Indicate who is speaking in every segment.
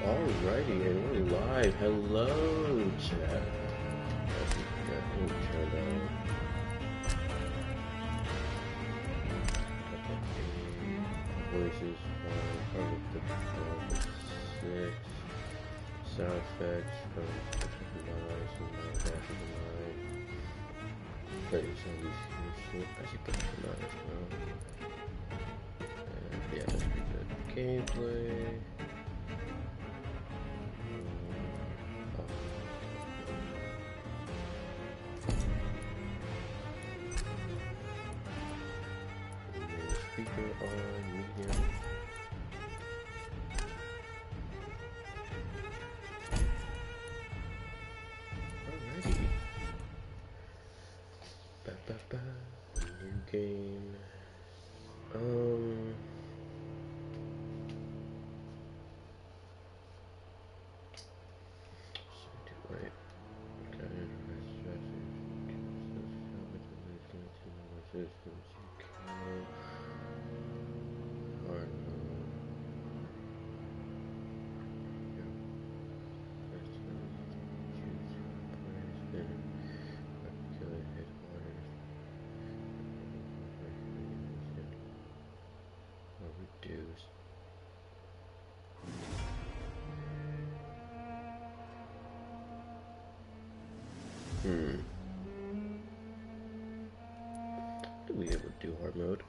Speaker 1: Alrighty, and we're live. Hello, chat. Let me turn down. Voices from the 6. Sound effects from the 9. So now back to the 9. But it's on these shit. I should put the 9 as well. Yeah, that's pretty good. Gameplay. Speaker on medium. Alrighty. New game. Do we able to do hard mode?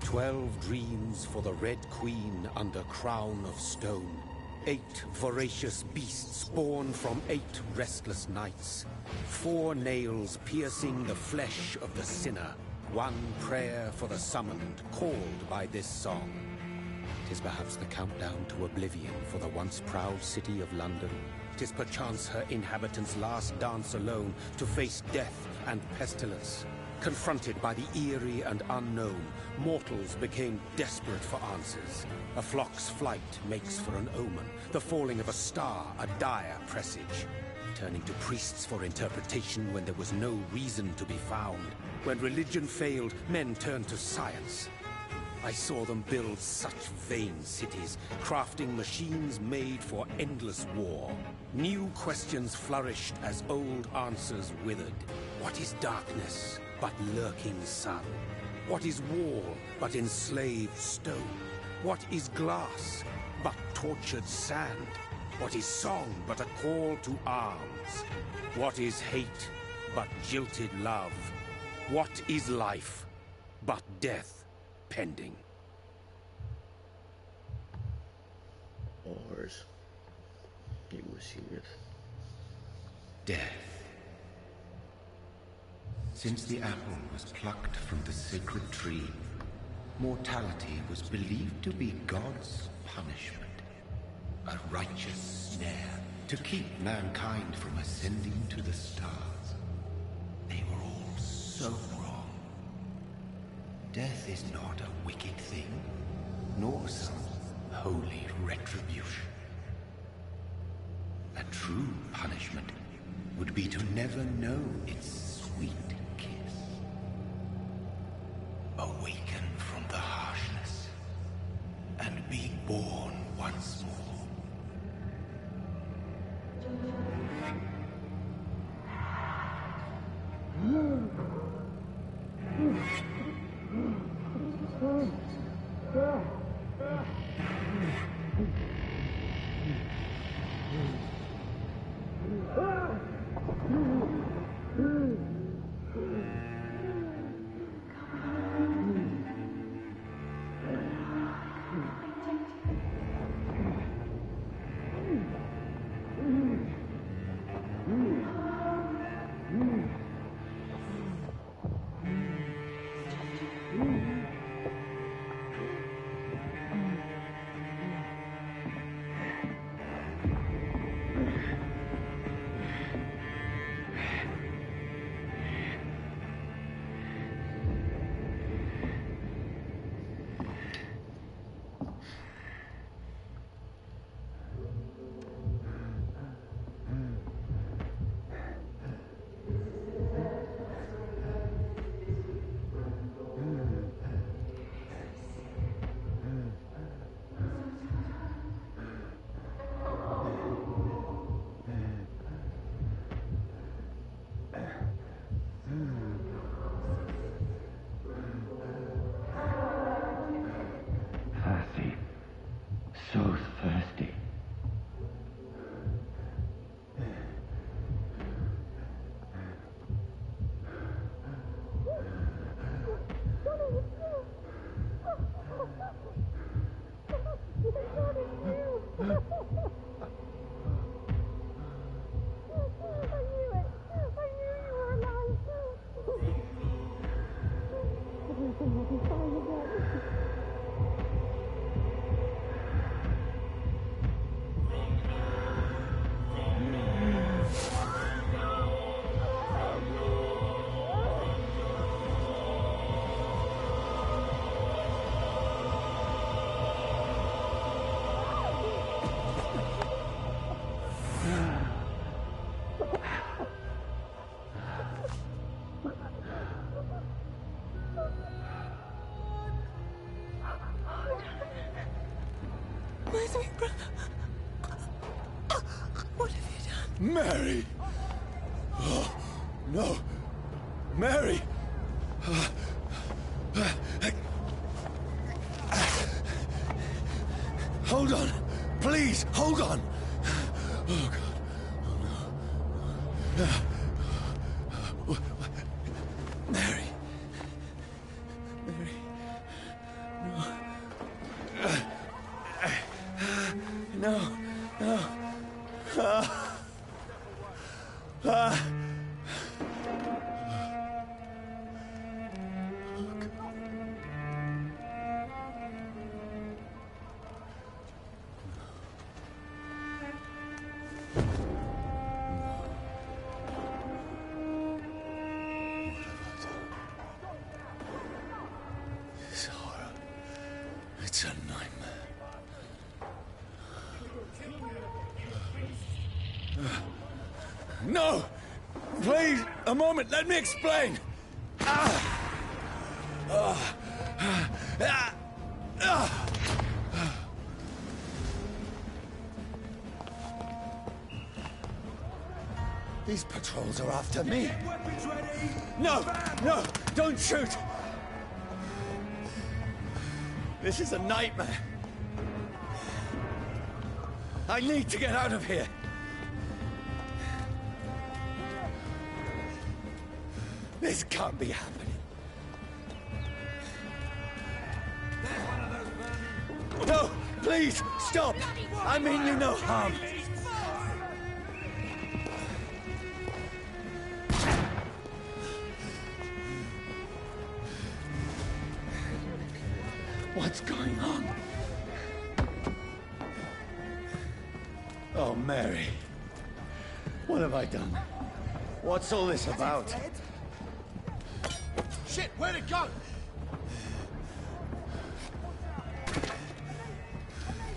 Speaker 2: 12 dreams for the Red Queen under crown of stone. 8 voracious beasts born from 8 restless nights. 4 nails piercing the flesh of the sinner. 1 prayer for the summoned, called by this song. 'Tis perhaps the countdown to oblivion for the once proud city of London. 'Tis perchance her inhabitants' last dance alone to face death and pestilence. Confronted by the eerie and unknown, mortals became desperate for answers. A flock's flight makes for an omen, the falling of a star a dire presage. Turning to priests for interpretation when there was no reason to be found. When religion failed, men turned to science. I saw them build such vain cities, crafting machines made for endless war. New questions flourished as old answers withered. What is darkness but lurking sun? What is wall but enslaved stone? What is glass but tortured sand? What is song but a call to arms? What is hate but jilted love? What is life but death pending?
Speaker 1: Ours. You will see it.
Speaker 3: Death. Since the apple was plucked from the sacred tree, mortality was believed to be God's punishment. A righteous snare to keep mankind from ascending to the stars. They were all so wrong. Death is not a wicked thing, nor some holy retribution. A true punishment would be to never know its sweet kiss. Awaken from the harshness and be born once more. so thirsty.
Speaker 4: My sweet brother. What have you done?
Speaker 5: Mary! Oh, no! Mary! Hold on! Please, hold on! Oh, God. Oh, no. Mary. Mary. No. No. This horror. It's a nightmare. No! Please, a moment, let me explain! These patrols are after me. No! No! Don't shoot! This is a nightmare. I need to get out of here. This can't be happening. No! Please! Stop! I mean you no harm. What's going on? Oh, Mary. What have I done? What's all this about?
Speaker 6: Shit, where'd it go?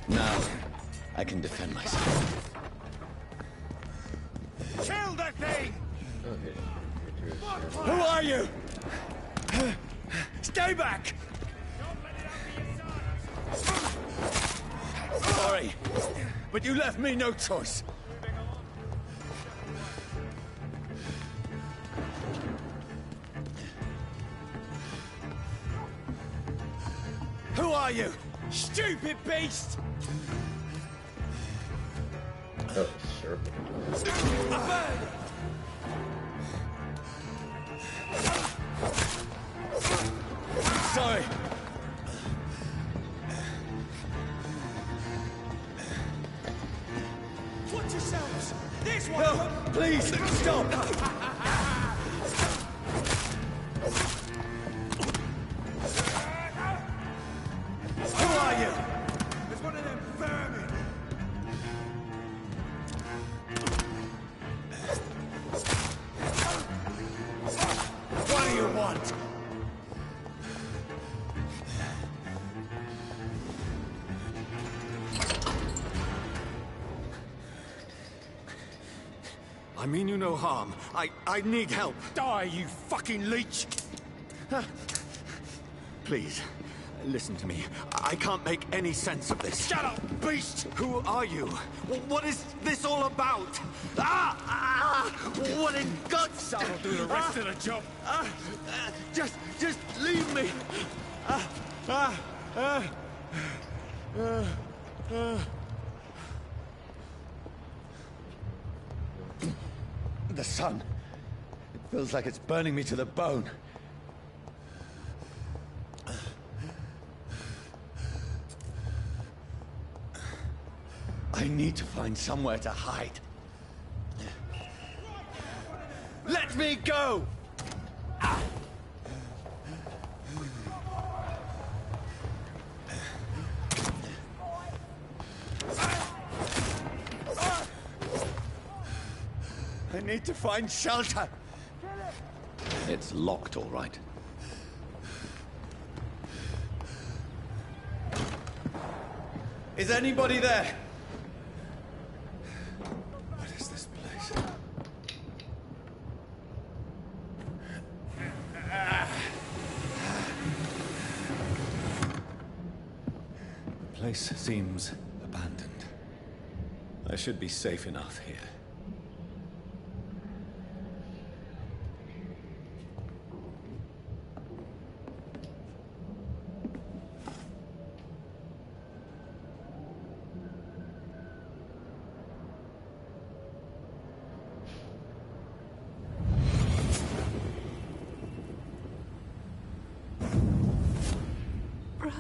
Speaker 5: Now, I can defend myself.
Speaker 6: Kill the thing!
Speaker 5: Who are you? Stay back! Sorry, but you left me no choice. Who are you? Stupid beast!
Speaker 1: Oh, serpent.
Speaker 5: Sorry.
Speaker 6: Watch yourselves! This one!
Speaker 5: No, please, stop! Who are you?
Speaker 6: There's one of them vermin!
Speaker 5: What do you want? I mean you no harm. I need help.
Speaker 6: Die, you fucking leech!
Speaker 5: Please, listen to me. I can't make any sense of this.
Speaker 6: Shut up, beast!
Speaker 5: Who are you? What is this all about? What in God's name?
Speaker 6: I'll do the rest of the job.
Speaker 5: Just leave me. The sun. It feels like it's burning me to the bone. I need to find somewhere to hide. Let me go! I need to find shelter. It's locked, all right. Is anybody there? What is this place? The place seems abandoned. I should be safe enough here.
Speaker 4: Brother.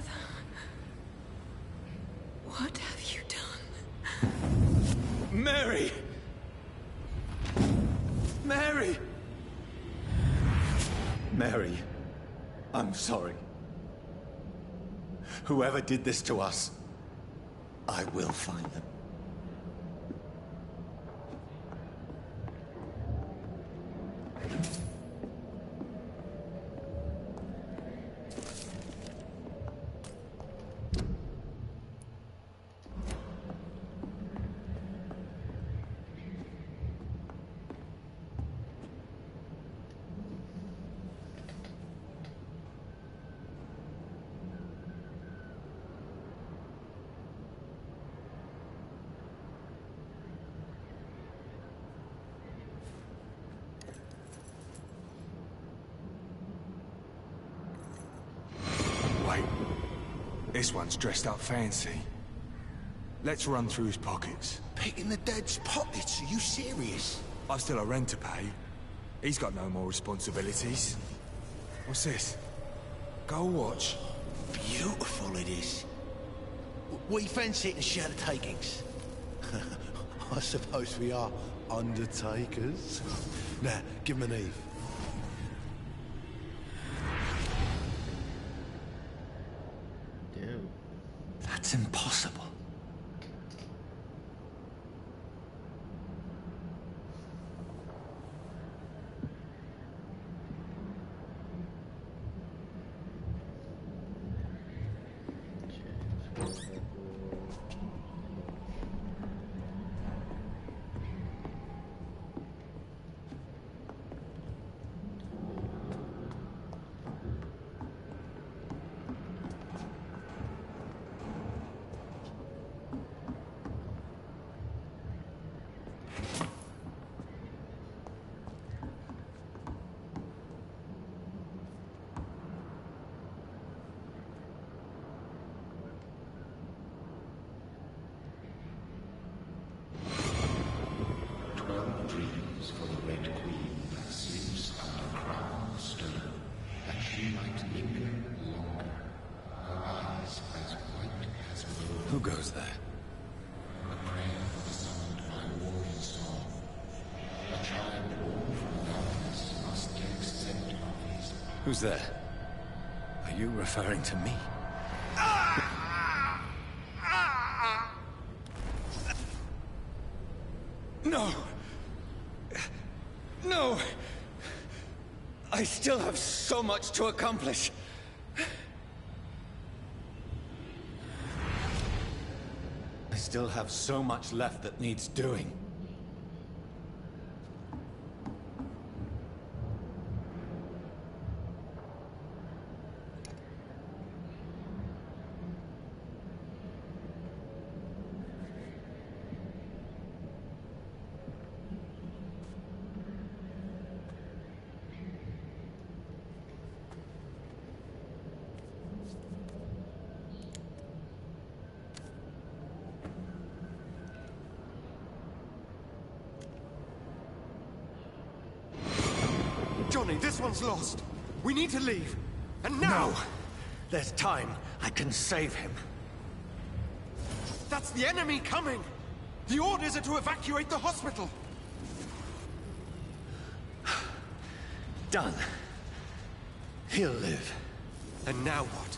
Speaker 4: What have you done?
Speaker 5: Mary! Mary! Mary, I'm sorry. Whoever did this to us, I will find them.
Speaker 6: Wait. This one's dressed up fancy. Let's run through his pockets.
Speaker 7: Picking the dead's pockets? Are you serious?
Speaker 6: I've still a rent to pay. He's got no more responsibilities. What's this? Gold watch.
Speaker 7: Beautiful it is. We fancy it and share the takings. I suppose we are undertakers. Now, give him an Eve.
Speaker 1: Damn.
Speaker 5: That's impossible.
Speaker 3: Dreams for the Red Queen that sleeps under crown of stone, that she might linger longer, her eyes as white as gold.
Speaker 5: Who goes there?
Speaker 3: A prayer for the summoned by warrior song. A child born from darkness must accept of his
Speaker 5: Who's there? Are you referring to me? No! No! I still have so much to accomplish. I still have so much left that needs doing.
Speaker 8: warning, this one's lost. We need to leave. And now!
Speaker 5: No! There's time. I can save him.
Speaker 8: That's the enemy coming! The orders are to evacuate the hospital!
Speaker 5: Done. He'll live.
Speaker 8: And now what?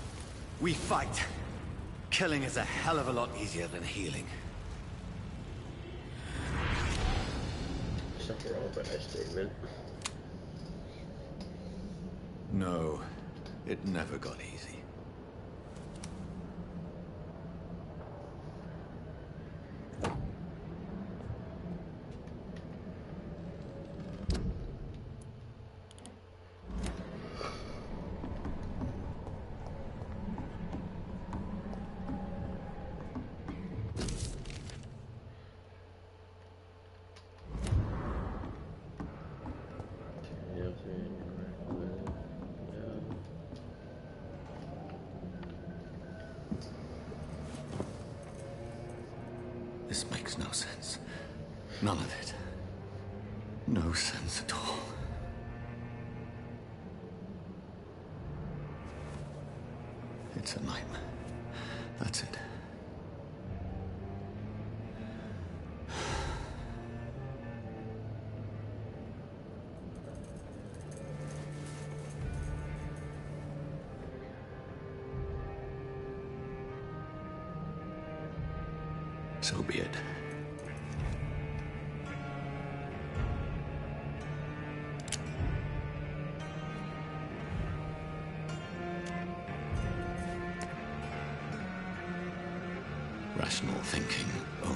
Speaker 5: We fight. Killing is a hell of a lot easier than healing.
Speaker 1: Something wrong with that statement.
Speaker 5: No, it never got easy. This makes no sense. None of it. No sense at all. It's a nightmare. That's it. So be it. Rational thinking only.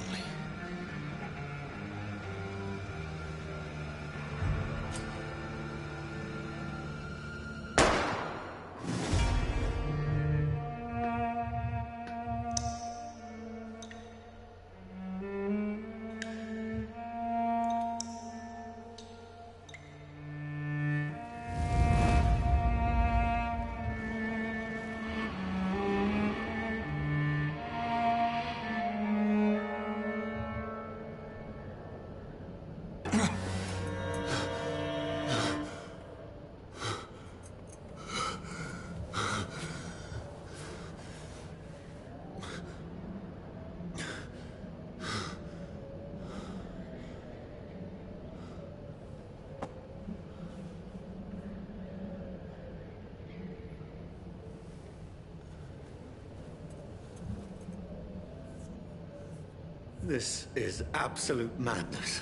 Speaker 5: This is absolute madness.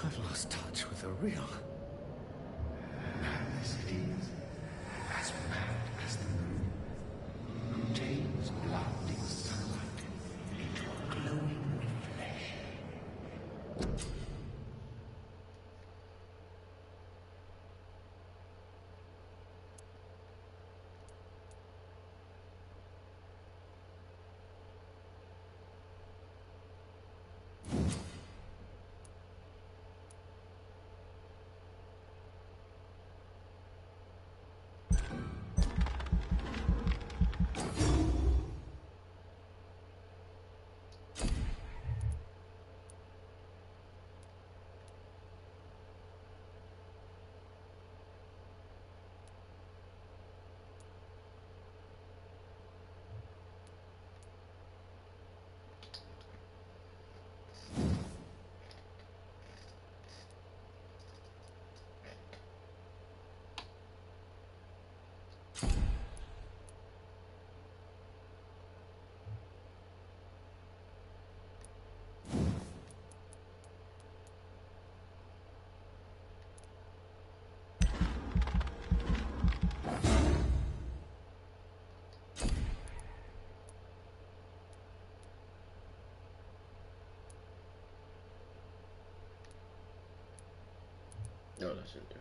Speaker 5: I've lost touch with the real.
Speaker 3: Madness it is, as mad as the moon. Contains blinding sunlight into a glowing flesh.
Speaker 1: No, that's it. Okay.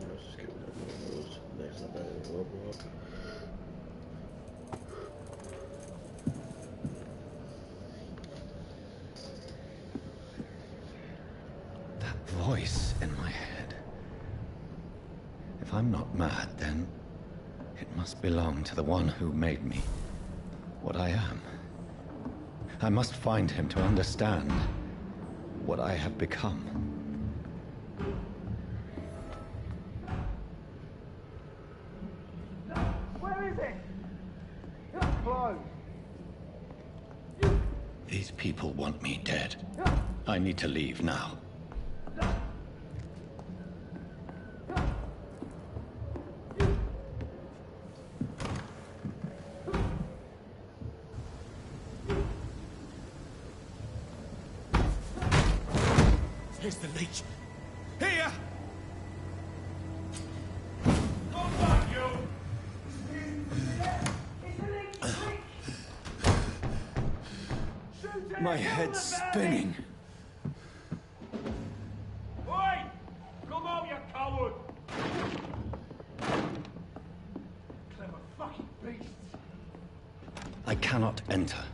Speaker 1: Let's just get rid of those. Next up, I will go up.
Speaker 5: That voice in my head. If I'm not mad, then It must belong to the one who made me what I am. I must find him to understand what I have become.
Speaker 9: Where is it? It's closed.
Speaker 5: These people want me dead. I need to leave now.
Speaker 8: Here's the leech. Here!
Speaker 5: My head's spinning.
Speaker 9: Oi! Come out, you coward! Clever fucking beasts!
Speaker 5: I cannot enter.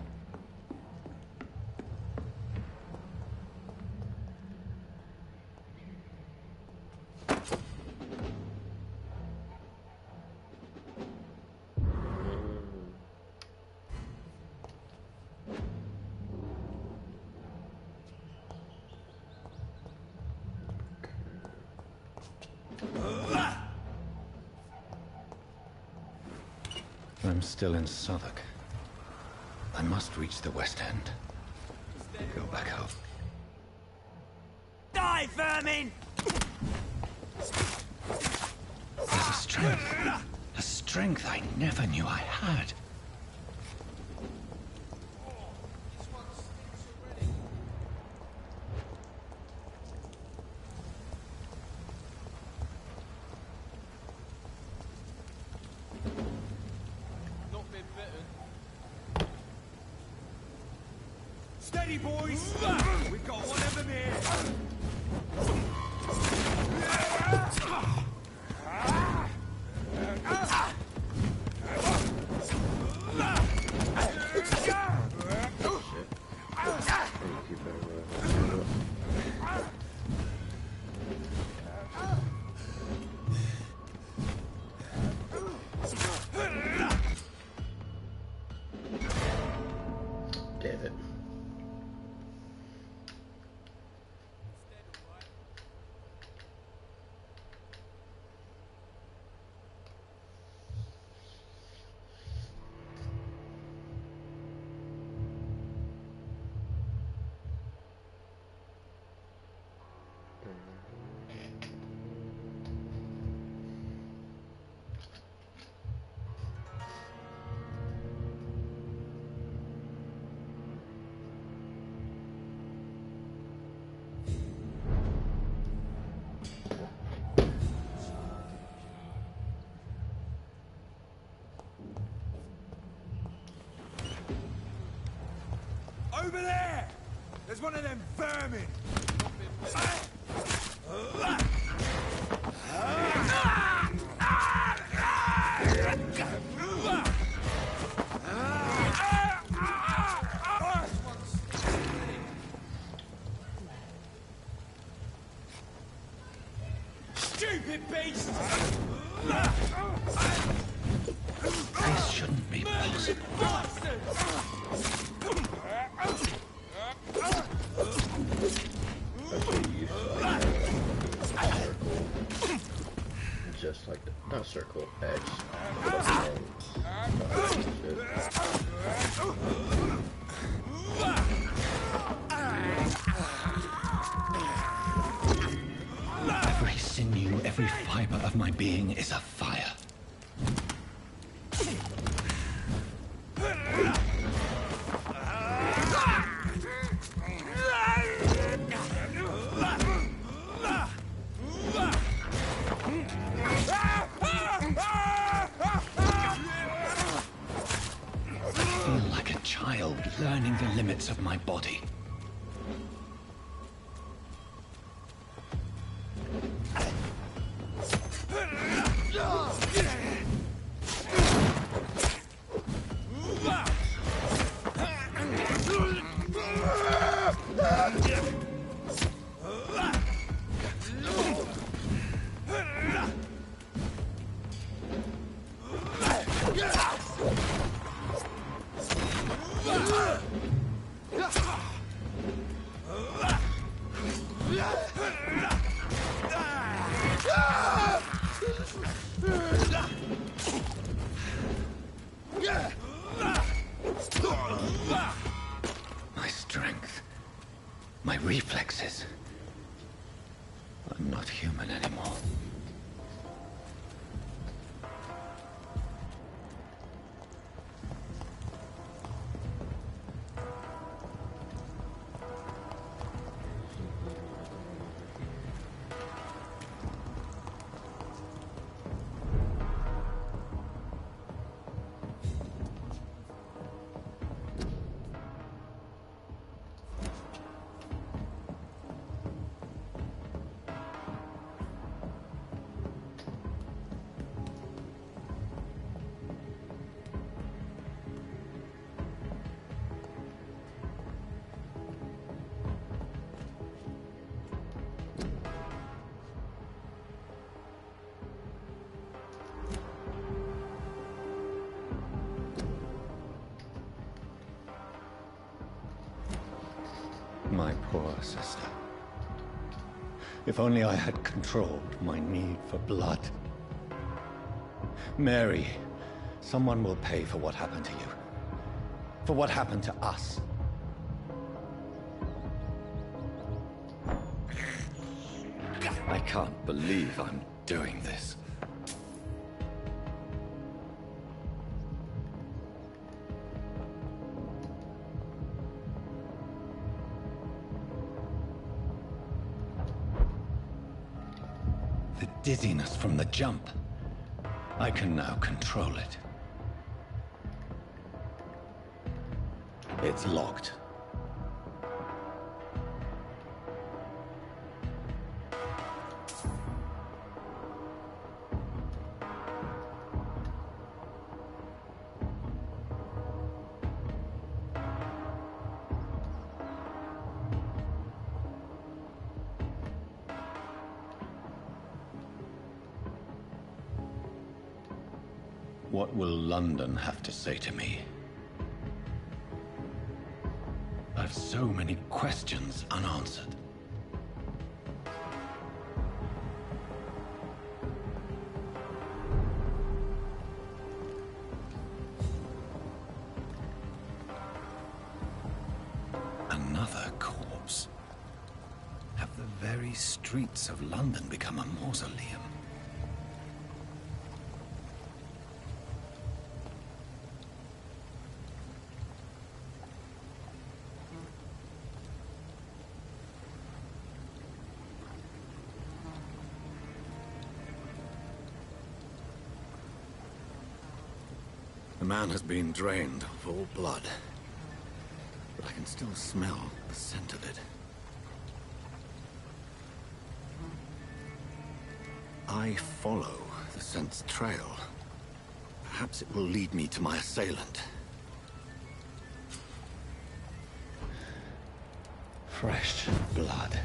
Speaker 5: I'm still in Southwark. I must reach the West End. Go back home.
Speaker 8: Die, vermin!
Speaker 5: There's a strength I never knew I had.
Speaker 8: Steady, boys! We've got one of them here!
Speaker 1: Damn it.
Speaker 8: Over there! There's one of them vermin! Stupid beast!
Speaker 5: This shouldn't be possible.
Speaker 1: Just like the, not circle, edge.
Speaker 5: Every sinew, every fiber of my being is afire. I feel like a child learning the limits of my body. My reflexes. I'm not human anymore. My poor sister. If only I had controlled my need for blood. Mary, someone will pay for what happened to you. For what happened to us. I can't believe I'm doing this. The dizziness from the jump. I can now control it. It's locked. What will London have to say to me? I've so many questions unanswered. Another corpse. Have the very streets of London become a mausoleum? The man has been drained of all blood, but I can still smell the scent of it. I follow the scent's trail. Perhaps it will lead me to my assailant. Fresh blood.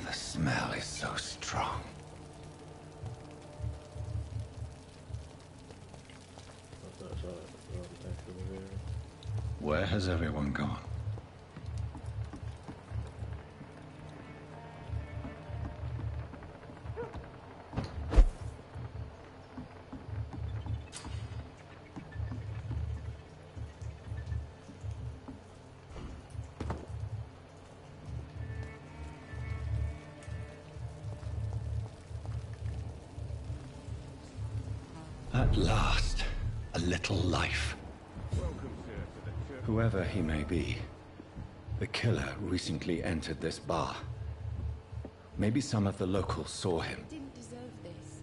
Speaker 5: The smell is so strong. Where has everyone gone? At last, a little life. Whoever he may be, the killer recently entered this bar. Maybe some of the locals saw him.
Speaker 4: Didn't deserve this.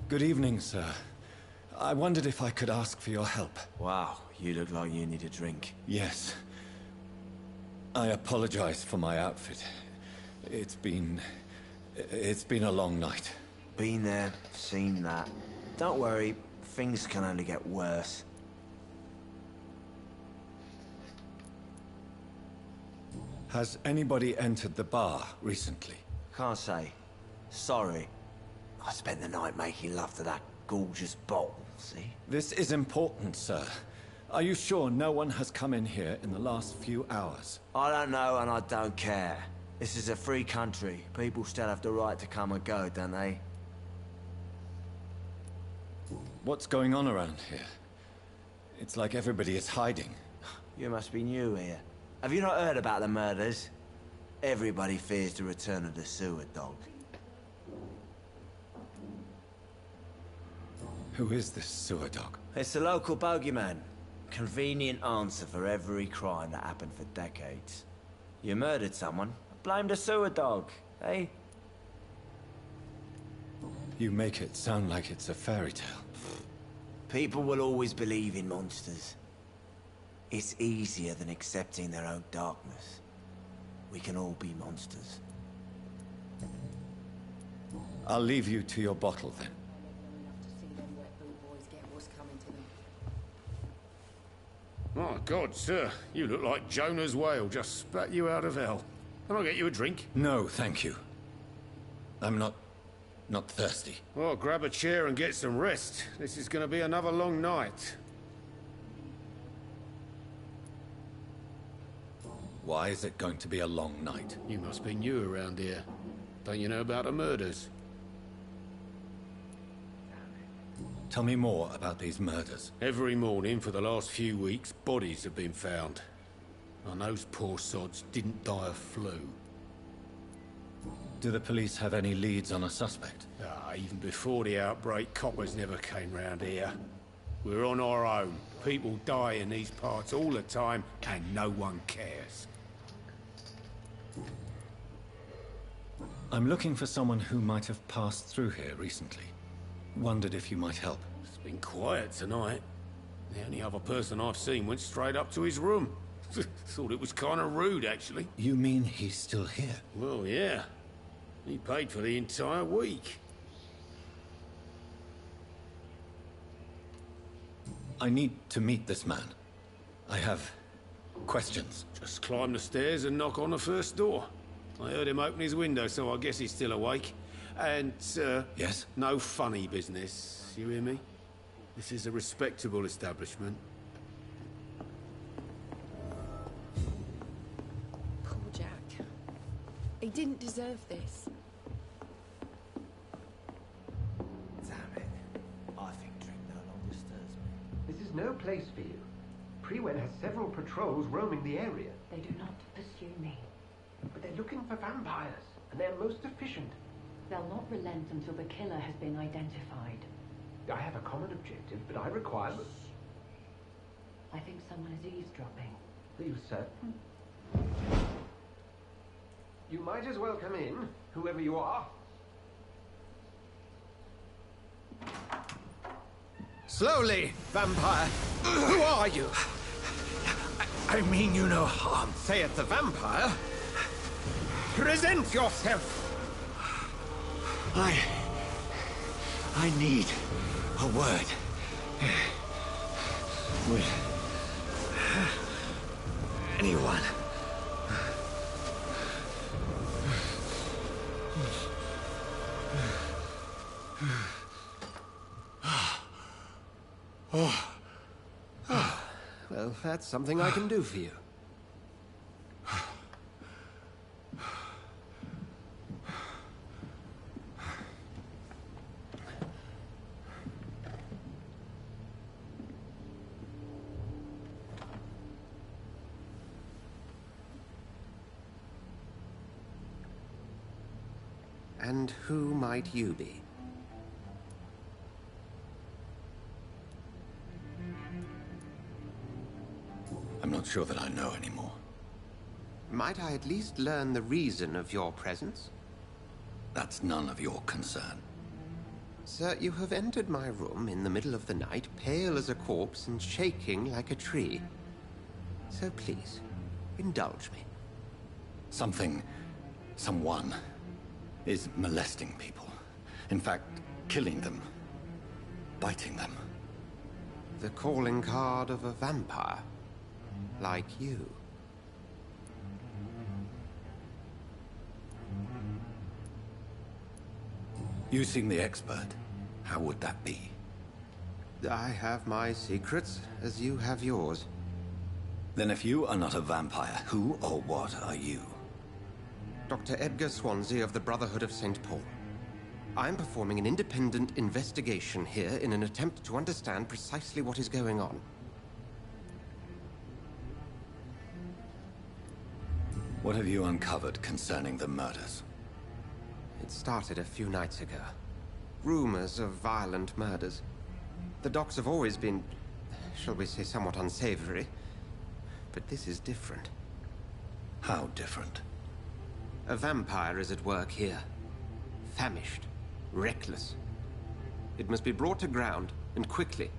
Speaker 5: Good evening, sir. I wondered if I could ask for your help.
Speaker 10: Wow, you look like you need a drink.
Speaker 5: Yes. I apologize for my outfit. It's been a long night.
Speaker 10: Been there, seen that. Don't worry, things can only get worse.
Speaker 5: Has anybody entered the bar recently?
Speaker 10: Can't say. Sorry. I spent the night making love to that gorgeous bottle, see?
Speaker 5: This is important, sir. Are you sure no one has come in here in the last few hours?
Speaker 10: I don't know and I don't care. This is a free country. People still have the right to come and go, don't they?
Speaker 5: What's going on around here? It's like everybody is hiding.
Speaker 10: You must be new here. Have you not heard about the murders? Everybody fears the return of the sewer dog.
Speaker 5: Who is this sewer dog?
Speaker 10: It's the local bogeyman. Convenient answer for every crime that happened for decades. You murdered someone, blame the sewer dog, eh?
Speaker 5: You make it sound like it's a fairy tale.
Speaker 10: People will always believe in monsters. It's easier than accepting their own darkness. We can all be monsters.
Speaker 5: I'll leave you to your bottle then.
Speaker 11: My God, sir, you look like Jonah's whale just spat you out of hell. Can I get you a drink?
Speaker 5: No, thank you. I'm not thirsty.
Speaker 11: Well, grab a chair and get some rest. This is going to be another long night.
Speaker 5: Why is it going to be a long night?
Speaker 11: You must be new around here. Don't you know about the murders?
Speaker 5: Tell me more about these murders.
Speaker 11: Every morning for the last few weeks, bodies have been found. And those poor sods didn't die of flu.
Speaker 5: Do the police have any leads on a suspect?
Speaker 11: Even before the outbreak, coppers never came round here. We're on our own. People die in these parts all the time, and no one cares.
Speaker 5: I'm looking for someone who might have passed through here recently. Wondered if you might help.
Speaker 11: It's been quiet tonight. The only other person I've seen went straight up to his room. Thought it was kind of rude, actually.
Speaker 5: You mean he's still here?
Speaker 11: Well, yeah. He paid for the entire week.
Speaker 5: I need to meet this man. I have questions.
Speaker 11: Just climb the stairs and knock on the first door. I heard him open his window, so I guess he's still awake. And,
Speaker 5: Yes?
Speaker 11: no funny business. You hear me? This is a respectable establishment.
Speaker 4: Poor Jack. He didn't deserve this.
Speaker 10: Damn it. I think drink no longer stirs me.
Speaker 12: This is no place for you. Prewen has several patrols roaming the area.
Speaker 13: They do not pursue me.
Speaker 12: But they're looking for vampires, and they're most efficient.
Speaker 13: They'll not relent until the killer has been identified.
Speaker 12: I have a common objective, but I require...
Speaker 13: I think someone is eavesdropping.
Speaker 12: Are you certain? You might as well come in, whoever you are.
Speaker 7: Slowly, vampire. Who are you? I mean you no harm. Say it's a vampire. Present yourself.
Speaker 3: I need a word with anyone.
Speaker 12: Well, that's something I can do for you. And who might you be?
Speaker 5: I'm not sure that I know anymore.
Speaker 12: Might I at least learn the reason of your presence?
Speaker 5: That's none of your concern.
Speaker 12: Sir, you have entered my room in the middle of the night, pale as a corpse and shaking like a tree. So please, indulge me.
Speaker 5: Someone is molesting people. In fact, killing them. Biting them.
Speaker 12: The calling card of a vampire. Like you.
Speaker 5: You seem the expert. How would that be?
Speaker 12: I have my secrets, as you have yours.
Speaker 5: Then if you are not a vampire, who or what are you?
Speaker 12: Dr. Edgar Swansea of the Brotherhood of St. Paul. I'm performing an independent investigation here in an attempt to understand precisely what is going on.
Speaker 5: What have you uncovered concerning the murders?
Speaker 12: It started a few nights ago. Rumors of violent murders. The docks have always been, shall we say, somewhat unsavory. But this is different.
Speaker 5: How different?
Speaker 12: A vampire is at work here. Famished. Reckless. It must be brought to ground, and quickly.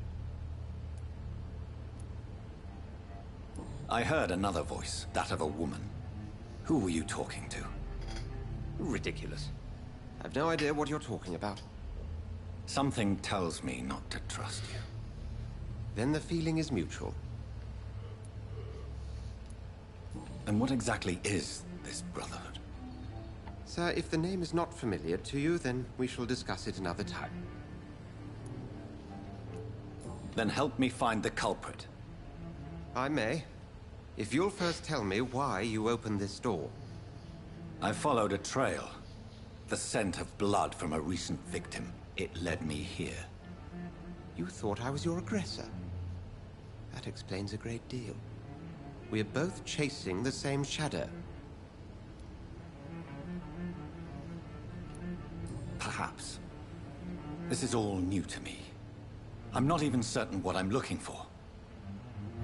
Speaker 5: I heard another voice, that of a woman. Who were you talking to?
Speaker 12: Ridiculous. I've no idea what you're talking about.
Speaker 5: Something tells me not to trust you.
Speaker 12: Then the feeling is mutual.
Speaker 5: And what exactly is this Brotherhood?
Speaker 12: Sir, if the name is not familiar to you, then we shall discuss it another time.
Speaker 5: Then help me find the culprit.
Speaker 12: I may. If you'll first tell me why you opened this door.
Speaker 5: I followed a trail. The scent of blood from a recent victim. It led me here.
Speaker 12: You thought I was your aggressor. That explains a great deal. We are both chasing the same shadow.
Speaker 5: Perhaps. This is all new to me. I'm not even certain what I'm looking for.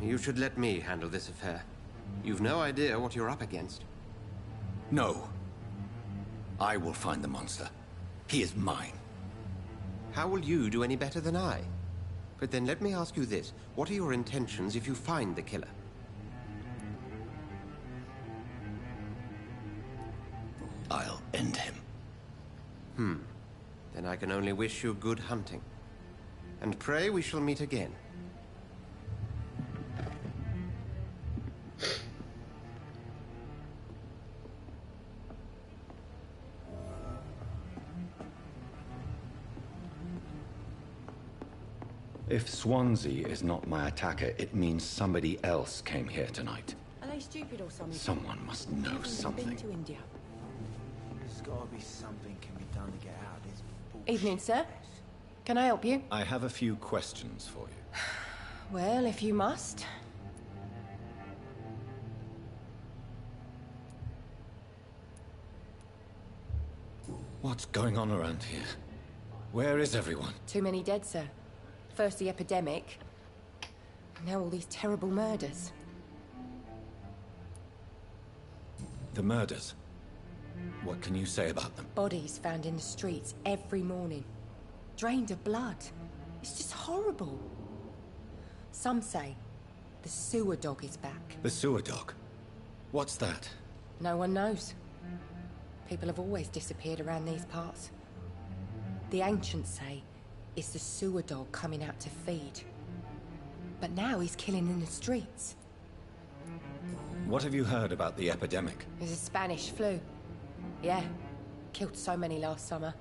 Speaker 12: You should let me handle this affair. You've no idea what you're up against.
Speaker 5: No. I will find the monster. He is mine.
Speaker 12: How will you do any better than I? But then let me ask you this. What are your intentions if you find the killer?
Speaker 5: I'll end him.
Speaker 12: Then I can only wish you good hunting. And pray we shall meet again.
Speaker 5: If Swansea is not my attacker, it means somebody else came here tonight.
Speaker 4: Are they stupid or something?
Speaker 5: Someone must know
Speaker 4: Been
Speaker 5: something.
Speaker 4: to India.
Speaker 10: There's gotta be something can be done to get out of this bullshit.
Speaker 4: Evening, sir. Can I help you?
Speaker 5: I have a few questions for you.
Speaker 4: Well, if you must.
Speaker 5: What's going on around here? Where is everyone?
Speaker 4: Too many dead, sir. First the epidemic. Now all these terrible murders.
Speaker 5: The murders. What can you say about them?
Speaker 4: Bodies found in the streets every morning. Drained of blood. It's just horrible. Some say the sewer dog is back.
Speaker 5: The sewer dog? What's that?
Speaker 4: No one knows. People have always disappeared around these parts. The ancients say it's the sewer dog coming out to feed. But now he's killing in the streets.
Speaker 5: What have you heard about the epidemic?
Speaker 4: There's a Spanish flu. Yeah. Killed so many last summer.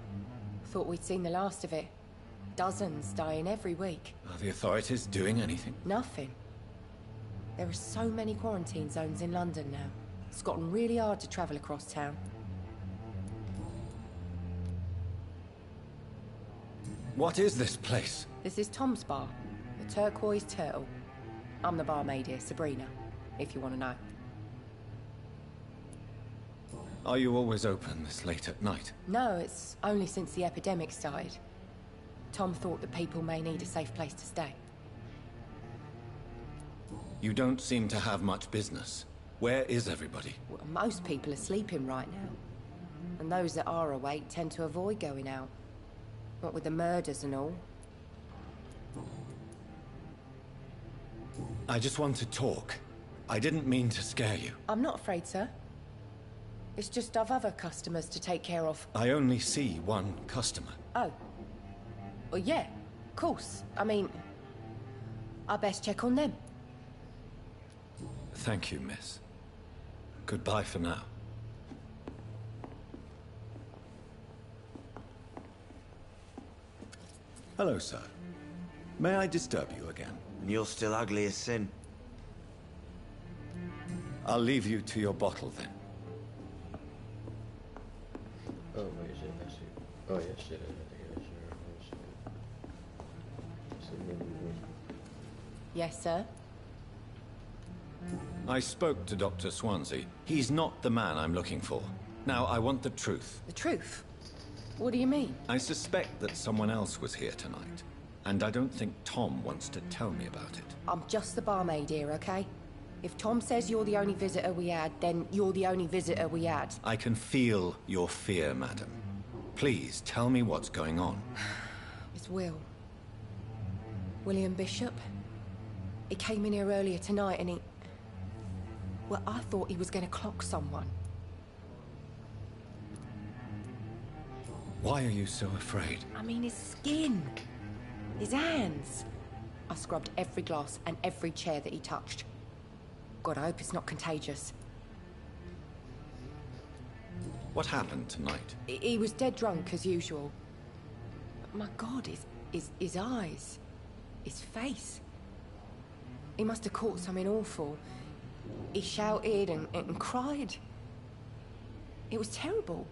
Speaker 4: Thought we'd seen the last of it. Dozens dying every week.
Speaker 5: Are the authorities doing anything?
Speaker 4: Nothing. There are so many quarantine zones in London now. It's gotten really hard to travel across town.
Speaker 5: What is this place?
Speaker 4: This is Tom's bar, the Turquoise Turtle. I'm the barmaid here, Sabrina, if you want to know.
Speaker 5: Are you always open this late at night?
Speaker 4: No, it's only since the epidemic started. Tom thought that people may need a safe place to stay.
Speaker 5: You don't seem to have much business. Where is everybody?
Speaker 4: Well, most people are sleeping right now. And those that are awake tend to avoid going out. What with the murders and all.
Speaker 5: I just want to talk. I didn't mean to scare you.
Speaker 4: I'm not afraid, sir. It's just I've other customers to take care of.
Speaker 5: I only see one customer.
Speaker 4: Oh. Well, yeah, of course. I mean, I best check on them.
Speaker 5: Thank you, miss. Goodbye for now. Hello, sir. May I disturb you again?
Speaker 10: And you're still ugly as sin.
Speaker 5: I'll leave you to your bottle, then.
Speaker 1: Oh, wait, is it? I see. Oh, yes, it is. I think it is.
Speaker 4: Yes, sir.
Speaker 5: I spoke to Dr. Swansea. He's not the man I'm looking for. Now, I want the truth.
Speaker 4: The truth? What do you mean?
Speaker 5: I suspect that someone else was here tonight. And I don't think Tom wants to tell me about it.
Speaker 4: I'm just the barmaid here, okay? If Tom says you're the only visitor we had, then you're the only visitor we had.
Speaker 5: I can feel your fear, madam. Please, tell me what's going on.
Speaker 4: It's Will. William Bishop. He came in here earlier tonight and he... Well, I thought he was going to clock someone.
Speaker 5: Why are you so afraid?
Speaker 4: I mean, his skin. His hands. I scrubbed every glass and every chair that he touched. God, I hope it's not contagious.
Speaker 5: What happened tonight?
Speaker 4: He was dead drunk, as usual. But my God, his eyes. His face. He must have caught something awful. He shouted and cried. It was terrible.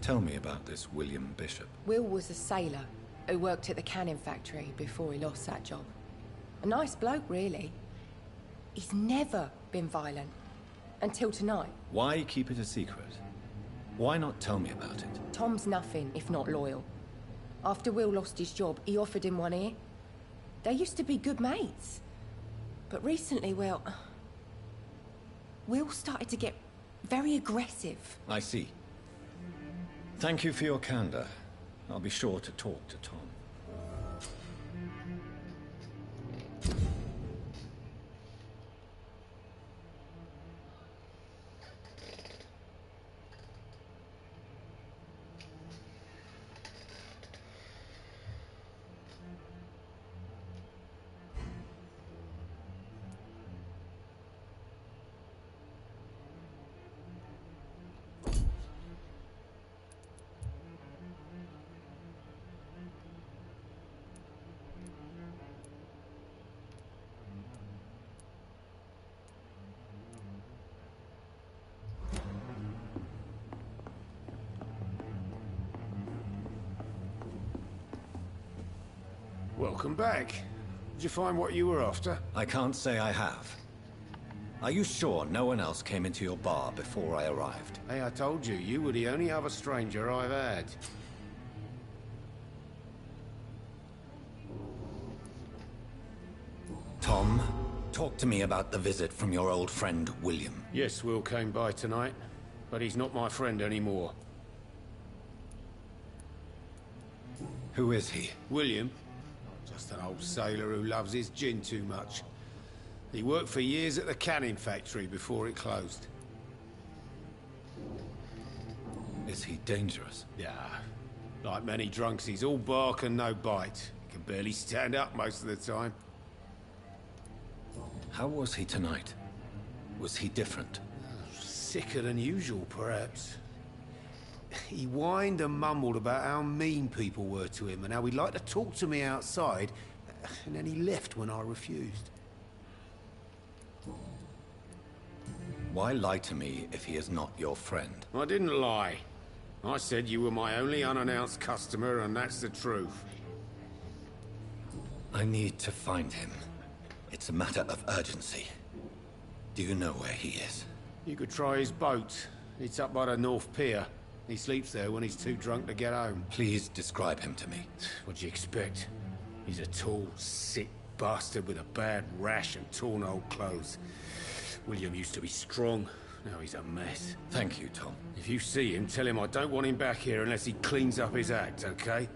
Speaker 5: Tell me about this William Bishop.
Speaker 4: Will was a sailor who worked at the canning factory before he lost that job. A nice bloke, really. He's never been violent. Until tonight.
Speaker 5: Why keep it a secret? Why not tell me about it?
Speaker 4: Tom's nothing if not loyal. After Will lost his job, he offered him one ear. They used to be good mates. But recently, well... Will started to get very aggressive.
Speaker 5: I see. Thank you for your candor. I'll be sure to talk to Tom.
Speaker 11: Welcome back. Did you find what you were after?
Speaker 5: I can't say I have. Are you sure no one else came into your bar before I arrived?
Speaker 11: Hey, I told you, you were the only other stranger I've had.
Speaker 5: Tom, talk to me about the visit from your old friend, William.
Speaker 11: Yes, Will came by tonight, but he's not my friend anymore.
Speaker 5: Who is he?
Speaker 11: William? Just an old sailor who loves his gin too much. He worked for years at the canning factory before it closed.
Speaker 5: Is he dangerous?
Speaker 11: Yeah. Like many drunks, he's all bark and no bite. He can barely stand up most of the time.
Speaker 5: How was he tonight? Was he different?
Speaker 11: Sicker than usual, perhaps. He whined and mumbled about how mean people were to him and how he'd like to talk to me outside, and then he left when I refused.
Speaker 5: Why lie to me if he is not your friend?
Speaker 11: I didn't lie. I said you were my only unannounced customer, and that's the truth.
Speaker 5: I need to find him. It's a matter of urgency. Do you know where he is?
Speaker 11: You could try his boat. It's up by the North Pier. He sleeps there when he's too drunk to get home.
Speaker 5: Please describe him to me.
Speaker 11: What'd you expect? He's a tall, sick bastard with a bad rash and torn old clothes. William used to be strong. Now he's a mess.
Speaker 5: Thank you, Tom.
Speaker 11: If you see him, tell him I don't want him back here unless he cleans up his act, okay?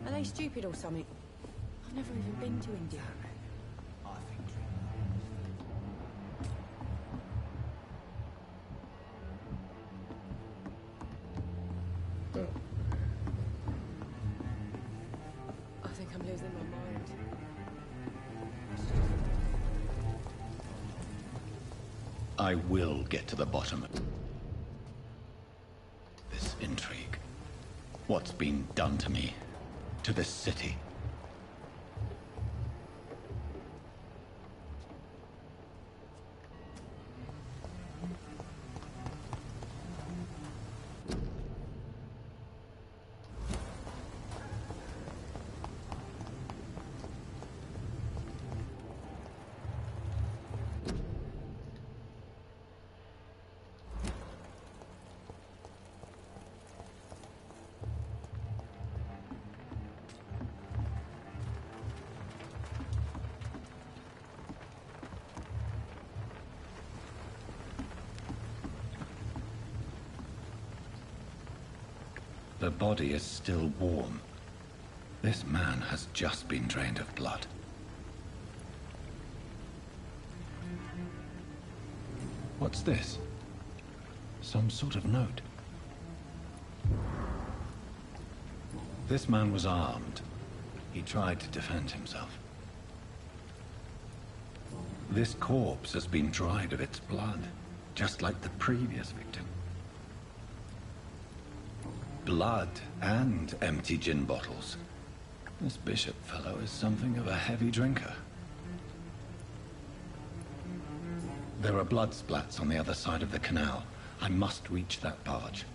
Speaker 4: Are they stupid or something? I've never even been to India. I think I'm losing my mind.
Speaker 5: I will get to the bottom of this intrigue. What's been done to me, to this city? Her body is still warm. This man has just been drained of blood. What's this? Some sort of note. This man was armed. He tried to defend himself. This corpse has been dried of its blood, just like the previous victim. Blood and empty gin bottles. This bishop fellow is something of a heavy drinker. There are blood splats on the other side of the canal. I must reach that barge.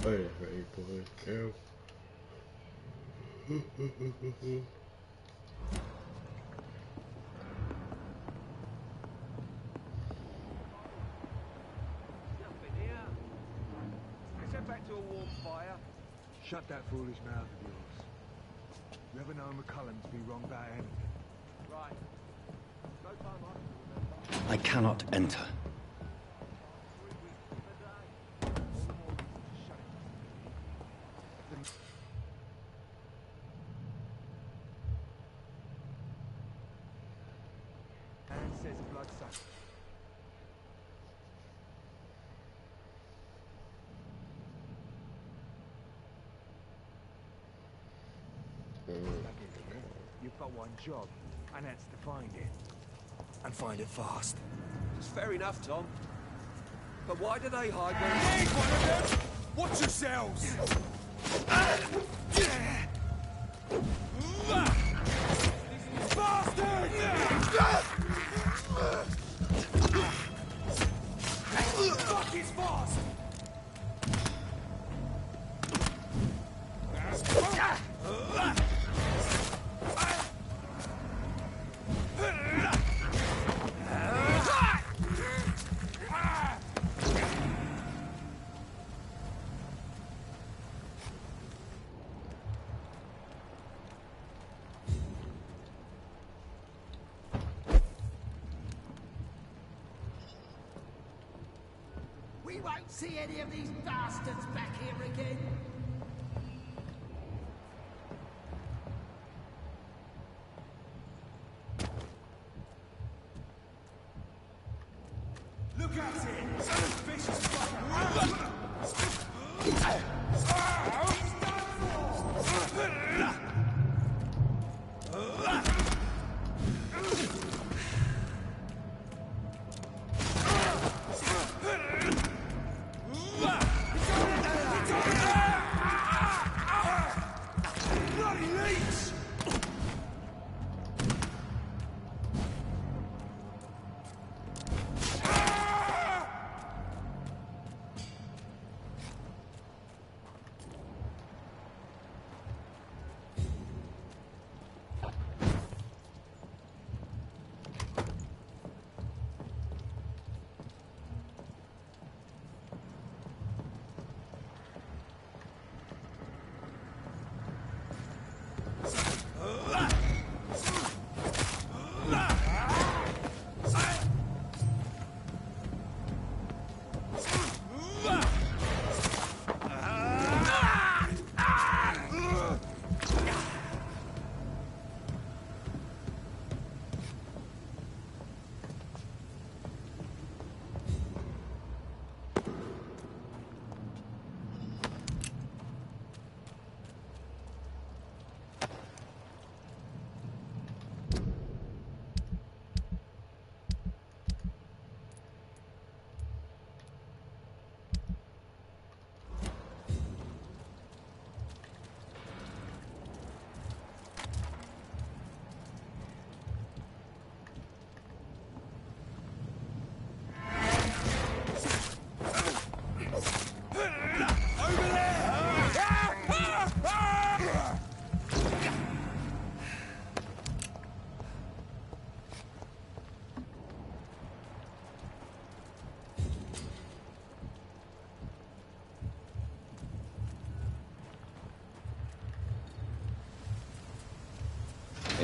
Speaker 1: Oh yeah, ready, boy, go.
Speaker 8: Let's head back to a warm fire. Shut that foolish mouth of yours. You ever known McCullum to be wrong about anything? Right. No time
Speaker 5: I cannot enter.
Speaker 8: Says blood suck. You've got one job, and that's to find it. And find it fast.
Speaker 6: It's fair enough, Tom. But why do they hide when we need one of them? Watch yourselves! Fuck is fast!
Speaker 14: We won't see any of these bastards back here again.
Speaker 8: Look at it! Vicious fucker!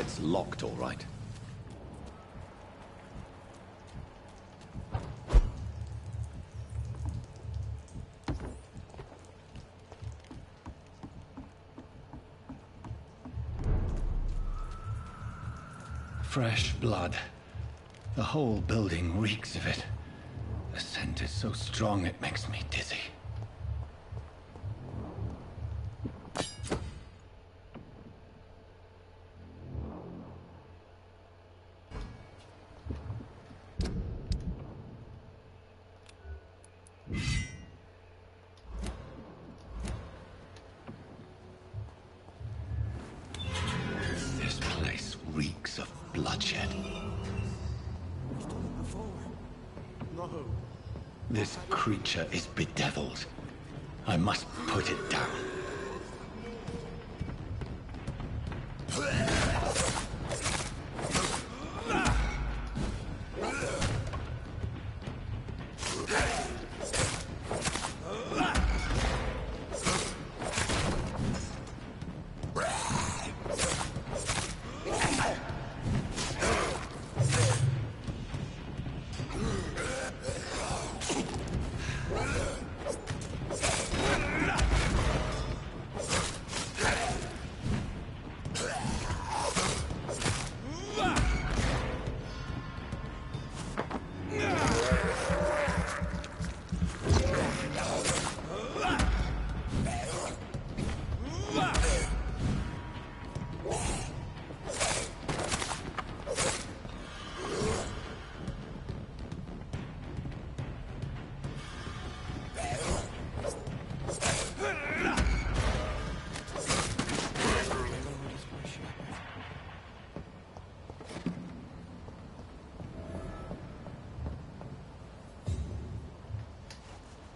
Speaker 5: It's locked, all right. Fresh blood. The whole building reeks of it. The scent is so strong it makes me dizzy. This place reeks of bloodshed.
Speaker 7: No.
Speaker 5: This creature is bedeviled. I must put it down.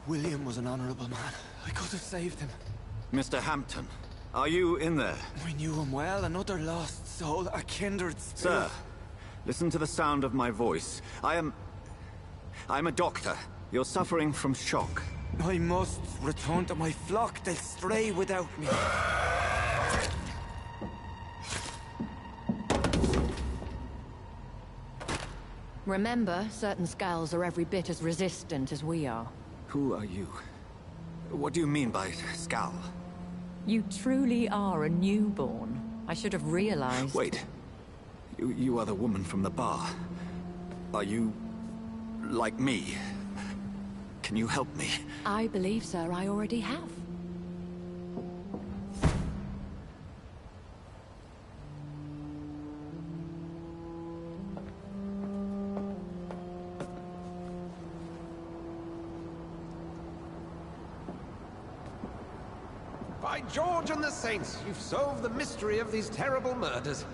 Speaker 10: William was an honorable man. I could have saved him.
Speaker 5: Mr. Hampton, are you in there?
Speaker 10: I knew him well, another lost soul, a kindred spirit.
Speaker 5: Sir, listen to the sound of my voice. I'm a doctor. You're suffering from shock.
Speaker 10: I must return to my flock. They'll stray without me.
Speaker 13: Remember, certain skulls are every bit as resistant as we are.
Speaker 5: Who are you? What do you mean by Skal?
Speaker 13: You truly are a newborn. I should have realized.
Speaker 5: Wait. You are the woman from the bar. Are you... like me? Can you help me?
Speaker 13: I believe, sir, I already have.
Speaker 12: By George and the Saints, you've solved the mystery of these terrible murders.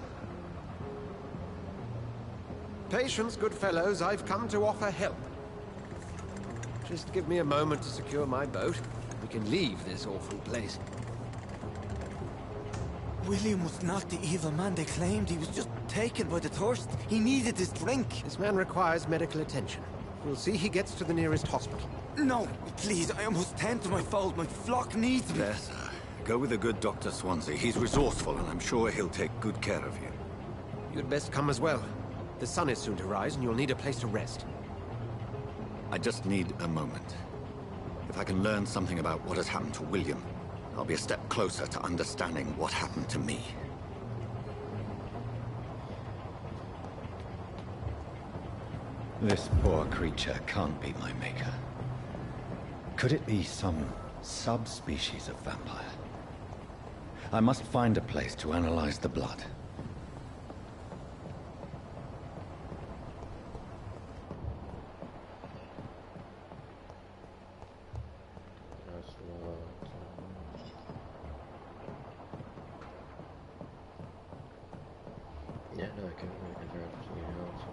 Speaker 12: Patience, good fellows, I've come to offer help. Just give me a moment to secure my boat. We can leave this awful place.
Speaker 10: William was not the evil man they claimed. He was just taken by the thirst. He needed his drink.
Speaker 12: This man requires medical attention. We'll see he gets to the nearest hospital.
Speaker 10: No, please, I must tend to my fold. My flock needs me.
Speaker 5: Yes, sir. Go with the good Dr. Swansea. He's resourceful, and I'm sure he'll take good care of you.
Speaker 12: You'd best come as well. The sun is soon to rise, and you'll need a place to rest.
Speaker 5: I just need a moment. If I can learn something about what has happened to William, I'll be a step closer to understanding what happened to me. This poor creature can't be my maker. Could it be some subspecies of vampire? I must find a place to analyze the blood.
Speaker 1: Yeah, no, I can interact with something else.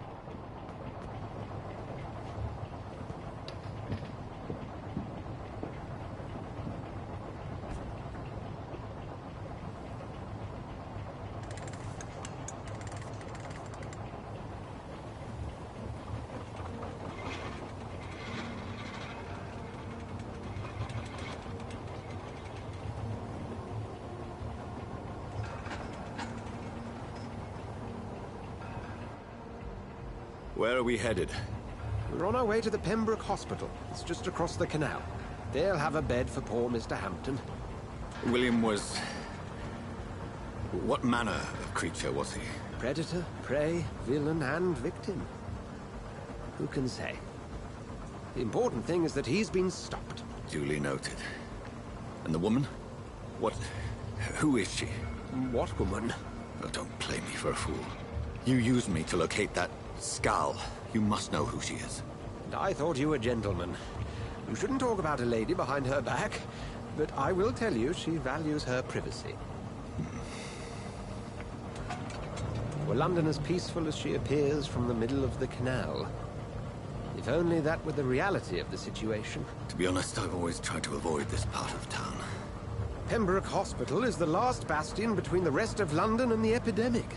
Speaker 5: Where are we headed?
Speaker 12: We're on our way to the Pembroke Hospital. It's just across the canal. They'll have a bed for poor Mr. Hampton.
Speaker 5: William was... What manner of creature was he?
Speaker 12: Predator, prey, villain, and victim. Who can say? The important thing is that he's been stopped.
Speaker 5: Duly noted. And the woman? What... who is she?
Speaker 12: What woman?
Speaker 5: Oh, don't play me for a fool. You used me to locate that skull. You must know who she is.
Speaker 12: And I thought you a gentleman. You shouldn't talk about a lady behind her back, but I will tell you she values her privacy. Were London as peaceful as she appears from the middle of the canal? If only that were the reality of the situation.
Speaker 5: To be honest, I've always tried to avoid this part of town.
Speaker 12: Pembroke Hospital is the last bastion between the rest of London and the epidemic.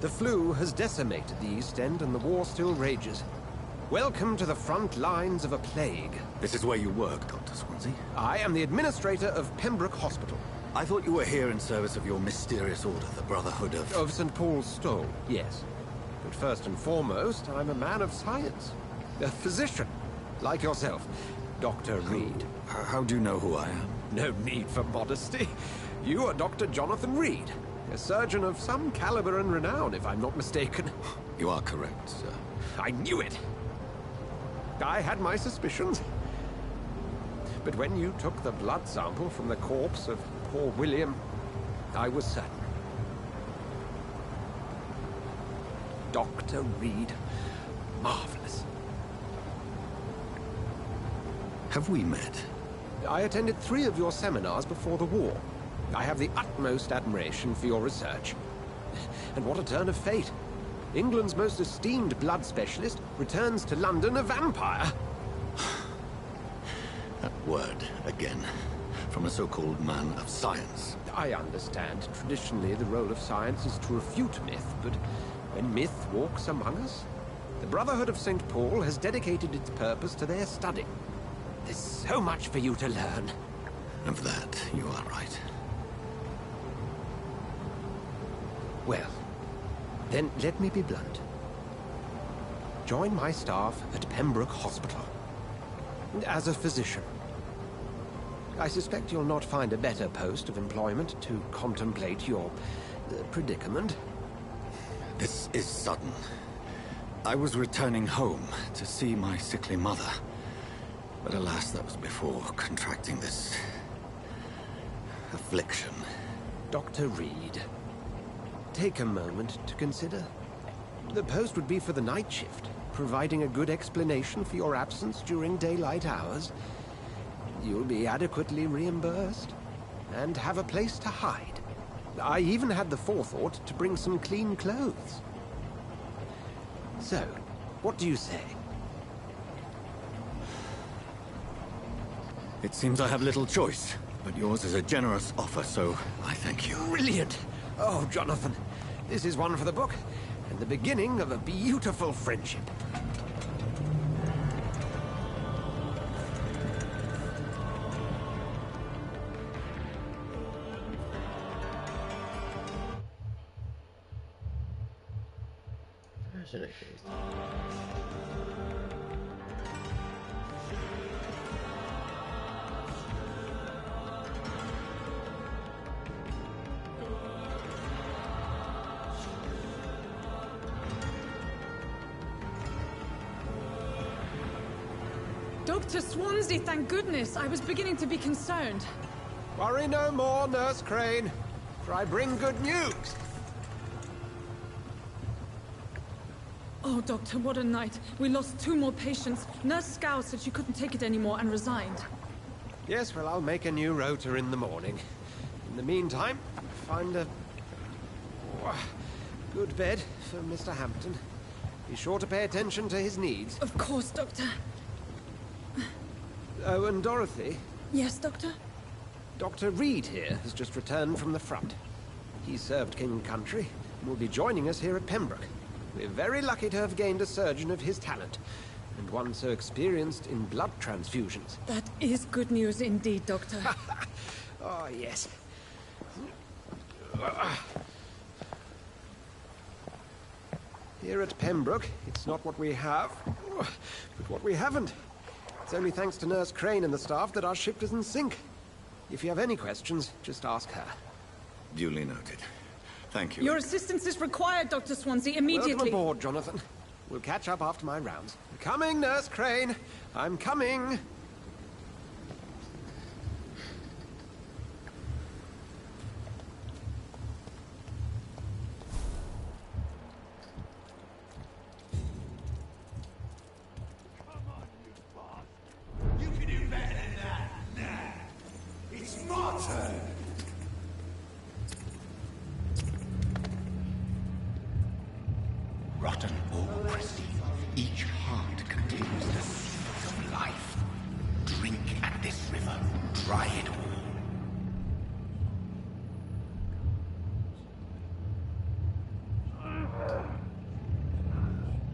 Speaker 12: The flu has decimated the East End and the war still rages. Welcome to the front lines of a plague.
Speaker 5: This is where you work, Dr. Swansea?
Speaker 12: I am the administrator of Pembroke Hospital.
Speaker 5: I thought you were here in service of your mysterious order, the Brotherhood of...
Speaker 12: Of St. Paul's Stole, yes. But first and foremost, I'm a man of science. A physician, like yourself, Dr. Reed.
Speaker 5: How do you know who I am?
Speaker 12: No need for modesty. You are Dr. Jonathan Reed, a surgeon of some caliber and renown, if I'm not mistaken.
Speaker 5: You are correct, sir.
Speaker 12: I knew it! I had my suspicions. But when you took the blood sample from the corpse of poor William, I was certain. Dr. Reed. Marvelous.
Speaker 5: Have we met?
Speaker 12: I attended 3 of your seminars before the war. I have the utmost admiration for your research. And what a turn of fate. England's most esteemed blood specialist returns to London a vampire.
Speaker 5: That word, again. From a so-called man of science.
Speaker 12: I understand. Traditionally, the role of science is to refute myth, but when myth walks among us, the Brotherhood of St. Paul has dedicated its purpose to their study. There's so much for you to learn.
Speaker 5: Of that, you are right.
Speaker 12: Well, then let me be blunt. Join my staff at Pembroke Hospital. As a physician. I suspect you'll not find a better post of employment to contemplate your predicament.
Speaker 5: This is sudden. I was returning home to see my sickly mother. But alas, that was before contracting this... affliction.
Speaker 12: Dr. Reed, take a moment to consider. The post would be for the night shift, providing a good explanation for your absence during daylight hours. You'll be adequately reimbursed, and have a place to hide. I even had the forethought to bring some clean clothes. So, what do you say?
Speaker 5: It seems I have little choice, but yours is a generous offer, so I thank you.
Speaker 12: Brilliant! Oh, Jonathan, this is one for the book, and the beginning of a beautiful friendship.
Speaker 15: Dr. Swansea, thank goodness. I was beginning to be concerned.
Speaker 12: Worry no more, Nurse Crane, for I bring good news.
Speaker 15: Oh, Doctor, what a night. We lost 2 more patients. Nurse Scow said she couldn't take it anymore and resigned.
Speaker 12: Yes, well, I'll make a new rota in the morning. In the meantime, find a... good bed for Mr. Hampton. Be sure to pay attention to his needs.
Speaker 15: Of course, Doctor.
Speaker 12: Oh, and Dorothy?
Speaker 15: Yes, Doctor?
Speaker 12: Dr. Reed here has just returned from the front. He served King Country and will be joining us here at Pembroke. We're very lucky to have gained a surgeon of his talent, and one so experienced in blood transfusions.
Speaker 15: That is good news indeed, Doctor.
Speaker 12: Oh, yes. Here at Pembroke, it's not what we have, but what we haven't. It's only thanks to Nurse Crane and the staff that our ship doesn't sink. If you have any questions, just ask her.
Speaker 5: Duly noted. Thank you.
Speaker 15: Your assistance is required, Dr. Swansea, immediately.
Speaker 12: Welcome aboard, Jonathan. We'll catch up after my rounds. Coming, Nurse Crane. I'm coming.
Speaker 7: You can do better than that. Nah. It's my turn.
Speaker 3: Rotten or pristine, each heart contains the seeds of life. Drink at this river, dry it all.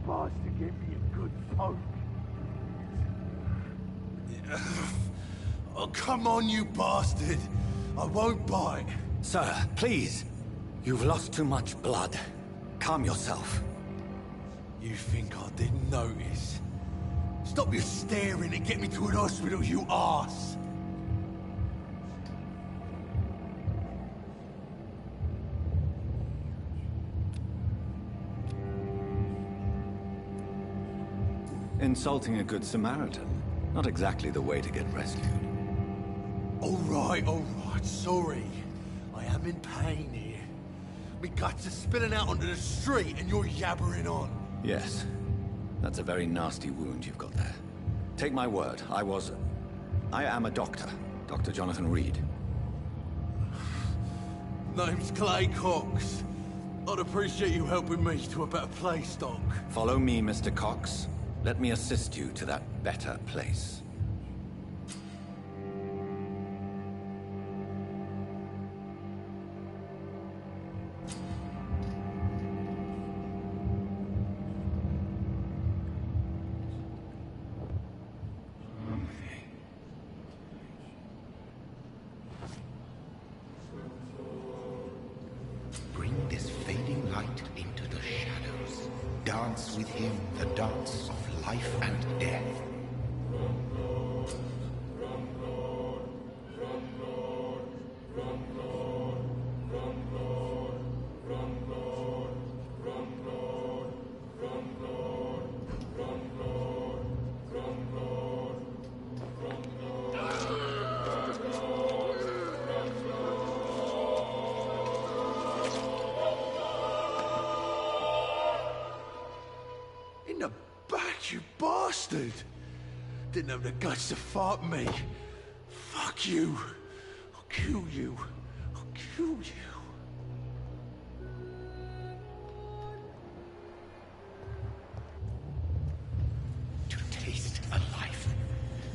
Speaker 9: Bastard gave me a good poke.
Speaker 7: Oh, come on, you bastard. I won't bite.
Speaker 5: Sir, please. You've lost too much blood. Calm yourself.
Speaker 7: You think I didn't notice? Stop your staring and get me to an hospital, you arse!
Speaker 5: Insulting a good Samaritan. Not exactly the way to get rescued.
Speaker 7: All right, sorry. I am in pain here. Me guts are spilling out onto the street and you're yabbering on.
Speaker 5: Yes. That's a very nasty wound you've got there. Take my word, I am a doctor. Dr. Jonathan Reed.
Speaker 7: Name's Clay Cox. I'd appreciate you helping me to a better place, Doc.
Speaker 5: Follow me, Mr. Cox. Let me assist you to that better place.
Speaker 3: Bring this fading light into the shadows. Dance with him the dance of life and death.
Speaker 7: In the back, you bastard! Didn't have the guts to fight me. Fuck you. I'll kill you. I'll kill you.
Speaker 3: To taste a life.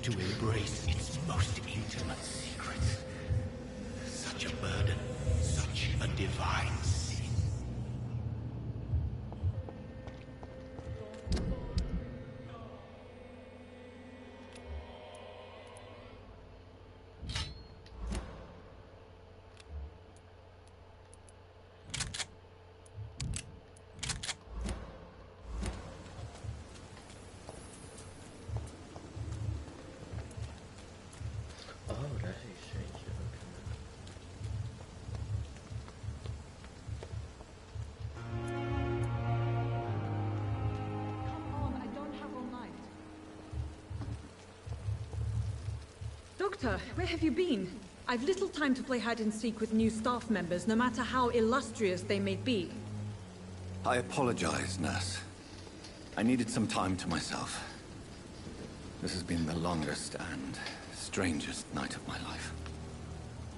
Speaker 3: To embrace its most intimate secrets. Such a burden. Such a divine sin.
Speaker 1: Oh, that's strange.
Speaker 15: Come on, I don't have all night. Doctor, where have you been? I've little time to play hide and seek with new staff members, no matter how illustrious they may be.
Speaker 5: I apologize, nurse. I needed some time to myself. This has been the longest and strangest night of my life.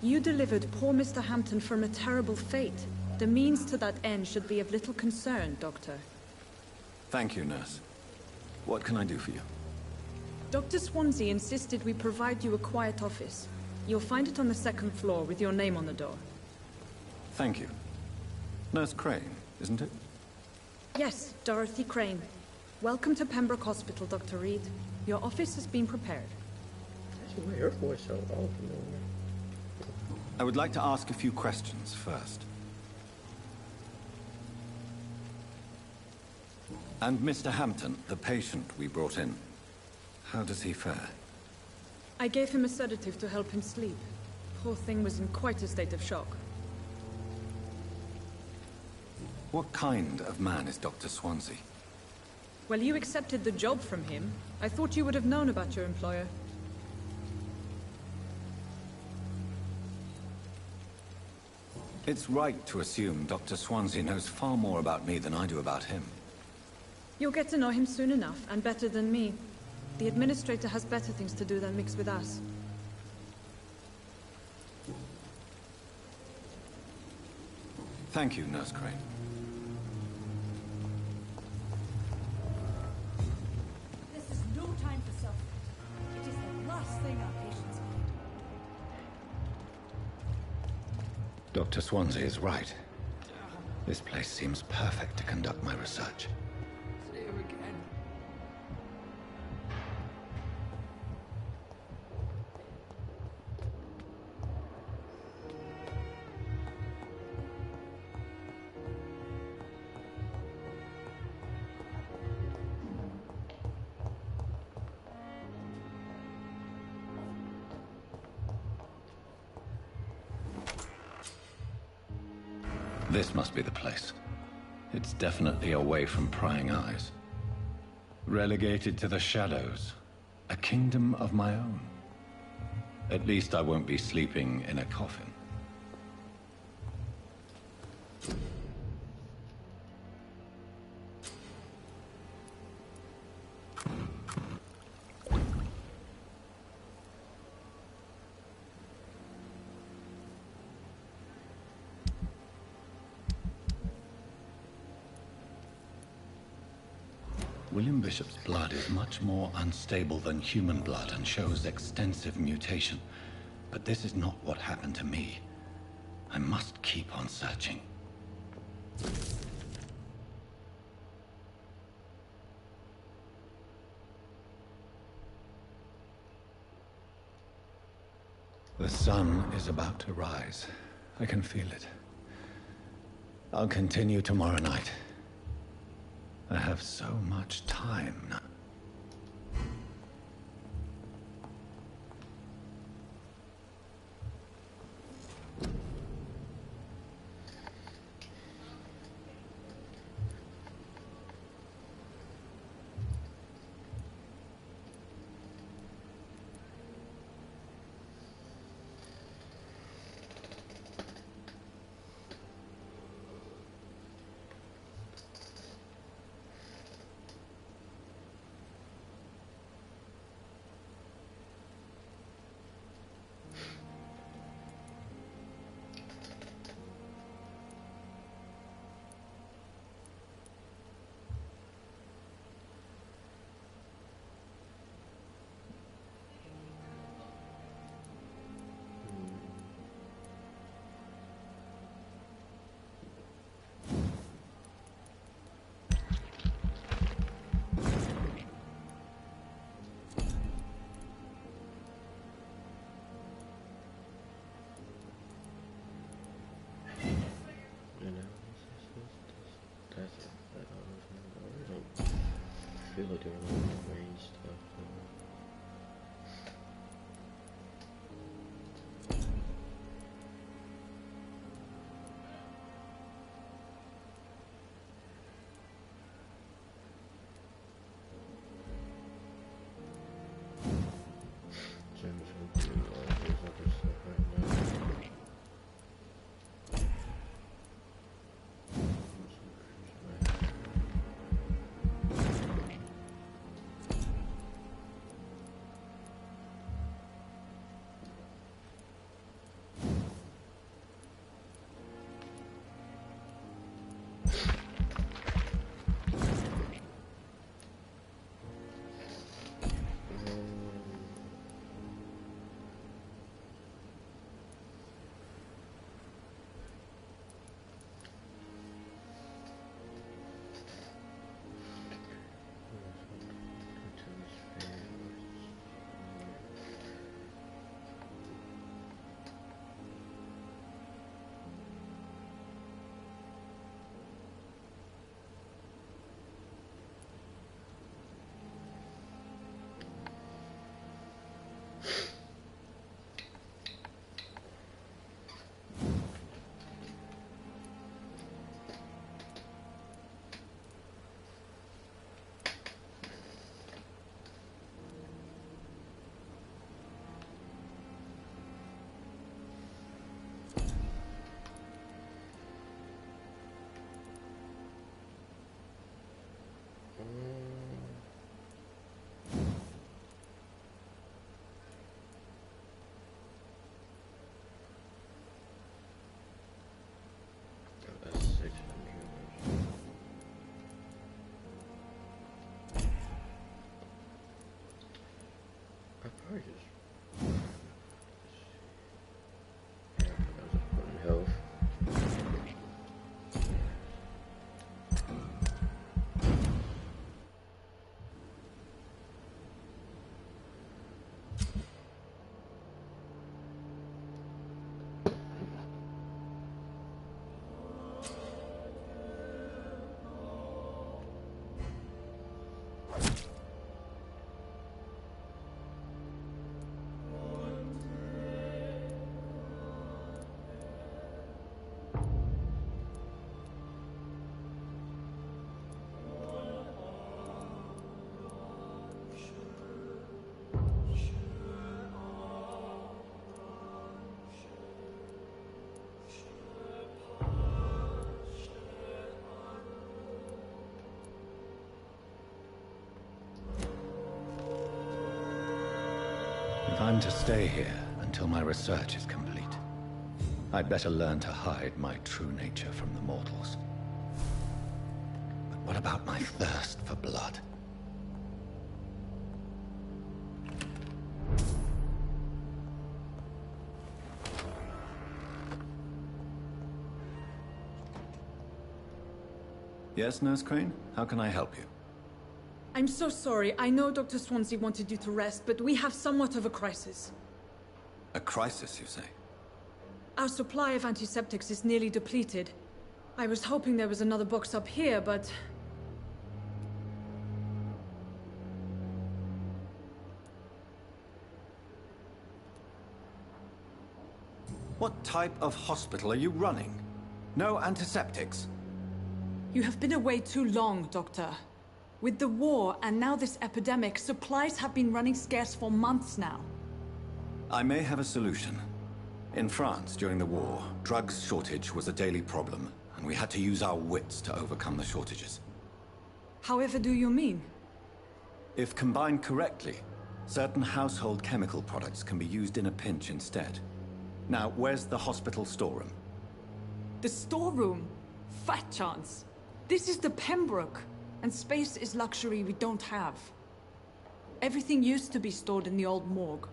Speaker 15: You delivered poor Mr. Hampton from a terrible fate. The means to that end should be of little concern, Doctor.
Speaker 5: Thank you, nurse. What can I do for you?
Speaker 15: Dr. Swansea insisted we provide you a quiet office. You'll find it on the second floor with your name on the door.
Speaker 5: Thank you. Nurse Crane, isn't it?
Speaker 15: Yes, Dorothy Crane. Welcome to Pembroke Hospital, Dr. Reed. Your office has been prepared.
Speaker 1: That's why her voice so old.
Speaker 5: I would like to ask a few questions first. And Mr. Hampton, the patient we brought in, how does he fare?
Speaker 15: I gave him a sedative to help him sleep. Poor thing was in quite a state of shock.
Speaker 5: What kind of man is Dr. Swansea?
Speaker 15: Well, you accepted the job from him. I thought you would have known about your employer.
Speaker 5: It's right to assume Dr. Swansea knows far more about me than I do about him.
Speaker 15: You'll get to know him soon enough, and better than me. The administrator has better things to do than mix with us.
Speaker 5: Thank you, Nurse Crane.
Speaker 16: This is no time for self-pity. It is the last thing our patients need.
Speaker 5: Dr. Swansea is right. This place seems perfect to conduct my research.
Speaker 16: It's here again.
Speaker 5: This must be the place. It's definitely away from prying eyes. Relegated to the shadows. A kingdom of my own. At least I won't be sleeping in a coffin. William Bishop's blood is much more unstable than human blood and shows extensive mutation. But this is not what happened to me. I must keep on searching. The sun is about to rise. I can feel it. I'll continue tomorrow night. I have so much time now.
Speaker 1: Feel like doing all the range stuff. Gems and all this other stuff right now. charges. Yeah, that was a health.
Speaker 5: If I'm to stay here until my research is complete, I'd better learn to hide my true nature from the mortals. But what about my thirst for blood? Yes, Nurse Crane? How can I help you?
Speaker 15: I'm so sorry. I know Dr. Swansea wanted you to rest, but we have somewhat of a crisis.
Speaker 5: A crisis, you say?
Speaker 15: Our supply of antiseptics is nearly depleted. I was hoping there was another box up here, but...
Speaker 5: What type of hospital are you running? No antiseptics?
Speaker 15: You have been away too long, Doctor. With the war and now this epidemic, supplies have been running scarce for months now.
Speaker 5: I may have a solution. In France, during the war, drugs shortage was a daily problem, and we had to use our wits to overcome the shortages.
Speaker 15: However do you mean?
Speaker 5: If combined correctly, certain household chemical products can be used in a pinch instead. Now, where's the hospital storeroom?
Speaker 15: The storeroom? Fat chance. This is the Pembroke, and space is luxury we don't have. Everything used to be stored in the old morgue.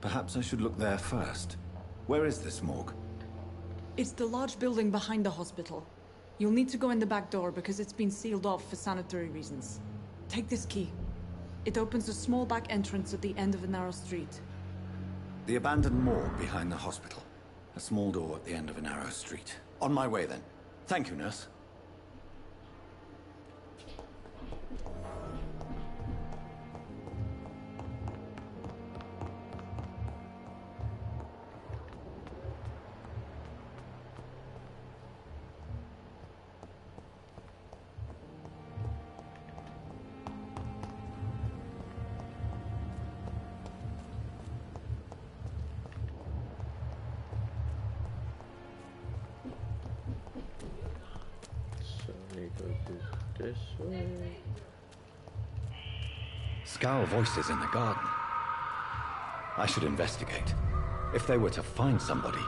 Speaker 5: Perhaps I should look there first. Where is this morgue?
Speaker 15: It's the large building behind the hospital. You'll need to go in the back door because it's been sealed off for sanitary reasons. Take this key. It opens a small back entrance at the end of a narrow street.
Speaker 5: The abandoned morgue behind the hospital. A small door at the end of a narrow street. On my way then. Thank you, nurse.
Speaker 1: This way.
Speaker 5: Scowl voices in the garden. I should investigate. If they were to find somebody.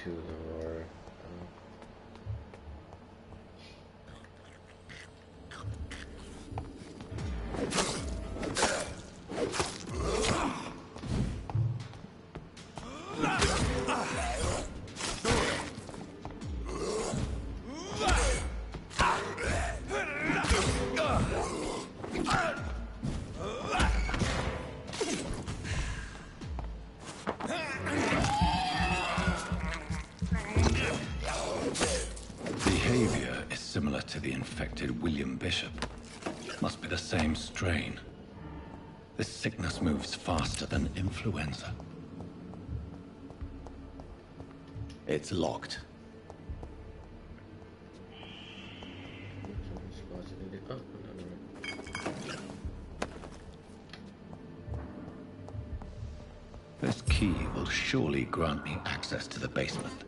Speaker 1: To the war.
Speaker 5: Behavior is similar to the infected William Bishop. Must be the same strain. This sickness moves faster than influenza. It's locked. This key will surely grant me access to the basement.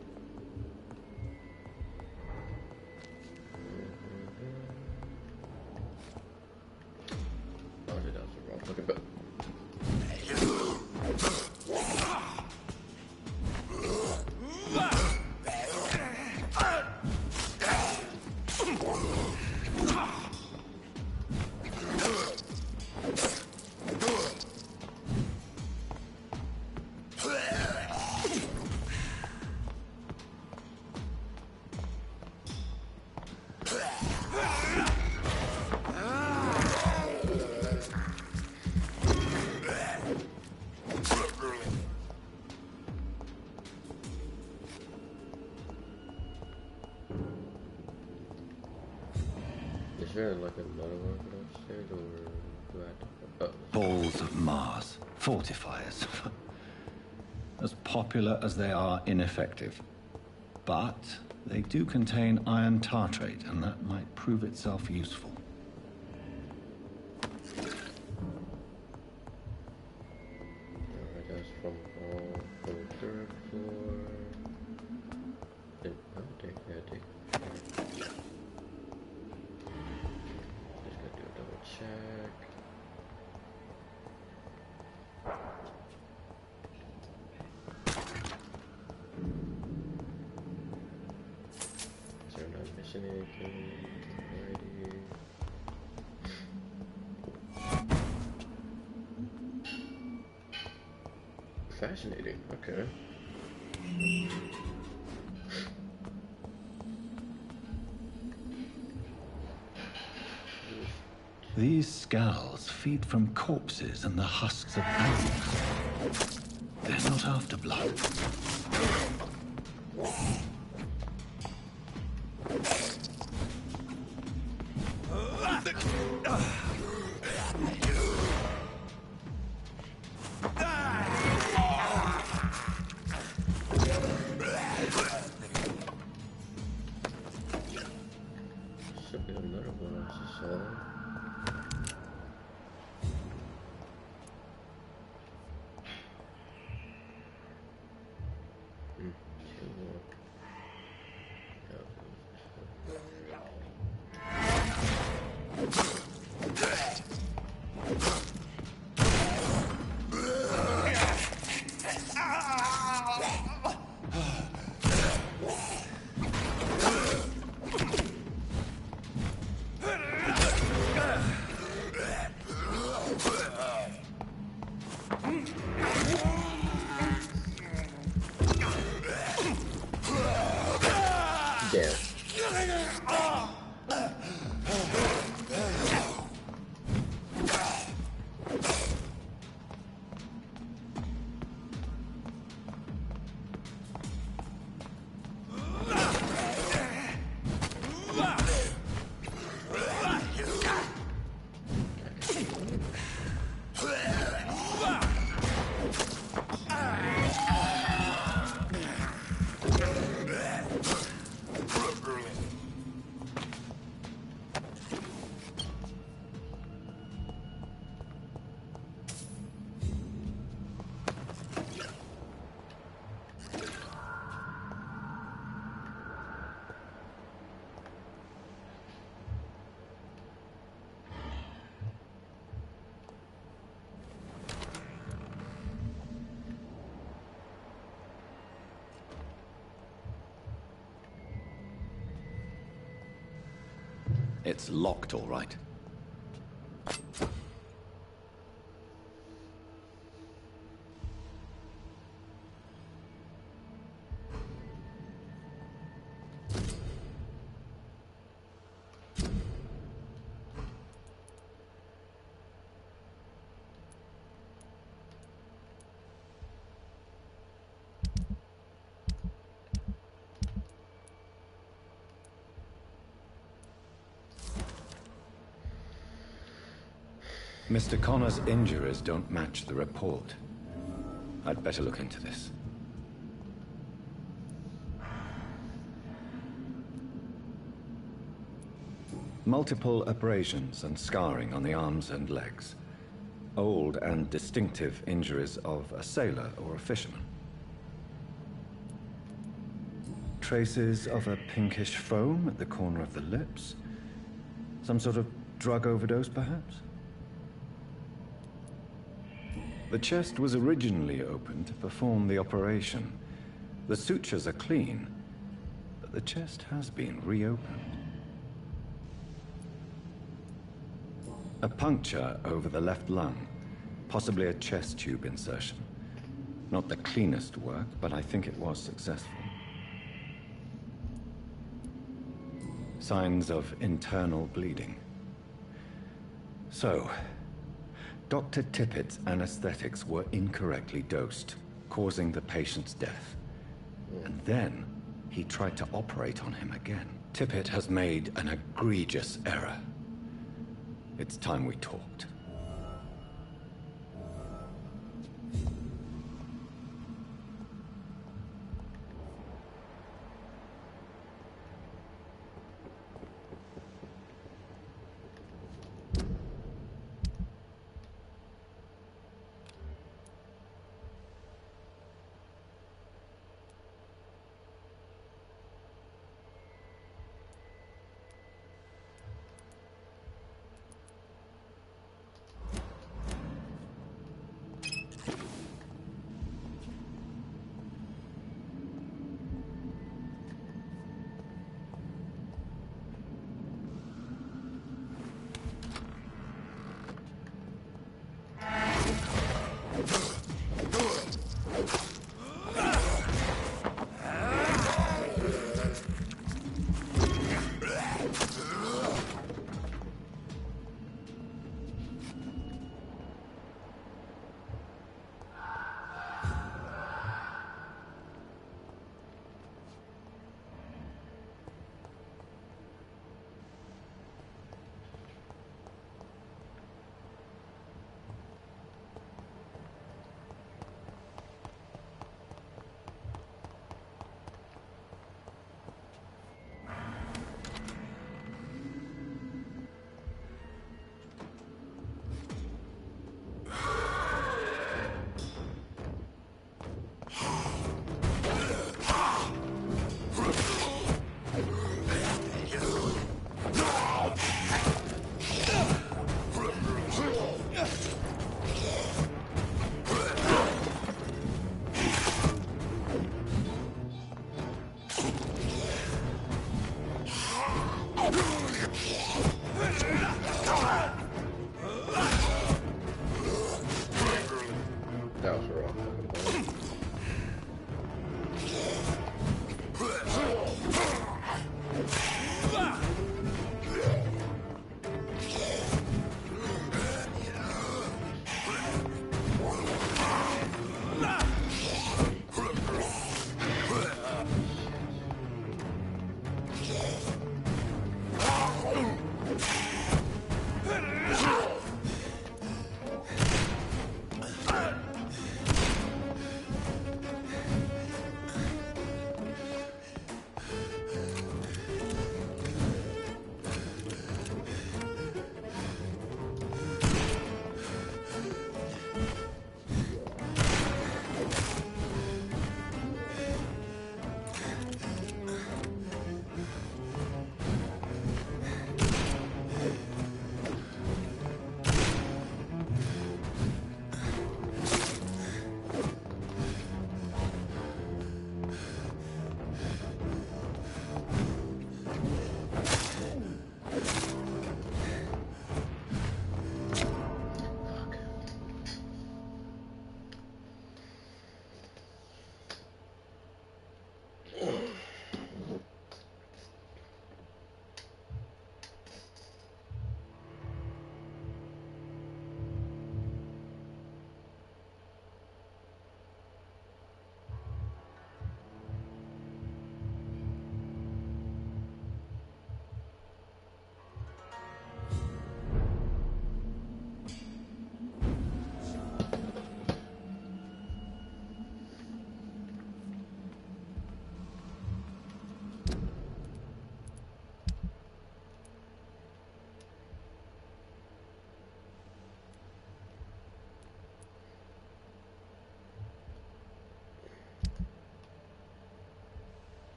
Speaker 1: Is there like another one upstairs, or do I have to...
Speaker 5: Balls of Mars. Fortifiers. As popular as they are ineffective. But they do contain iron tartrate, and that might prove itself useful.
Speaker 1: Alright, that's from the third floor. Take. Just gotta do a double check. Is there not missing anything? Alrighty. Fascinating, okay.
Speaker 5: These skulls feed from corpses and the husks of animals. They're not after blood.
Speaker 1: Should be another one I saw.
Speaker 5: It's locked, all right. Mr. Connor's injuries don't match the report. I'd better look into this. Multiple abrasions and scarring on the arms and legs. Old and distinctive injuries of a sailor or a fisherman. Traces of a pinkish foam at the corner of the lips. Some sort of drug overdose, perhaps? The chest was originally opened to perform the operation. The sutures are clean, but the chest has been reopened. A puncture over the left lung, possibly a chest tube insertion. Not the cleanest work, but I think it was successful. Signs of internal bleeding. So, Dr. Tippett's anesthetics were incorrectly dosed, causing the patient's death. And then, he tried to operate on him again. Tippett has made an egregious error. It's time we talked.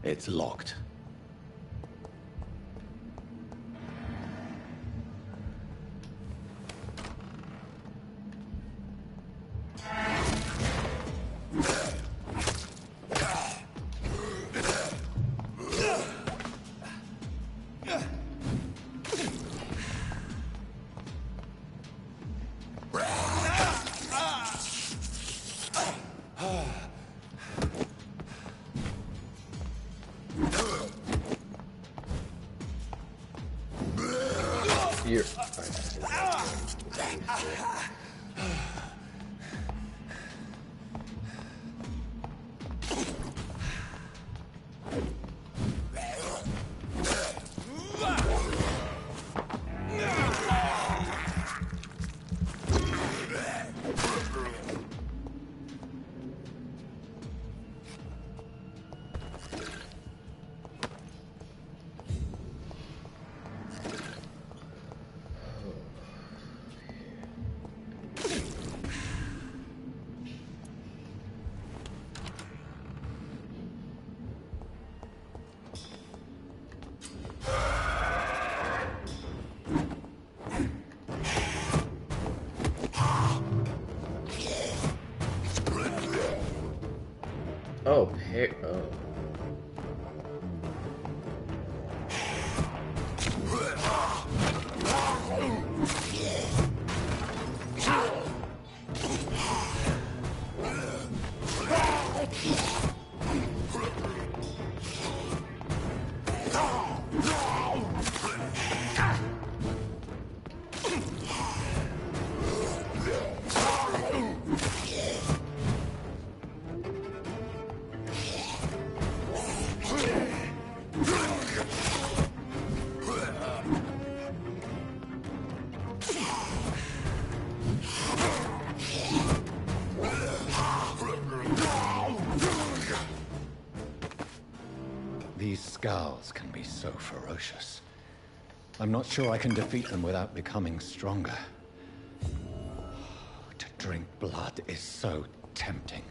Speaker 5: It's locked.
Speaker 1: Here. Oh, oh.
Speaker 5: These scowls can be so ferocious. I'm not sure I can defeat them without becoming stronger. To drink blood is so tempting.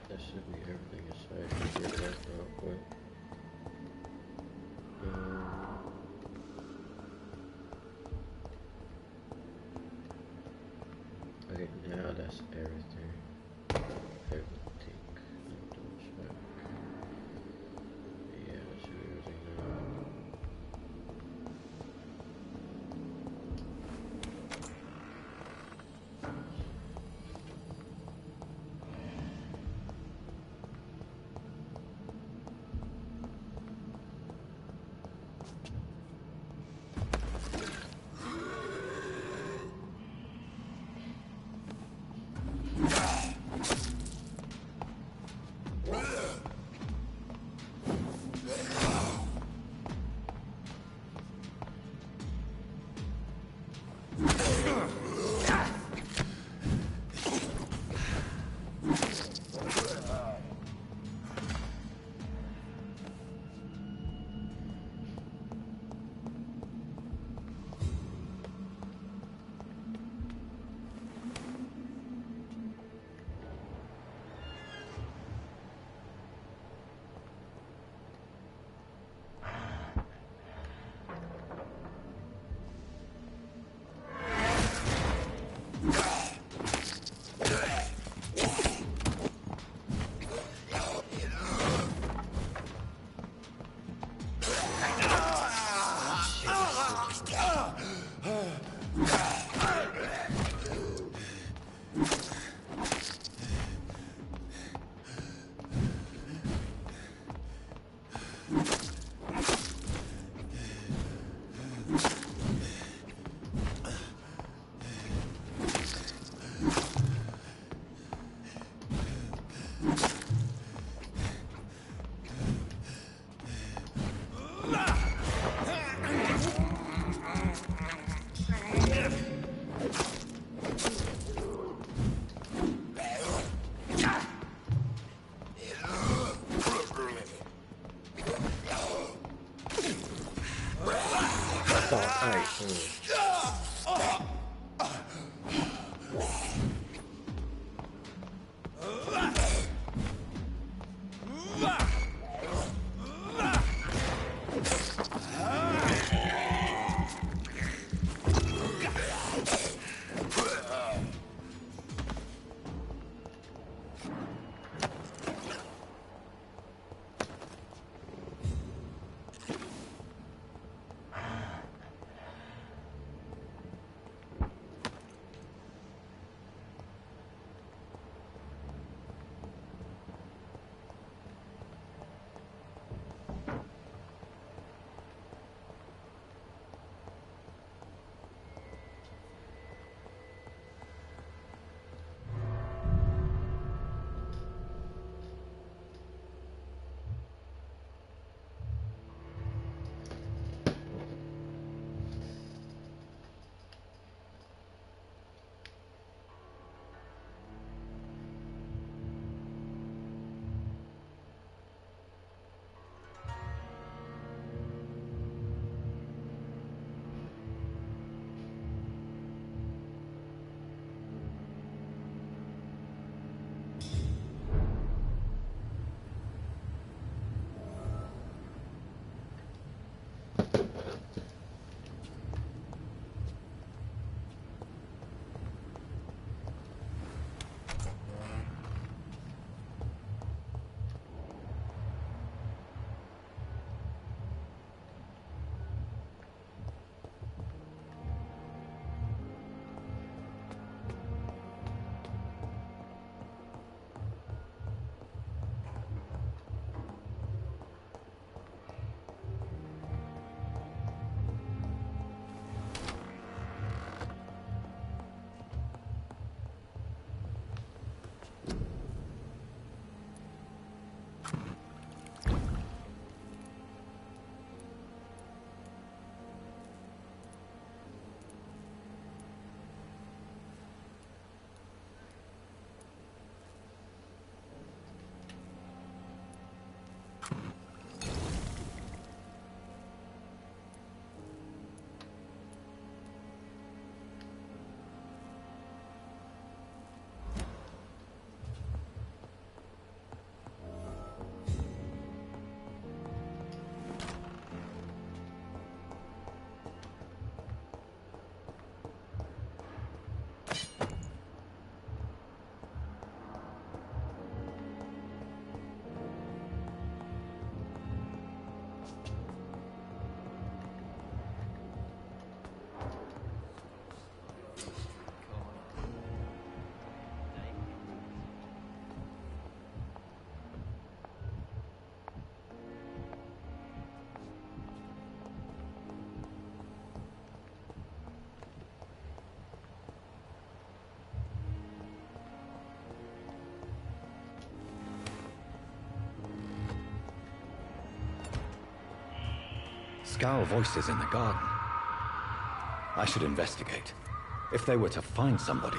Speaker 1: That should be everything inside. Get that real quick. Okay, now that's everything. Everything. Yeah, that should be everything now.
Speaker 5: Scowl voices in the garden. I should investigate. If they were to find somebody.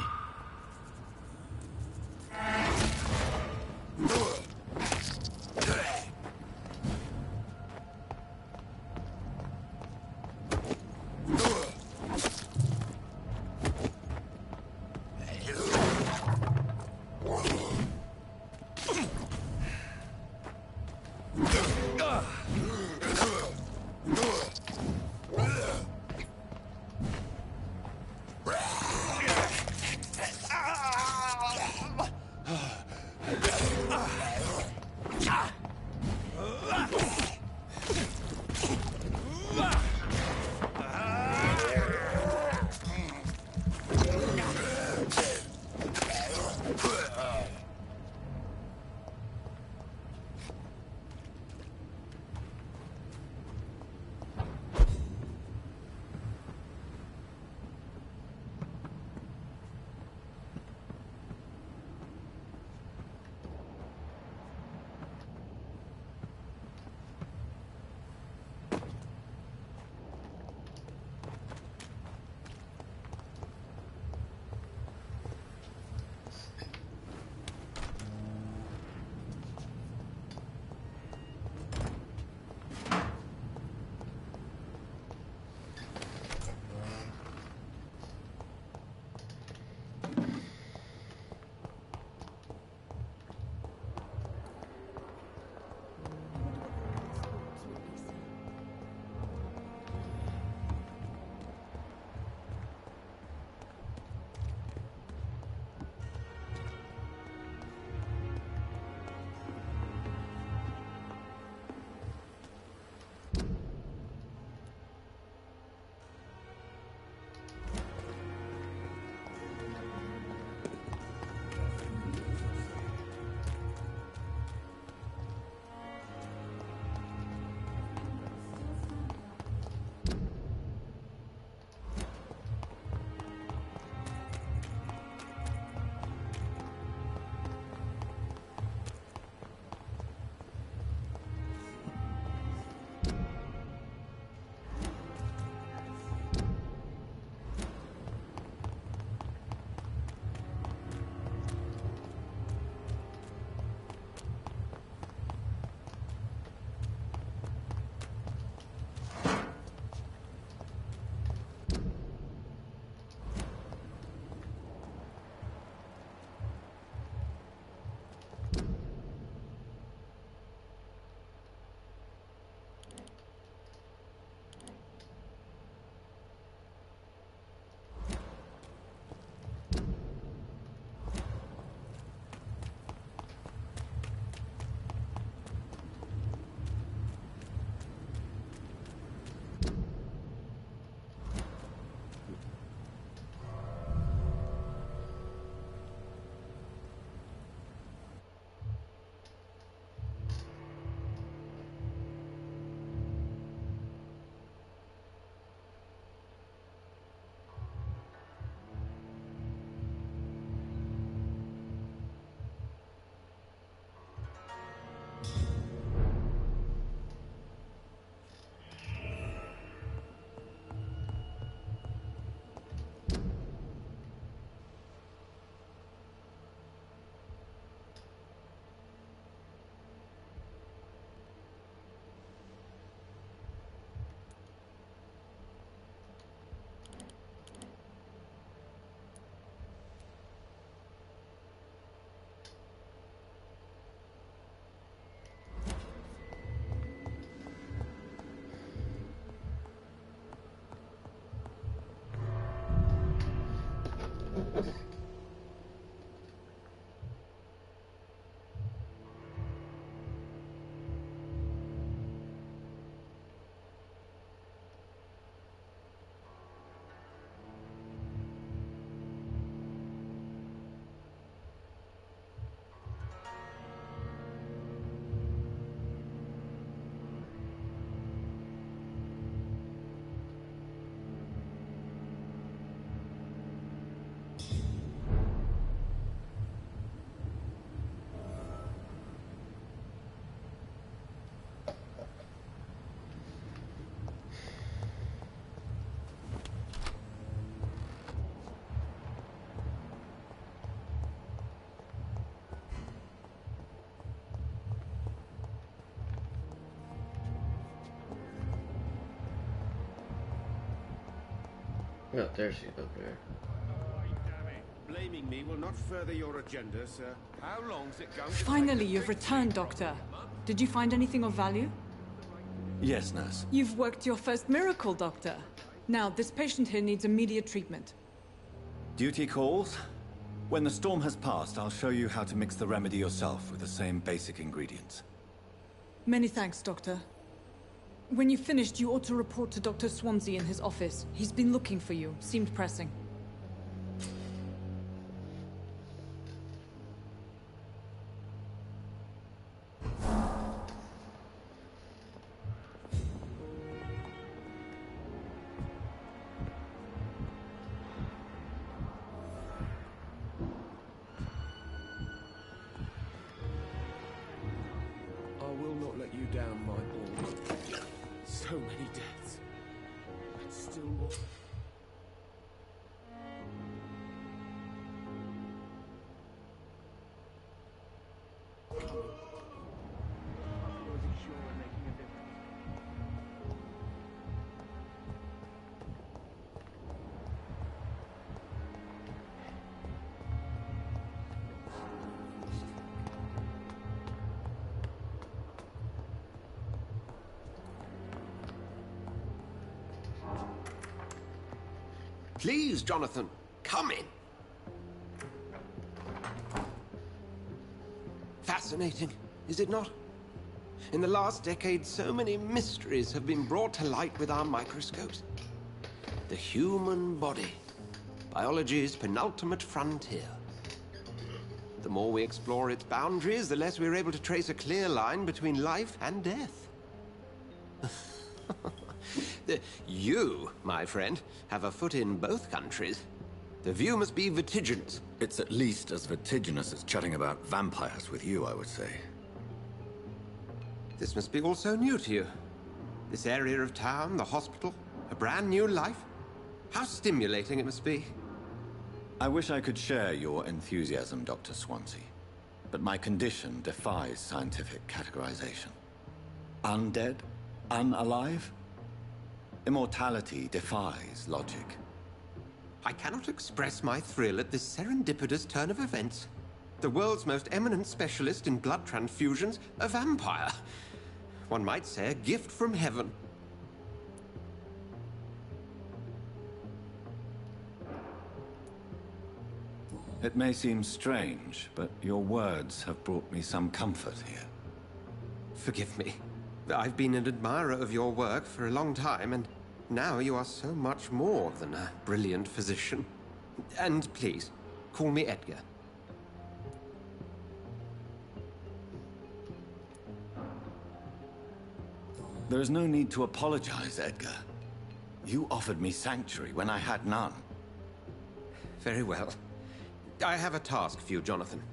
Speaker 1: Oh, there she is up there.
Speaker 2: Blaming me will not further your agenda, sir. How long's it going to
Speaker 15: Finally, you've returned, Doctor. Did you find anything of value?
Speaker 5: Yes, nurse.
Speaker 15: You've worked your first miracle, Doctor. Now, this patient here needs immediate treatment.
Speaker 5: Duty calls. When the storm has passed, I'll show you how to mix the remedy yourself with the same basic ingredients.
Speaker 15: Many thanks, Doctor. When you've finished, you ought to report to Dr. Swansea in his office. He's been looking for you. Seemed pressing.
Speaker 2: I will not let you down, my boy. So many deaths. And still more.
Speaker 12: Please, Jonathan, come in. Fascinating, is it not? In the last decade, so many mysteries have been brought to light with our microscopes. The human body, biology's penultimate frontier. The more we explore its boundaries, the less we're able to trace a clear line between life and death. You, my friend, have a foot in both countries. The view must be vertiginous.
Speaker 5: It's at least as vertiginous as chatting about vampires with you, I would say.
Speaker 12: This must be all so new to you. This area of town, the hospital, a brand new life. How stimulating it must be.
Speaker 5: I wish I could share your enthusiasm, Dr. Swansea. But my condition defies scientific categorization. Undead? Unalive? Immortality defies logic.
Speaker 12: I cannot express my thrill at this serendipitous turn of events. The world's most eminent specialist in blood transfusions, a vampire. One might say a gift from heaven.
Speaker 5: It may seem strange, but your words have brought me some comfort here.
Speaker 12: Forgive me. I've been an admirer of your work for a long time, and now you are so much more than a brilliant physician. And please, call me Edgar.
Speaker 5: There is no need to apologize, Edgar. You offered me sanctuary when I had none.
Speaker 12: Very well. I have a task for you, Jonathan.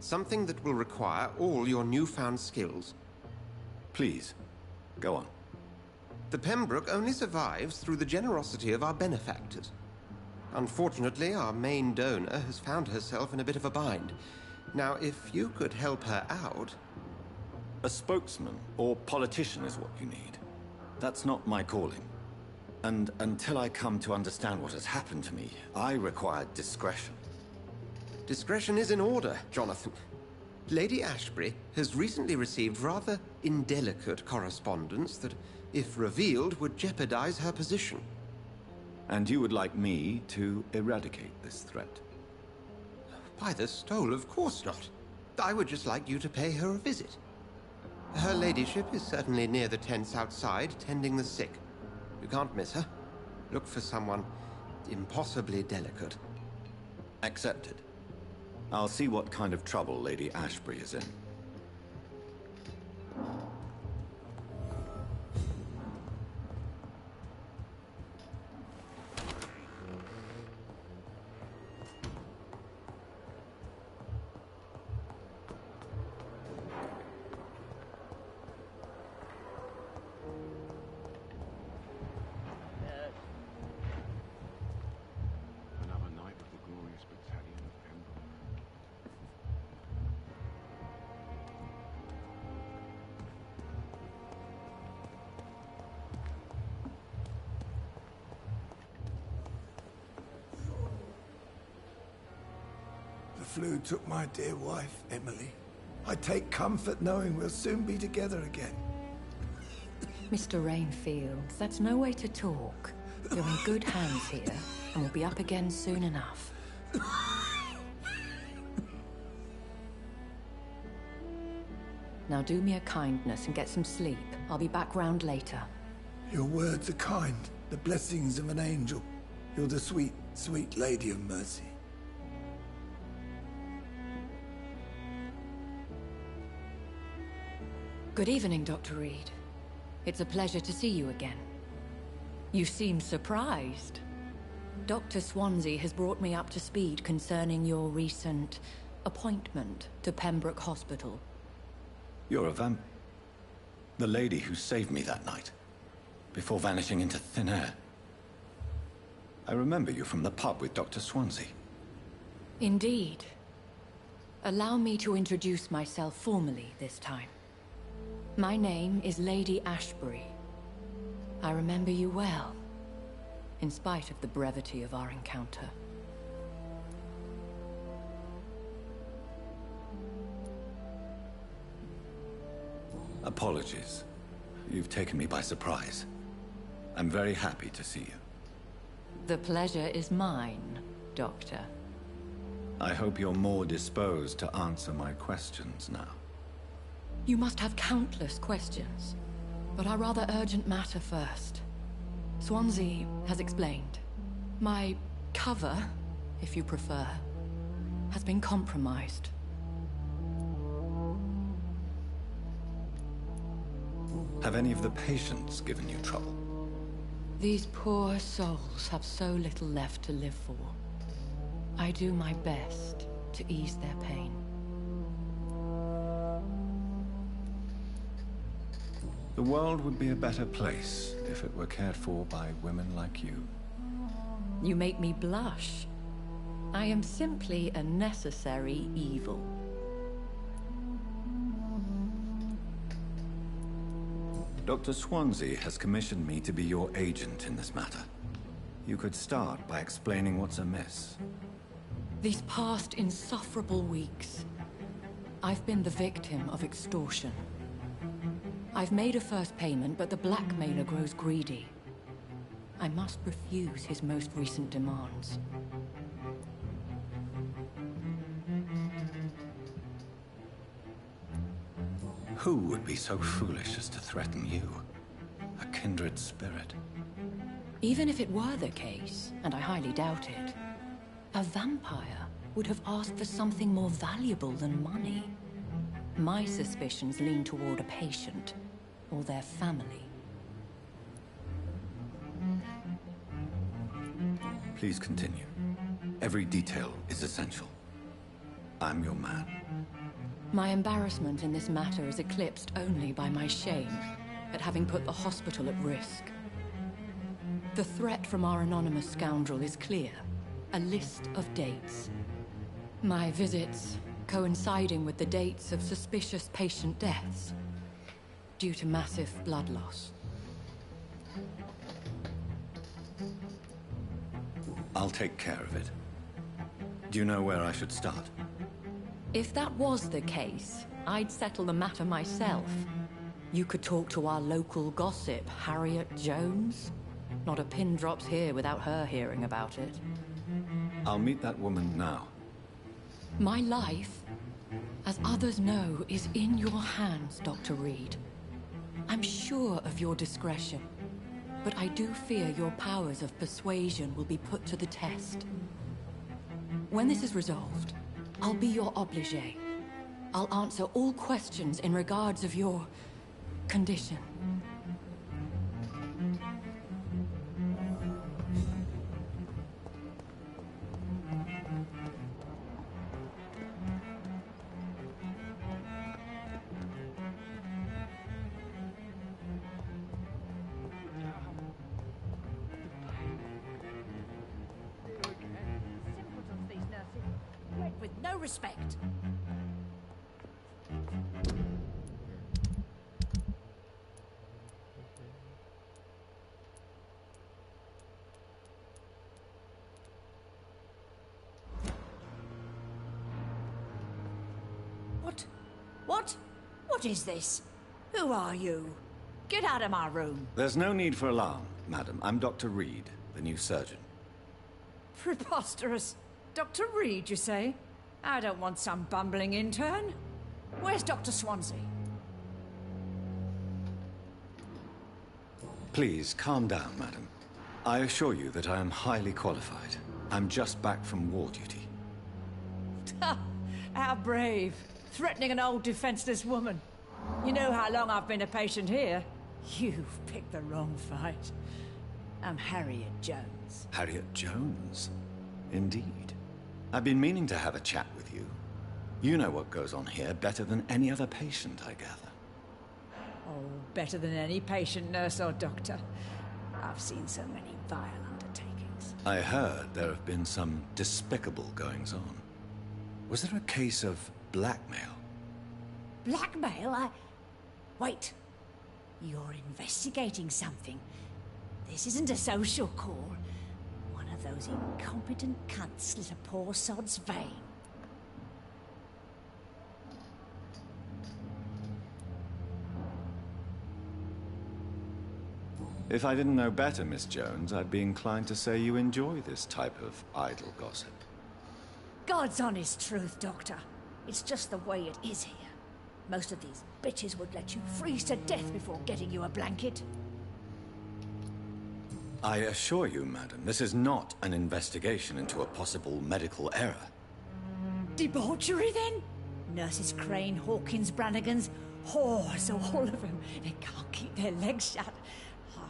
Speaker 12: Something that will require all your newfound skills.
Speaker 5: Please, go on.
Speaker 12: The Pembroke only survives through the generosity of our benefactors. Unfortunately, our main donor has found herself in a bit of a bind. Now, if you could help her out...
Speaker 5: A spokesman or politician is what you need. That's not my calling. And until I come to understand what has happened to me, I require discretion.
Speaker 12: Discretion is in order, Jonathan. Lady Ashbury has recently received rather indelicate correspondence that, if revealed, would jeopardize her position.
Speaker 5: And you would like me to eradicate this threat?
Speaker 12: By the stole, of course not. I would just like you to pay her a visit. Her ladyship is certainly near the tents outside, tending the sick. You can't miss her. Look for someone impossibly delicate.
Speaker 5: Accepted. I'll see what kind of trouble Lady Ashbury is in.
Speaker 8: Another night of the glorious battalion of Vampry.
Speaker 7: The flu took my dear wife, Emily. I take comfort knowing we'll soon be together again.
Speaker 13: Mr. Rainfield, that's no way to talk. You're in good hands here, and we'll be up again soon enough. Now do me a kindness and get some sleep. I'll be back round later.
Speaker 7: Your words are kind, the blessings of an angel. You're the sweet, sweet Lady of Mercy.
Speaker 13: Good evening, Dr. Reed. It's a pleasure to see you again. You seem surprised. Dr. Swansea has brought me up to speed concerning your recent appointment to Pembroke Hospital.
Speaker 5: You're a vamp... The lady who saved me that night, before vanishing into thin air. I remember you from the pub with Dr. Swansea.
Speaker 13: Indeed. Allow me to introduce myself formally this time. My name is Lady Ashbury. I remember you well, in spite of the brevity of our encounter.
Speaker 5: Apologies. You've taken me by surprise. I'm very happy to see you.
Speaker 13: The pleasure is mine, Doctor.
Speaker 5: I hope you're more disposed to answer my questions now.
Speaker 13: You must have countless questions, but our rather urgent matter first. Swansea has explained. My cover, if you prefer, has been compromised.
Speaker 5: Have any of the patients given you trouble?
Speaker 13: These poor souls have so little left to live for. I do my best to ease their pain.
Speaker 5: The world would be a better place if it were cared for by women like you.
Speaker 13: You make me blush. I am simply a necessary evil.
Speaker 5: Dr. Swansea has commissioned me to be your agent in this matter. You could start by explaining what's amiss.
Speaker 13: These past insufferable weeks, I've been the victim of extortion. I've made a first payment, but the blackmailer grows greedy. I must refuse his most recent demands.
Speaker 5: Who would be so foolish as to threaten you? A kindred spirit.
Speaker 13: Even if it were the case, and I highly doubt it, a vampire would have asked for something more valuable than money. My suspicions lean toward a patient, or their family.
Speaker 5: Please continue. Every detail is essential. I'm your man.
Speaker 13: My embarrassment in this matter is eclipsed only by my shame at having put the hospital at risk. The threat from our anonymous scoundrel is clear. A list of dates. My visits coinciding with the dates of suspicious patient deaths due to massive blood loss.
Speaker 5: I'll take care of it. Do you know where I should start?
Speaker 13: If that was the case, I'd settle the matter myself. You could talk to our local gossip, Harriet Jones. Not a pin drops here without her hearing about it.
Speaker 5: I'll meet that woman now.
Speaker 13: My life, as others know, is in your hands, Dr. Reed. I'm sure of your discretion, but I do fear your powers of persuasion will be put to the test. When this is resolved, I'll be your obligé. I'll answer all questions in regards of your condition.
Speaker 16: With no respect.
Speaker 14: What is this? Who are you? Get out of my room.
Speaker 5: There's no need for alarm, madam. I'm Dr. Reed, the new surgeon.
Speaker 14: Preposterous. Dr. Reed, you say? I don't want some bumbling intern. Where's Dr. Swansea?
Speaker 5: Please, calm down, madam. I assure you that I am highly qualified. I'm just back from war duty.
Speaker 14: How brave. Threatening an old defenseless woman. You know how long I've been a patient here? You've picked the wrong fight. I'm Harriet Jones.
Speaker 5: Harriet Jones? Indeed. I've been meaning to have a chat with you. You know what goes on here better than any other patient, I gather.
Speaker 14: Oh, better than any patient, nurse or doctor. I've seen so many vile undertakings.
Speaker 5: I heard there have been some despicable goings-on. Was there a case of blackmail?
Speaker 14: Blackmail? Wait. You're investigating something. This isn't a social call. One of those incompetent cunts slit a poor sod's vein.
Speaker 5: If I didn't know better, Miss Jones, I'd be inclined to say you enjoy this type of idle gossip.
Speaker 14: God's honest truth, Doctor. It's just the way it is here. Most of these bitches would let you freeze to death before getting you a blanket.
Speaker 5: I assure you, madam, this is not an investigation into a possible medical error.
Speaker 14: Debauchery, then? Nurses Crane, Hawkins, Brannigans, whores, all of them. They can't keep their legs shut.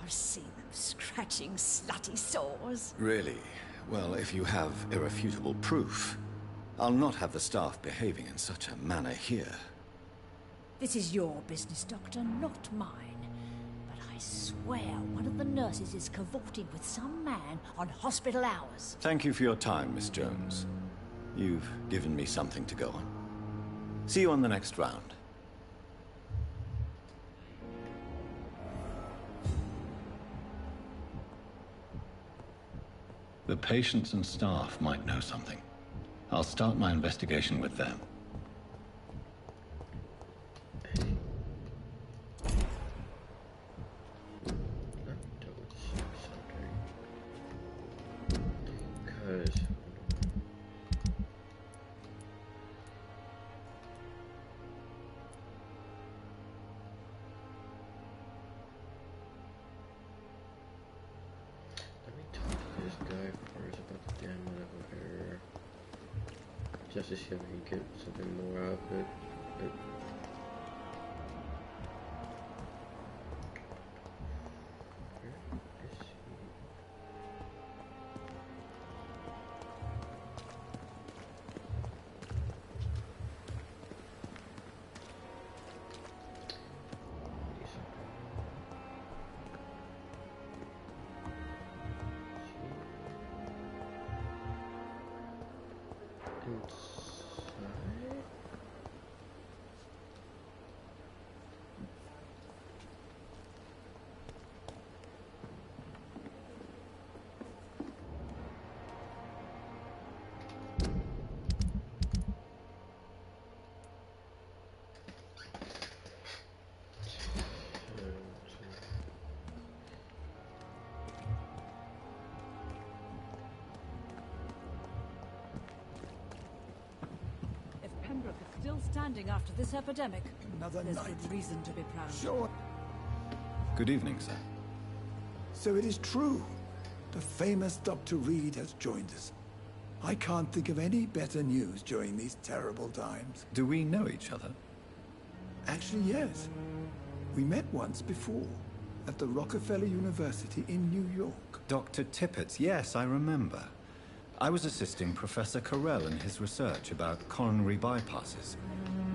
Speaker 14: I've seen them scratching slutty sores.
Speaker 5: Really? Well, if you have irrefutable proof, I'll not have the staff behaving in such a manner here.
Speaker 14: This is your business, Doctor, not mine. But I swear one of the nurses is cavorting with some man on hospital hours.
Speaker 5: Thank you for your time, Miss Jones. You've given me something to go on. See you on the next round. The patients and staff might know something. I'll start my investigation with them.
Speaker 1: Just to see if we can get something more out of it.
Speaker 16: standing after this epidemic.
Speaker 7: Another
Speaker 16: There's
Speaker 7: night.
Speaker 16: good reason to be proud.
Speaker 7: Sure.
Speaker 5: Good evening, sir.
Speaker 7: So it is true. The famous Dr. Reed has joined us. I can't think of any better news during these terrible times.
Speaker 5: Do we know each other?
Speaker 7: Actually, yes. We met once before, at the Rockefeller University in New York.
Speaker 5: Dr. Tippett, yes, I remember. I was assisting Professor Carell in his research about coronary bypasses.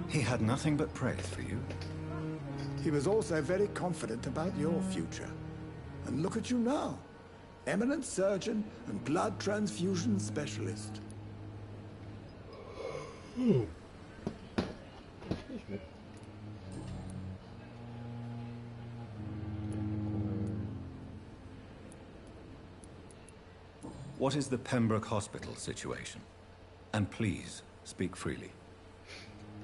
Speaker 5: He had nothing but praise for you.
Speaker 7: He was also very confident about your future. And look at you now. Eminent surgeon and blood transfusion specialist.
Speaker 5: What is the Pembroke Hospital situation? And please, speak freely.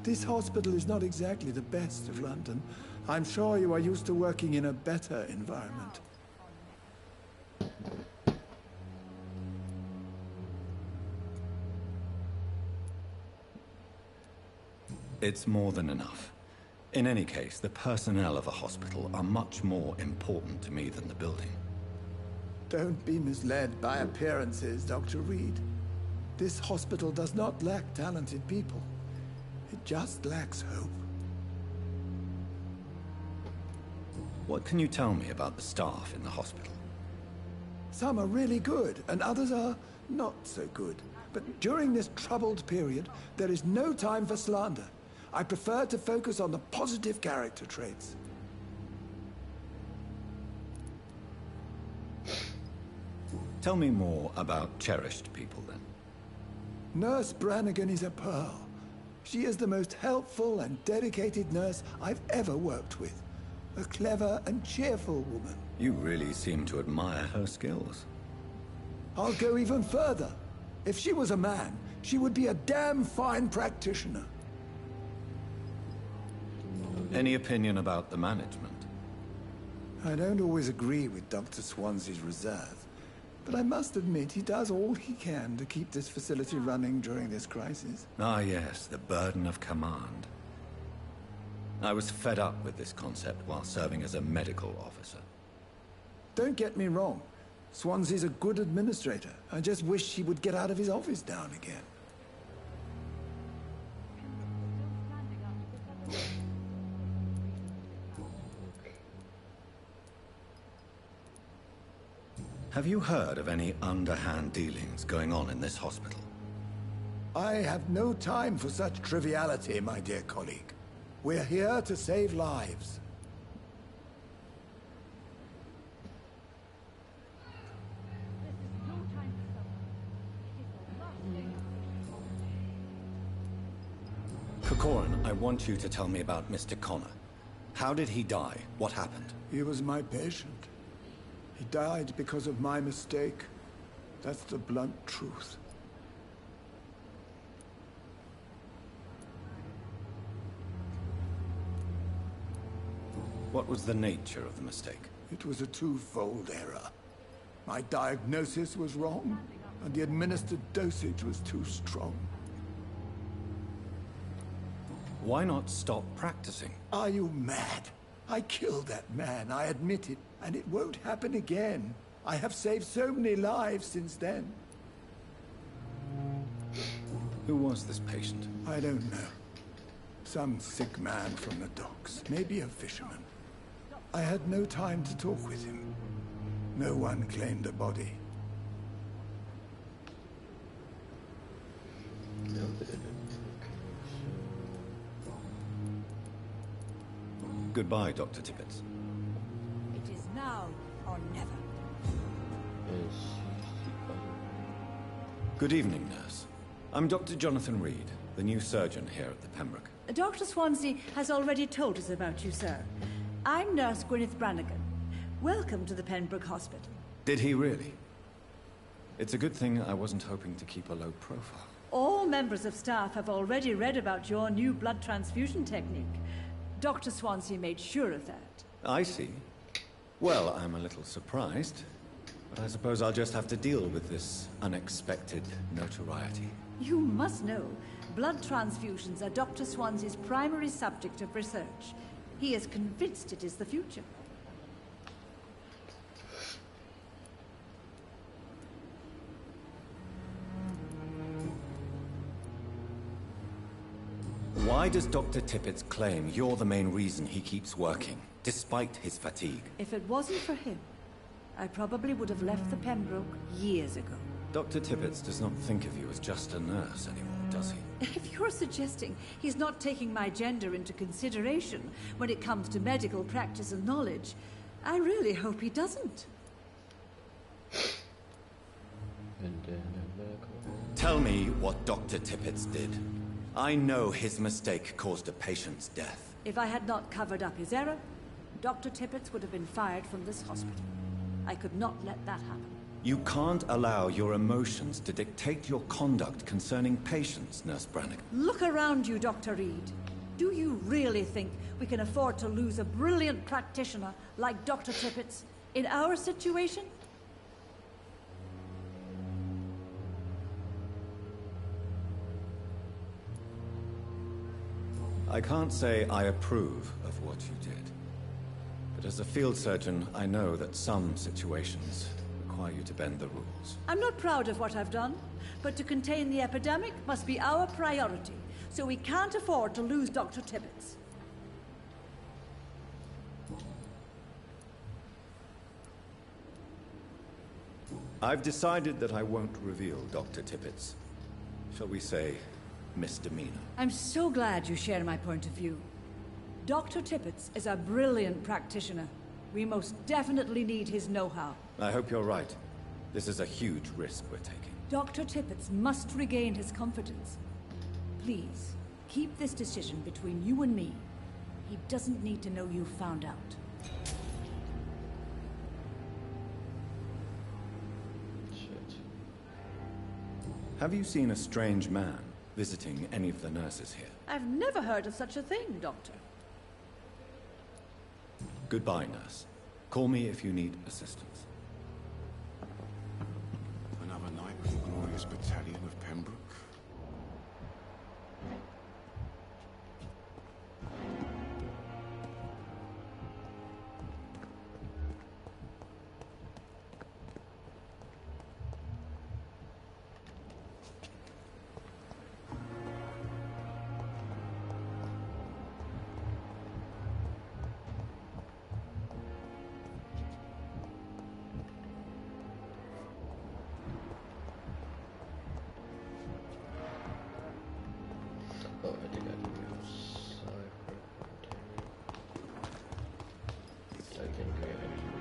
Speaker 7: This hospital is not exactly the best of London. I'm sure you are used to working in a better environment.
Speaker 5: It's more than enough. In any case, the personnel of a hospital are much more important to me than the building.
Speaker 7: Don't be misled by appearances, Dr. Reed. This hospital does not lack talented people. It just lacks hope.
Speaker 5: What can you tell me about the staff in the hospital?
Speaker 7: Some are really good, and others are not so good. But during this troubled period, there is no time for slander. I prefer to focus on the positive character traits.
Speaker 5: Tell me more about cherished people, then.
Speaker 7: Nurse Brannigan is a pearl. She is the most helpful and dedicated nurse I've ever worked with. A clever and cheerful woman.
Speaker 5: You really seem to admire her skills.
Speaker 7: I'll go even further. If she was a man, she would be a damn fine practitioner.
Speaker 5: Any opinion about the management?
Speaker 7: I don't always agree with Dr. Swansea's reserve, but I must admit he does all he can to keep this facility running during this crisis.
Speaker 5: Ah, yes, the burden of command. I was fed up with this concept while serving as a medical officer.
Speaker 7: Don't get me wrong. Swansea's a good administrator. I just wish he would get out of his office down again.
Speaker 5: Have you heard of any underhand dealings going on in this hospital?
Speaker 7: I have no time for such triviality, my dear colleague. We're here to save lives.
Speaker 5: Corcoran, I want you to tell me about Mr. Connor. How did he die? What happened?
Speaker 7: He was my patient. He died because of my mistake. That's the blunt truth.
Speaker 5: What was the nature of the mistake?
Speaker 7: It was a twofold error. My diagnosis was wrong, and the administered dosage was too strong.
Speaker 5: Why not stop practicing?
Speaker 7: Are you mad? I killed that man, I admit it, and it won't happen again. I have saved so many lives since then.
Speaker 5: Who was this patient?
Speaker 7: I don't know. Some sick man from the docks, maybe a fisherman. I had no time to talk with him. No one claimed a body.
Speaker 5: Goodbye, Dr. Tippett.
Speaker 16: It is now or never.
Speaker 5: Good evening, nurse. I'm Dr. Jonathan Reed, the new surgeon here at the Pembroke.
Speaker 14: Dr. Swansea has already told us about you, sir. I'm Nurse Gwyneth Brannigan. Welcome to the Pembroke Hospital.
Speaker 5: Did he really? It's a good thing I wasn't hoping to keep a low profile.
Speaker 14: All members of staff have already read about your new blood transfusion technique. Dr. Swansea made sure of that.
Speaker 5: I see. Well, I'm a little surprised. I suppose I'll just have to deal with this unexpected notoriety.
Speaker 14: You must know, blood transfusions are Dr. Swansea's primary subject of research. He is convinced it is the future.
Speaker 5: Why does Dr. Tippett's claim you're the main reason he keeps working, despite his fatigue?
Speaker 14: If it wasn't for him, I probably would have left the Pembroke years ago.
Speaker 5: Dr. Tippett does not think of you as just a nurse anymore, does he?
Speaker 14: If you're suggesting he's not taking my gender into consideration when it comes to medical practice and knowledge, I really hope he doesn't.
Speaker 5: Tell me what Dr. Tippett did. I know his mistake caused a patient's death.
Speaker 14: If I had not covered up his error, Dr. Tippett would have been fired from this hospital. I could not let that happen.
Speaker 5: You can't allow your emotions to dictate your conduct concerning patients, Nurse Brannigan.
Speaker 14: Look around you, Dr. Reed. Do you really think we can afford to lose a brilliant practitioner like Dr. Tippett in our situation?
Speaker 5: I can't say I approve of what you did. But as a field surgeon, I know that some situations require you to bend the rules.
Speaker 14: I'm not proud of what I've done, but to contain the epidemic must be our priority, so we can't afford to lose Dr. Tippett.
Speaker 5: I've decided that I won't reveal Dr. Tippett's, shall we say, misdemeanor.
Speaker 14: I'm so glad you share my point of view. Dr. Tippett is a brilliant practitioner. We most definitely need his know-how.
Speaker 5: I hope you're right. This is a huge risk we're taking.
Speaker 14: Dr. Tippett must regain his confidence. Please, keep this decision between you and me. He doesn't need to know you found out.
Speaker 1: Shit.
Speaker 5: Have you seen a strange man visiting any of the nurses here?
Speaker 14: I've never heard of such a thing, Doctor.
Speaker 5: Goodbye, nurse. Call me if you need assistance.
Speaker 7: Another night with the glorious battalion of Pembroke.
Speaker 1: Oh, I think I can go outside for I think I actually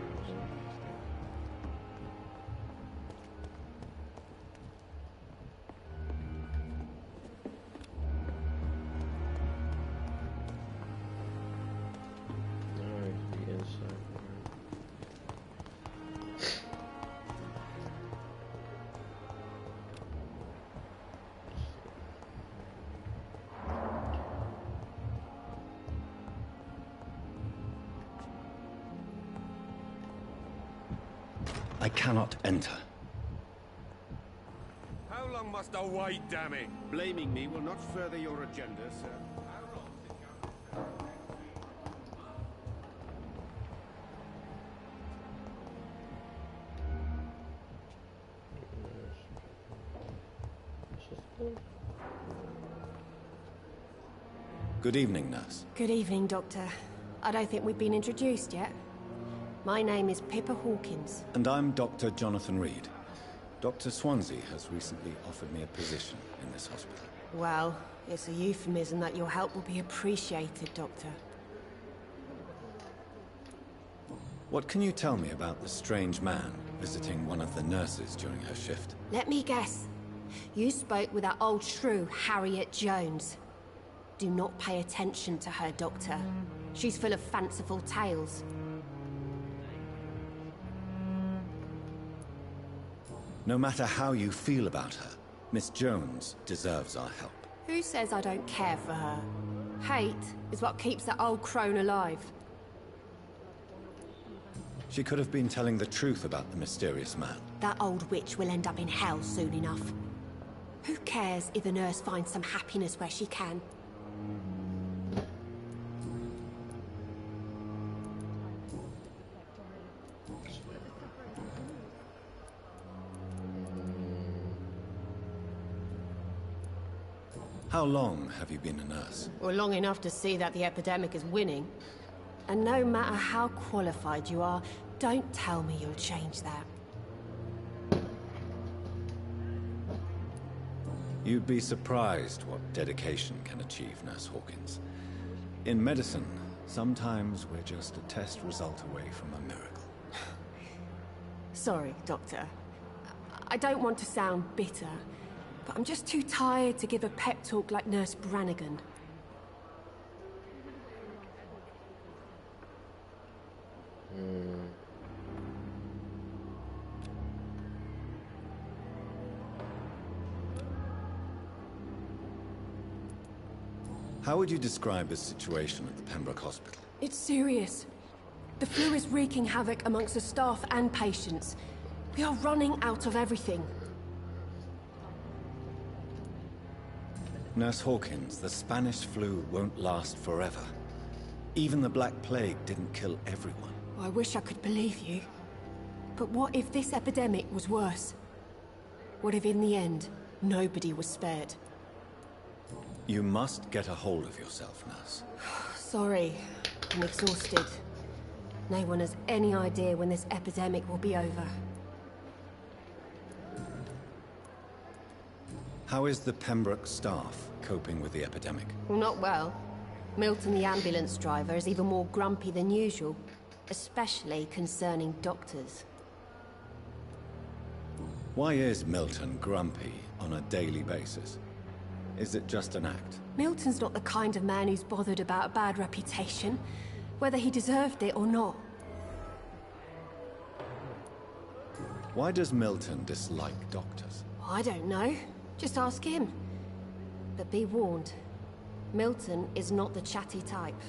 Speaker 1: alright, the inside part.
Speaker 5: I cannot enter.
Speaker 6: How long must I wait, damn it?
Speaker 11: Blaming me will not further your agenda, sir.
Speaker 5: Good evening, nurse.
Speaker 17: Good evening, Doctor. I don't think we've been introduced yet. My name is Pippa Hawkins.
Speaker 5: And I'm Dr. Jonathan Reed. Dr. Swansea has recently offered me a position in this hospital.
Speaker 17: Well, it's a euphemism that your help will be appreciated, Doctor.
Speaker 5: What can you tell me about the strange man visiting one of the nurses during her shift?
Speaker 17: Let me guess. You spoke with that old shrew, Harriet Jones. Do not pay attention to her, Doctor. She's full of fanciful tales.
Speaker 5: No matter how you feel about her, Miss Jones deserves our help.
Speaker 17: Who says I don't care for her? Hate is what keeps that old crone alive.
Speaker 5: She could have been telling the truth about the mysterious man.
Speaker 17: That old witch will end up in hell soon enough. Who cares if the nurse finds some happiness where she can?
Speaker 5: How long have you been a nurse?
Speaker 17: Well, long enough to see that the epidemic is winning. And no matter how qualified you are, don't tell me you'll change that.
Speaker 5: You'd be surprised what dedication can achieve, Nurse Hawkins. In medicine, sometimes we're just a test result away from a miracle.
Speaker 17: Sorry, Doctor. I don't want to sound bitter, but I'm just too tired to give a pep talk like Nurse Brannigan.
Speaker 5: How would you describe the situation at the Pembroke Hospital?
Speaker 17: It's serious. The flu is wreaking havoc amongst the staff and patients. We are running out of everything.
Speaker 5: Nurse Hawkins, the Spanish flu won't last forever. Even the Black Plague didn't kill everyone.
Speaker 17: I wish I could believe you. But what if this epidemic was worse? What if in the end, nobody was spared?
Speaker 5: You must get a hold of yourself, Nurse.
Speaker 17: Sorry, I'm exhausted. No one has any idea when this epidemic will be over.
Speaker 5: How is the Pembroke staff coping with the epidemic?
Speaker 17: Well, not well. Milton, the ambulance driver, is even more grumpy than usual. Especially concerning doctors.
Speaker 5: Why is Milton grumpy on a daily basis? Is it just an act?
Speaker 17: Milton's not the kind of man who's bothered about a bad reputation, whether he deserved it or not.
Speaker 5: Why does Milton dislike doctors?
Speaker 17: I don't know. Just ask him. But be warned, Milton is not the chatty type.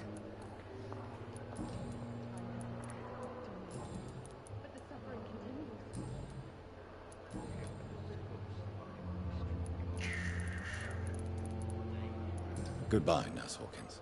Speaker 5: Goodbye, Nurse Hawkins.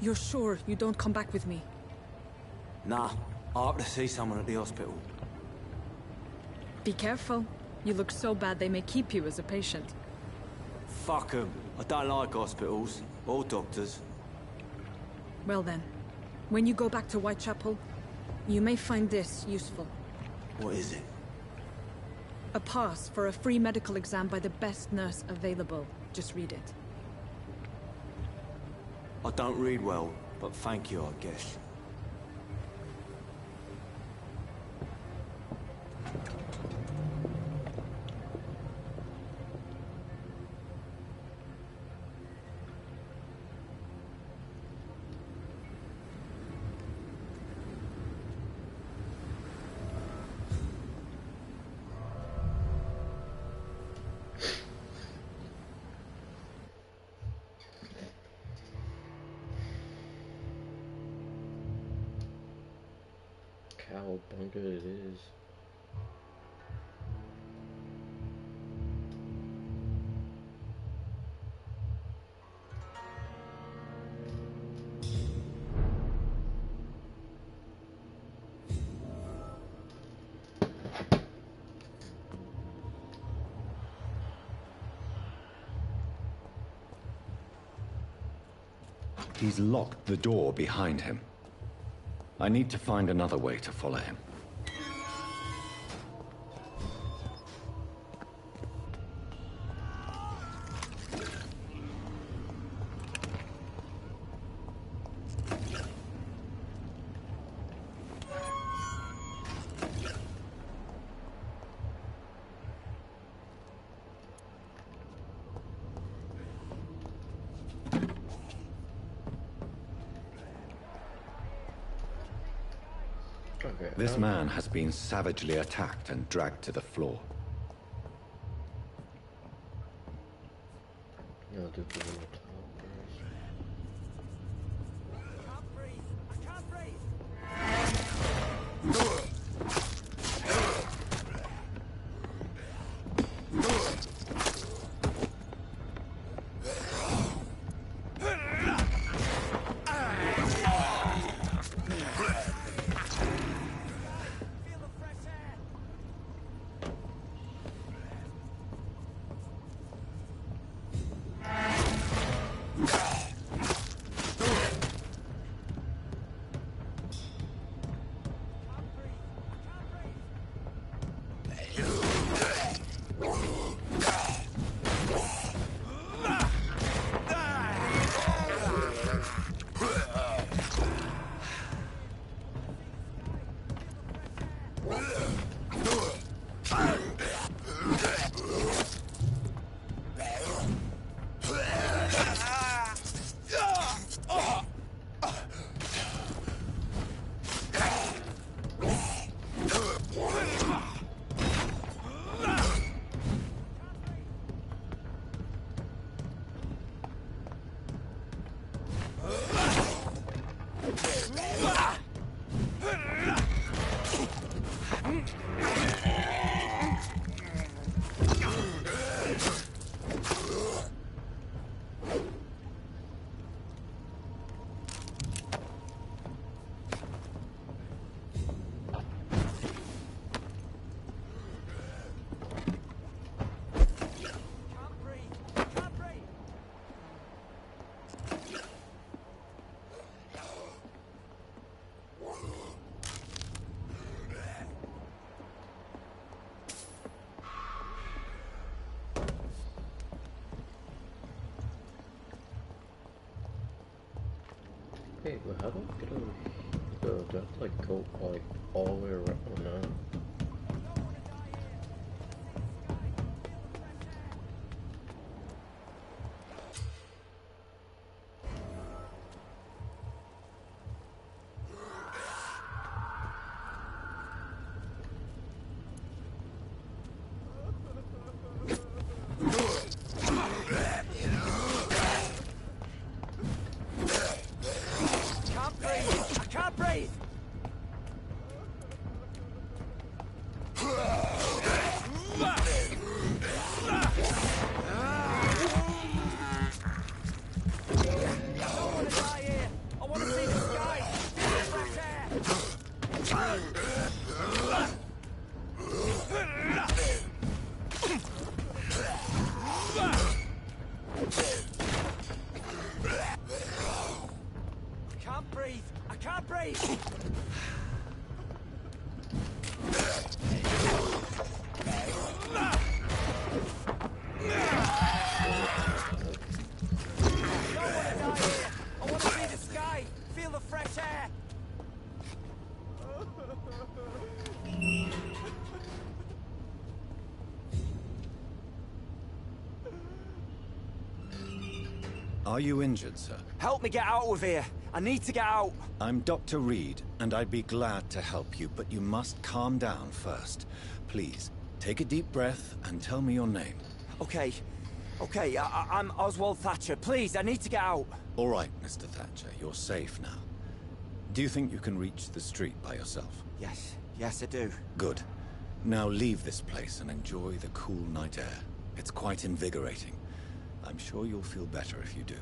Speaker 15: You're sure you don't come back with me?
Speaker 10: Nah, I have to see someone at the hospital.
Speaker 15: Be careful. You look so bad they may keep you as a patient.
Speaker 10: Fuck 'em. I don't like hospitals. Or doctors.
Speaker 15: Well then, when you go back to Whitechapel, you may find this useful.
Speaker 10: What is it?
Speaker 15: A pass for a free medical exam by the best nurse available. Just read it.
Speaker 10: I don't read well, but thank you, I guess.
Speaker 1: Cowabunga it is.
Speaker 5: He's locked the door behind him. I need to find another way to follow him.
Speaker 1: Okay,
Speaker 5: This man has been savagely attacked and dragged to the floor.
Speaker 1: Yeah, I'll do the one on top first. Hey, but how do I get over? Do I have to like go like all the way around? Oh, no.
Speaker 5: Are you injured, sir?
Speaker 10: Help me get out of here. I need to get out.
Speaker 5: I'm Dr. Reed, and I'd be glad to help you, but you must calm down first. Please, take a deep breath and tell me your name.
Speaker 10: Okay. I'm Oswald Thatcher. Please, I need to get out.
Speaker 5: All right, Mr. Thatcher, you're safe now. Do you think you can reach the street by yourself?
Speaker 10: Yes, I do.
Speaker 5: Good. Now leave this place and enjoy the cool night air. It's quite invigorating. I'm sure you'll feel better if you do.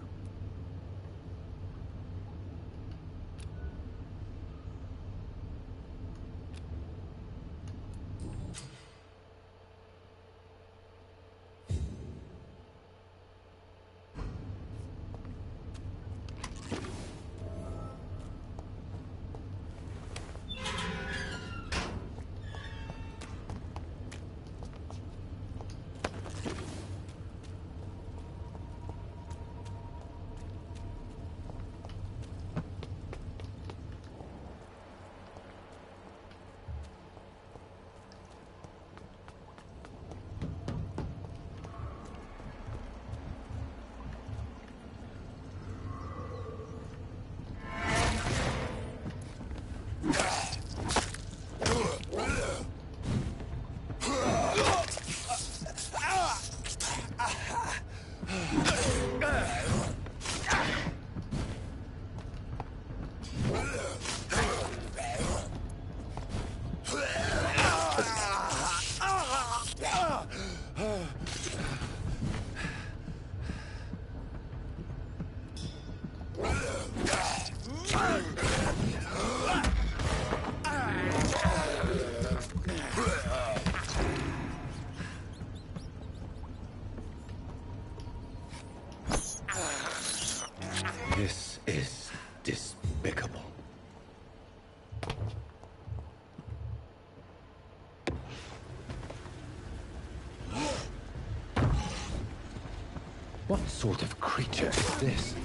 Speaker 5: What sort of creature is this?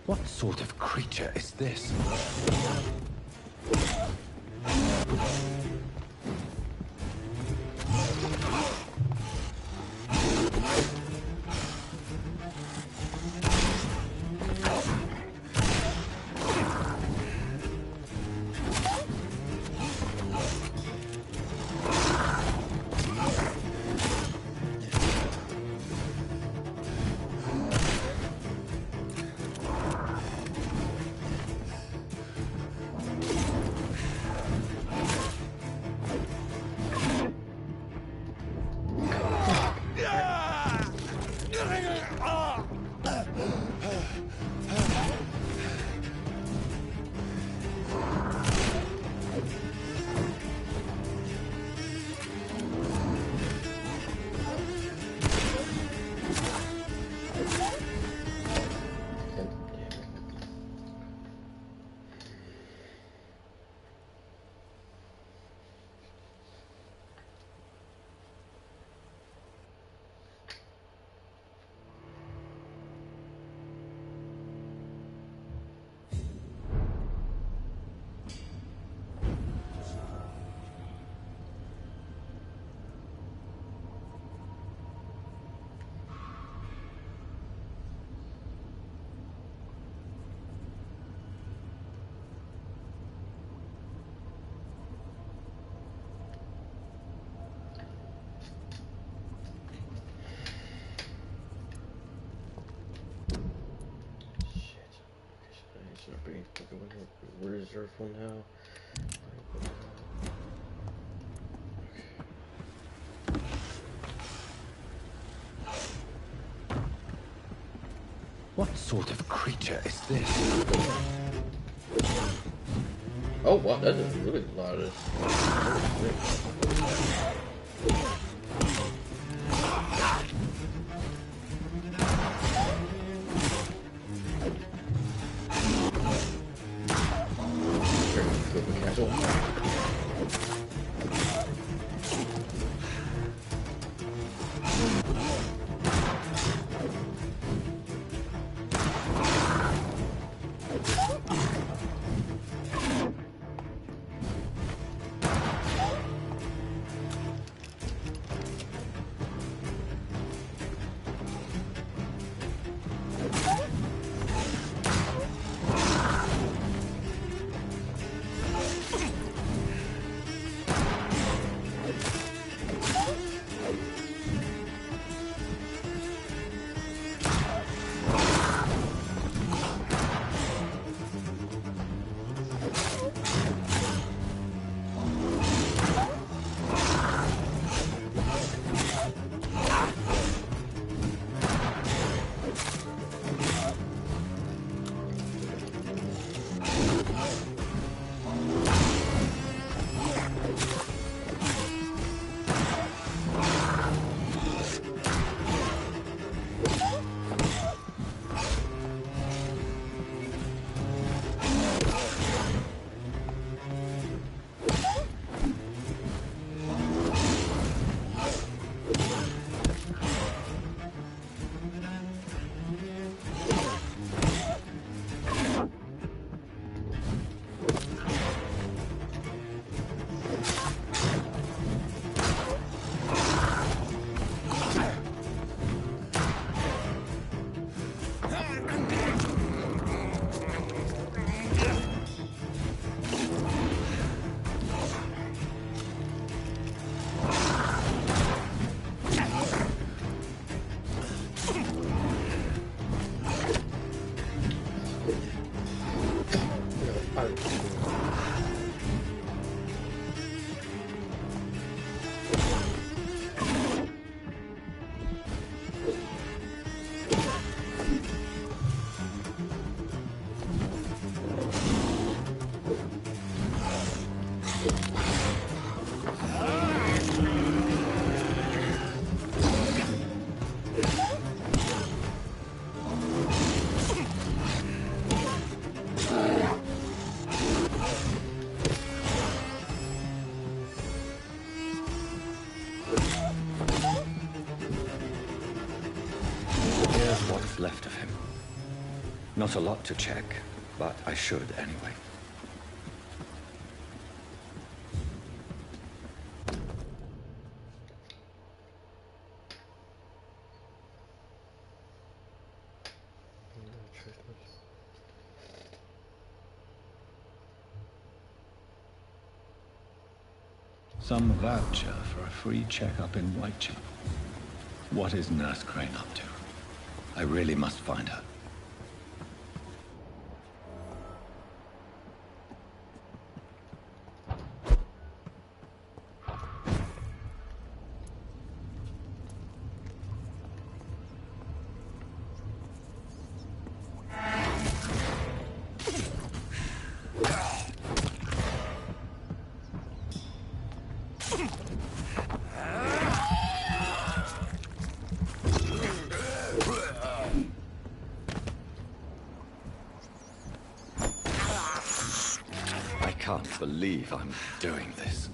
Speaker 5: What sort of creature is this?
Speaker 1: Reserveful now.
Speaker 5: What sort of creature is this?
Speaker 1: Oh wow, that is really loud.
Speaker 5: Not a lot to check, but I should anyway. Some voucher for a free checkup in Whitechapel. What is Nurse Crane up to? I really must find her. I can't believe I'm doing this.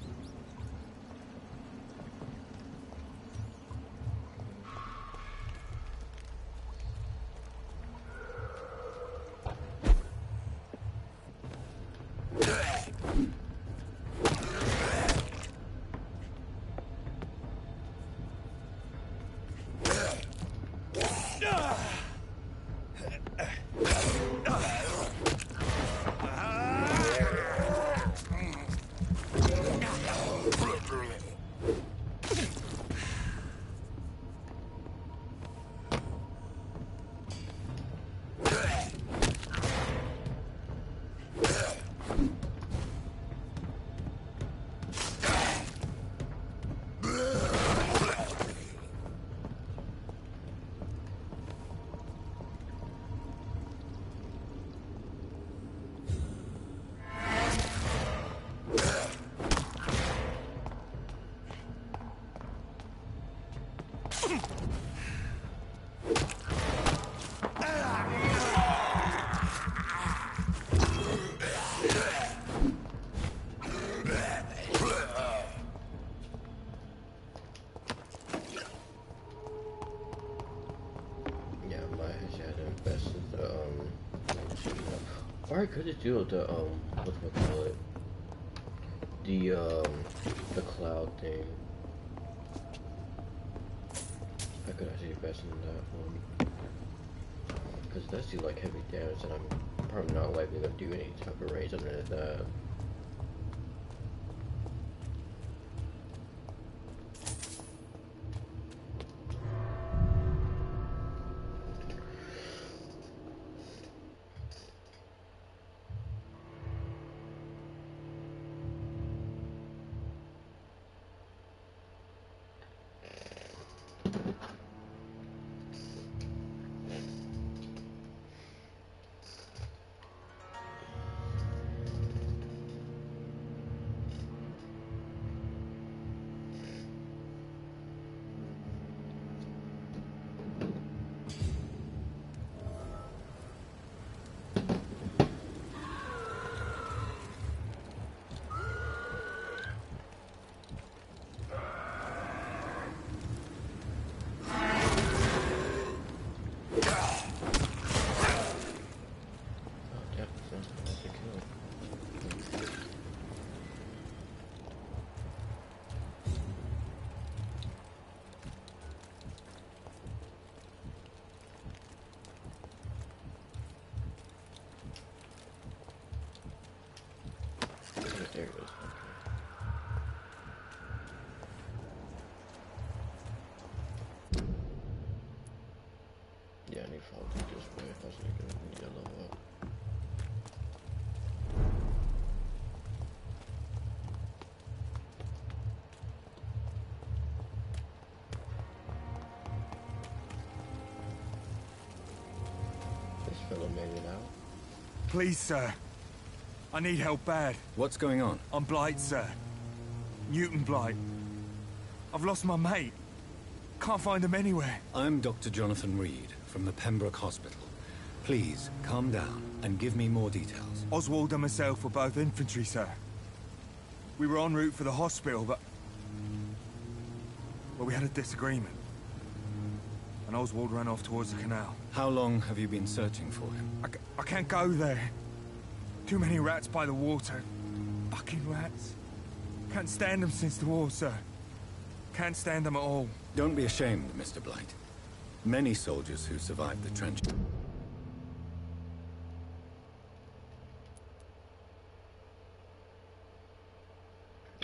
Speaker 1: Or I could just do the whatchamacallit, the cloud thing. I could actually invest in that one, because it does do like heavy damage, and I'm probably not likely to do any type of range other than that. There it goes. Okay. Yeah, I need to follow this way if I was gonna get a level up. This fellow made it out.
Speaker 6: Please, sir. I need help bad.
Speaker 5: What's going on?
Speaker 6: I'm Blight, sir. Newton Blight. I've lost my mate. Can't find him anywhere.
Speaker 5: I'm Dr. Jonathan Reed from the Pembroke Hospital. Please, calm down and give me more details.
Speaker 6: Oswald and myself were both infantry, sir. We were en route for the hospital, but... well, we had a disagreement. and Oswald ran off towards the canal.
Speaker 5: How long have you been searching for him?
Speaker 6: I can't go there. Too many rats by the water. Fucking rats. Can't stand them since the war, sir. Can't stand them at all.
Speaker 5: Don't be ashamed, Mr. Blight. Many soldiers who survived the trench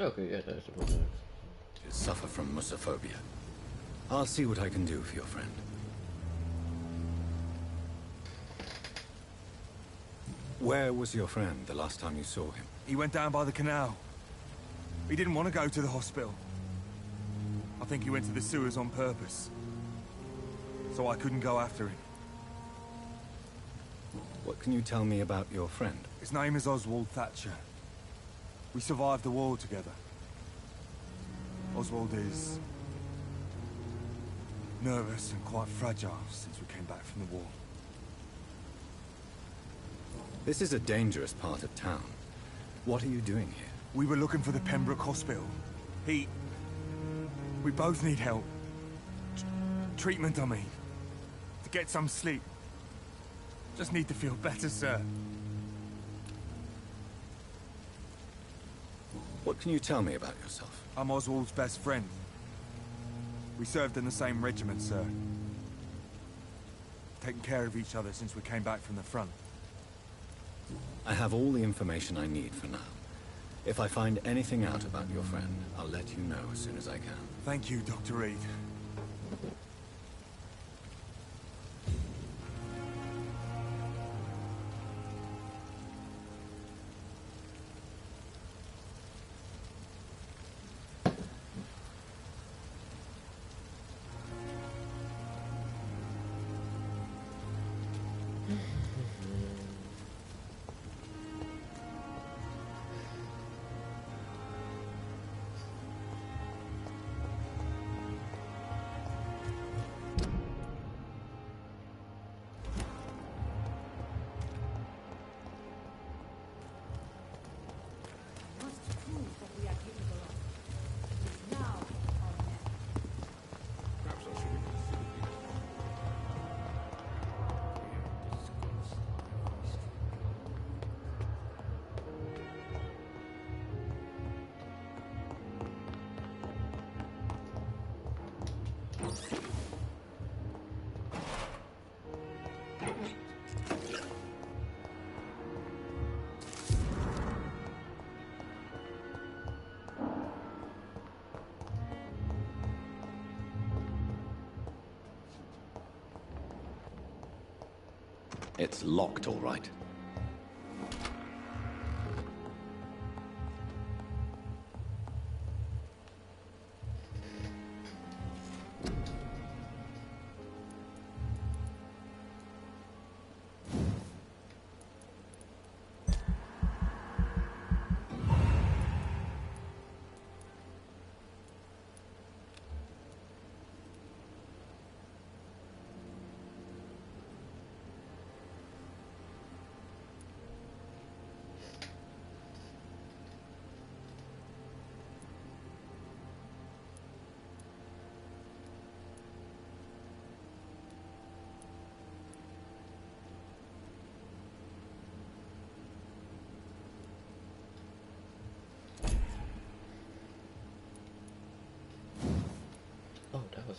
Speaker 1: Okay, yeah, that's about that.
Speaker 5: suffer from musophobia. I'll see what I can do for your friend. Where was your friend the last time you saw him?
Speaker 6: He went down by the canal. He didn't want to go to the hospital. I think he went to the sewers on purpose. So I couldn't go after him.
Speaker 5: What can you tell me about your friend?
Speaker 6: His name is Oswald Thatcher. We survived the war together. Oswald is nervous and quite fragile since we came back from the war.
Speaker 5: This is a dangerous part of town. What are you doing here?
Speaker 6: We were looking for the Pembroke Hospital. We both need help. Treatment, I mean. To get some sleep. Just need to feel better, sir.
Speaker 5: What can you tell me about yourself?
Speaker 6: I'm Oswald's best friend. We served in the same regiment, sir. Taken care of each other since we came back from the front.
Speaker 5: I have all the information I need for now. If I find anything out about your friend, I'll let you know as soon as I can.
Speaker 6: Thank you, Dr. Reed.
Speaker 5: It's locked, all right.
Speaker 1: Oh, that was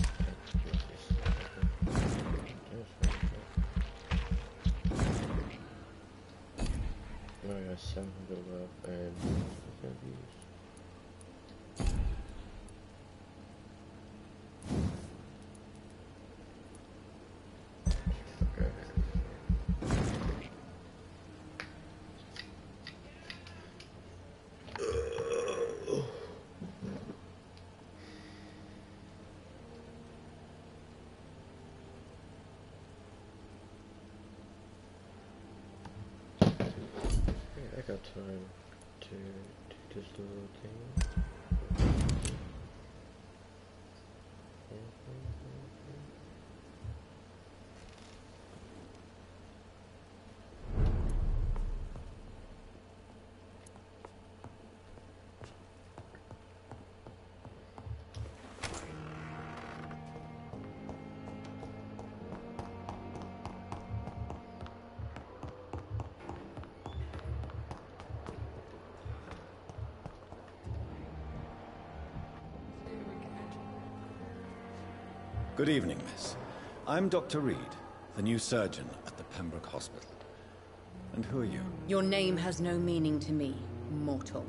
Speaker 1: now I got 700 left and I got time to do this little thing.
Speaker 5: Good evening, miss. I'm Dr. Reed, the new surgeon at the Pembroke Hospital. And who are you?
Speaker 13: Your name has no meaning to me, mortal.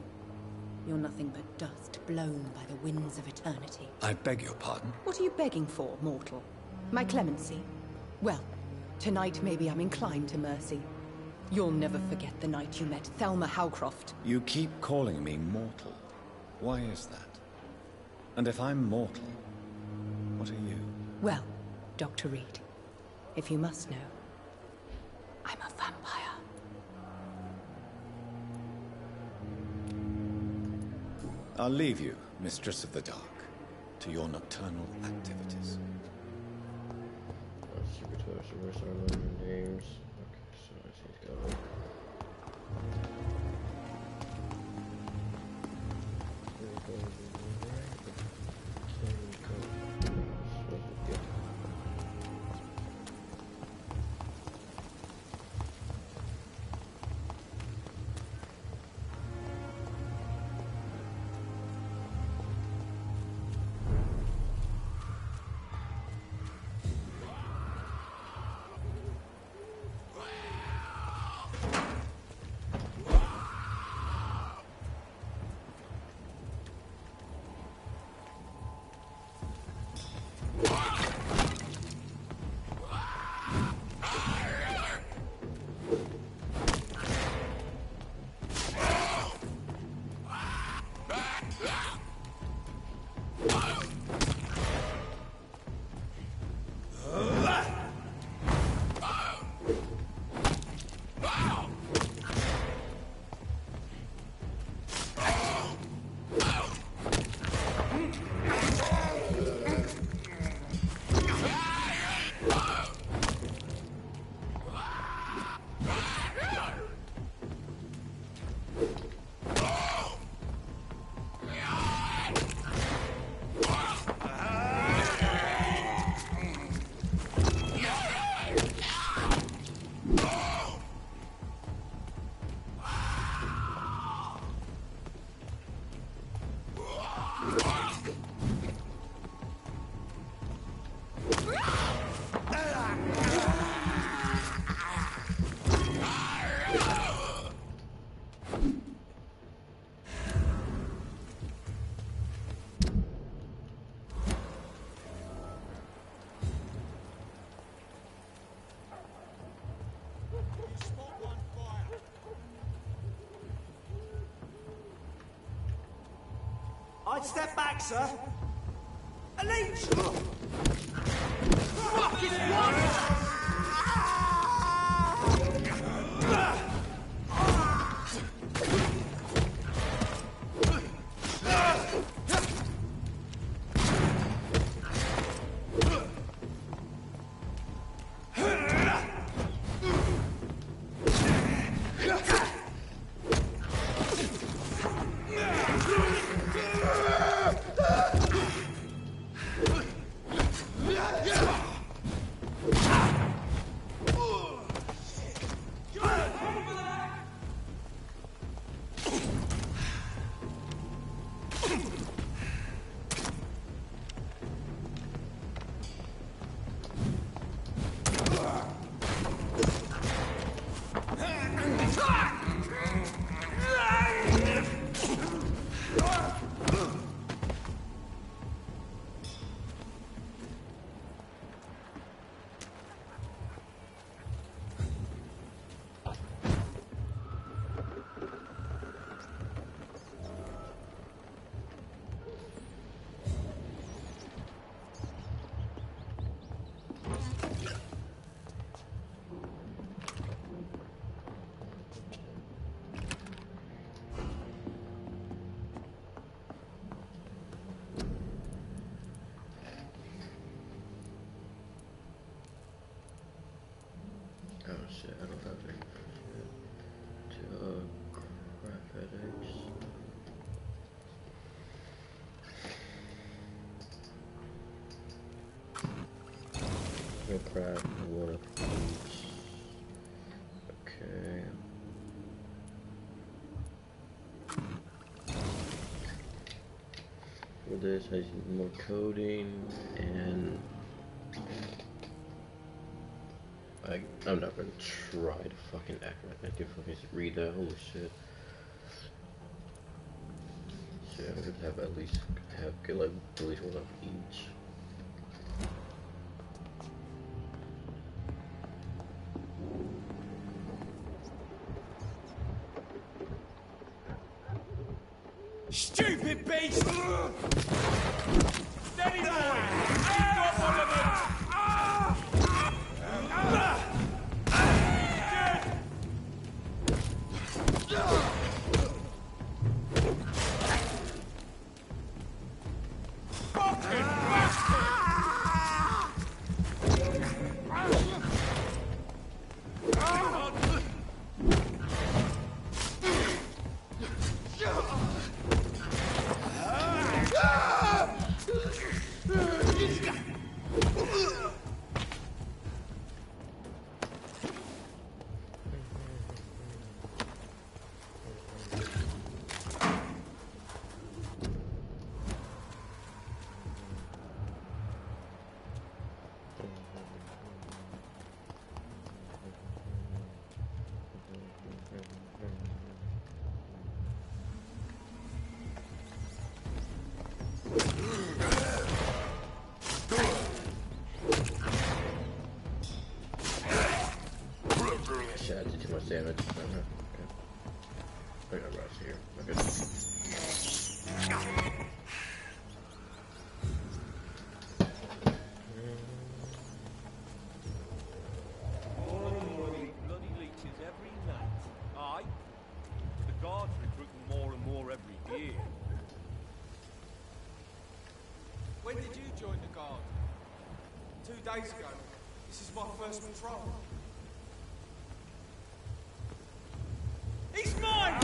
Speaker 13: You're nothing but dust blown by the winds of eternity.
Speaker 5: I beg your pardon?
Speaker 13: What are you begging for, mortal? My clemency? Well, tonight maybe I'm inclined to mercy. You'll never forget the night you met Thelma Howcroft.
Speaker 5: You keep calling me mortal. Why is that? And if I'm mortal, what are you?
Speaker 13: Well, Dr. Reed, if you must know, I'm a vampire.
Speaker 5: I'll leave you, Mistress of the Dark, to your nocturnal activities.
Speaker 1: Names. Okay, so I just need to go.
Speaker 18: I'd step back, sir. A leech! Fucking one!
Speaker 1: Oh shit, I don't have any shit to crap headaches. No crap, water foods. Okay. For this, I need more coding and I'm not gonna try to fucking act like I can fucking read that. Holy shit. Shit, I would have at least get like at least one of each.
Speaker 18: Stupid beast! Steady, boy! You've got one of them!
Speaker 1: Shit, I did too much damage. Okay. I got Ross here. Okay.
Speaker 18: More and more of these bloody leeches every night. Aye. The guards recruiting more and more every year.
Speaker 19: When did you join the guard? 2 days ago. This is my first patrol.
Speaker 18: He's mine!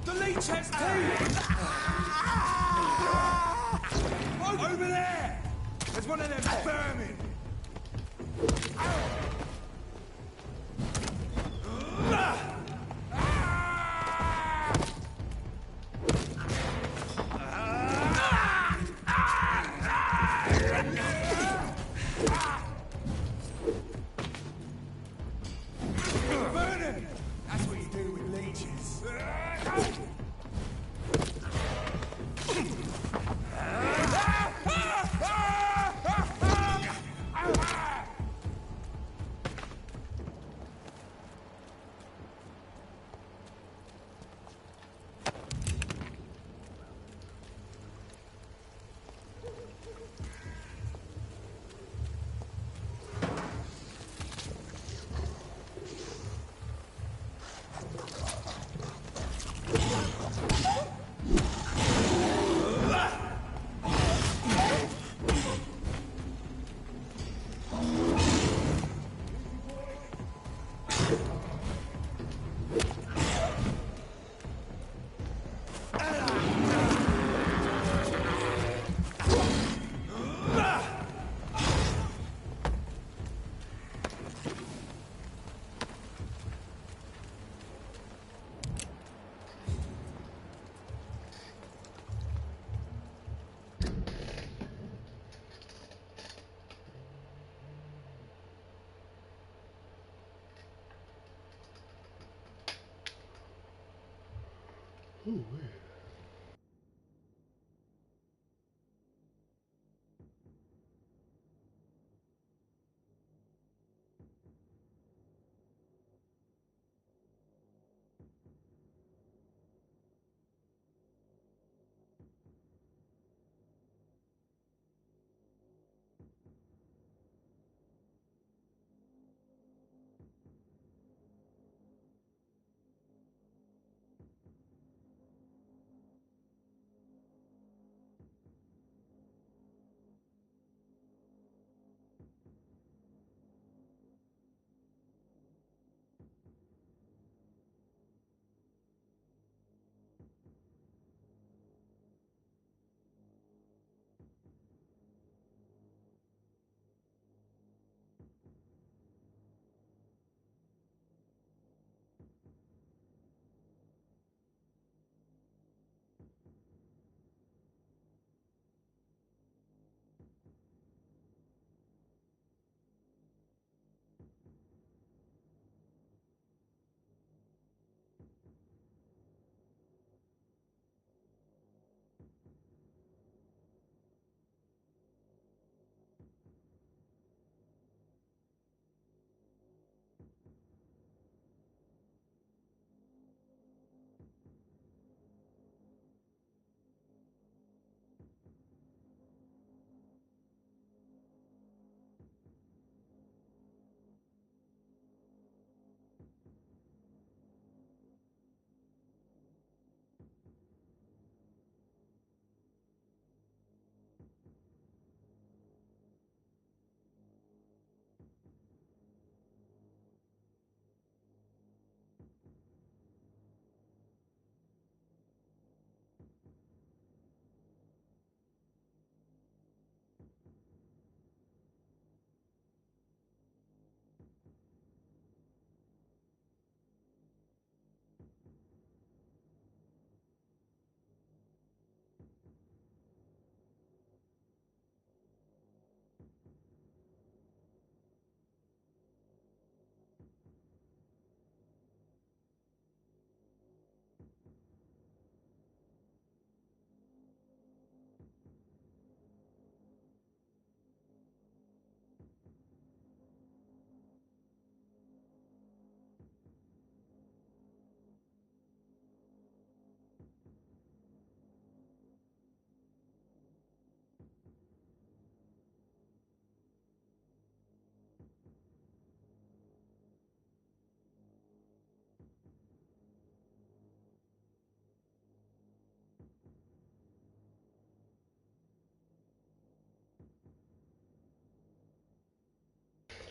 Speaker 19: The leech has teeth! Over there! There's one of them vermin! Vermin! That's what you do with leeches.
Speaker 1: Ooh.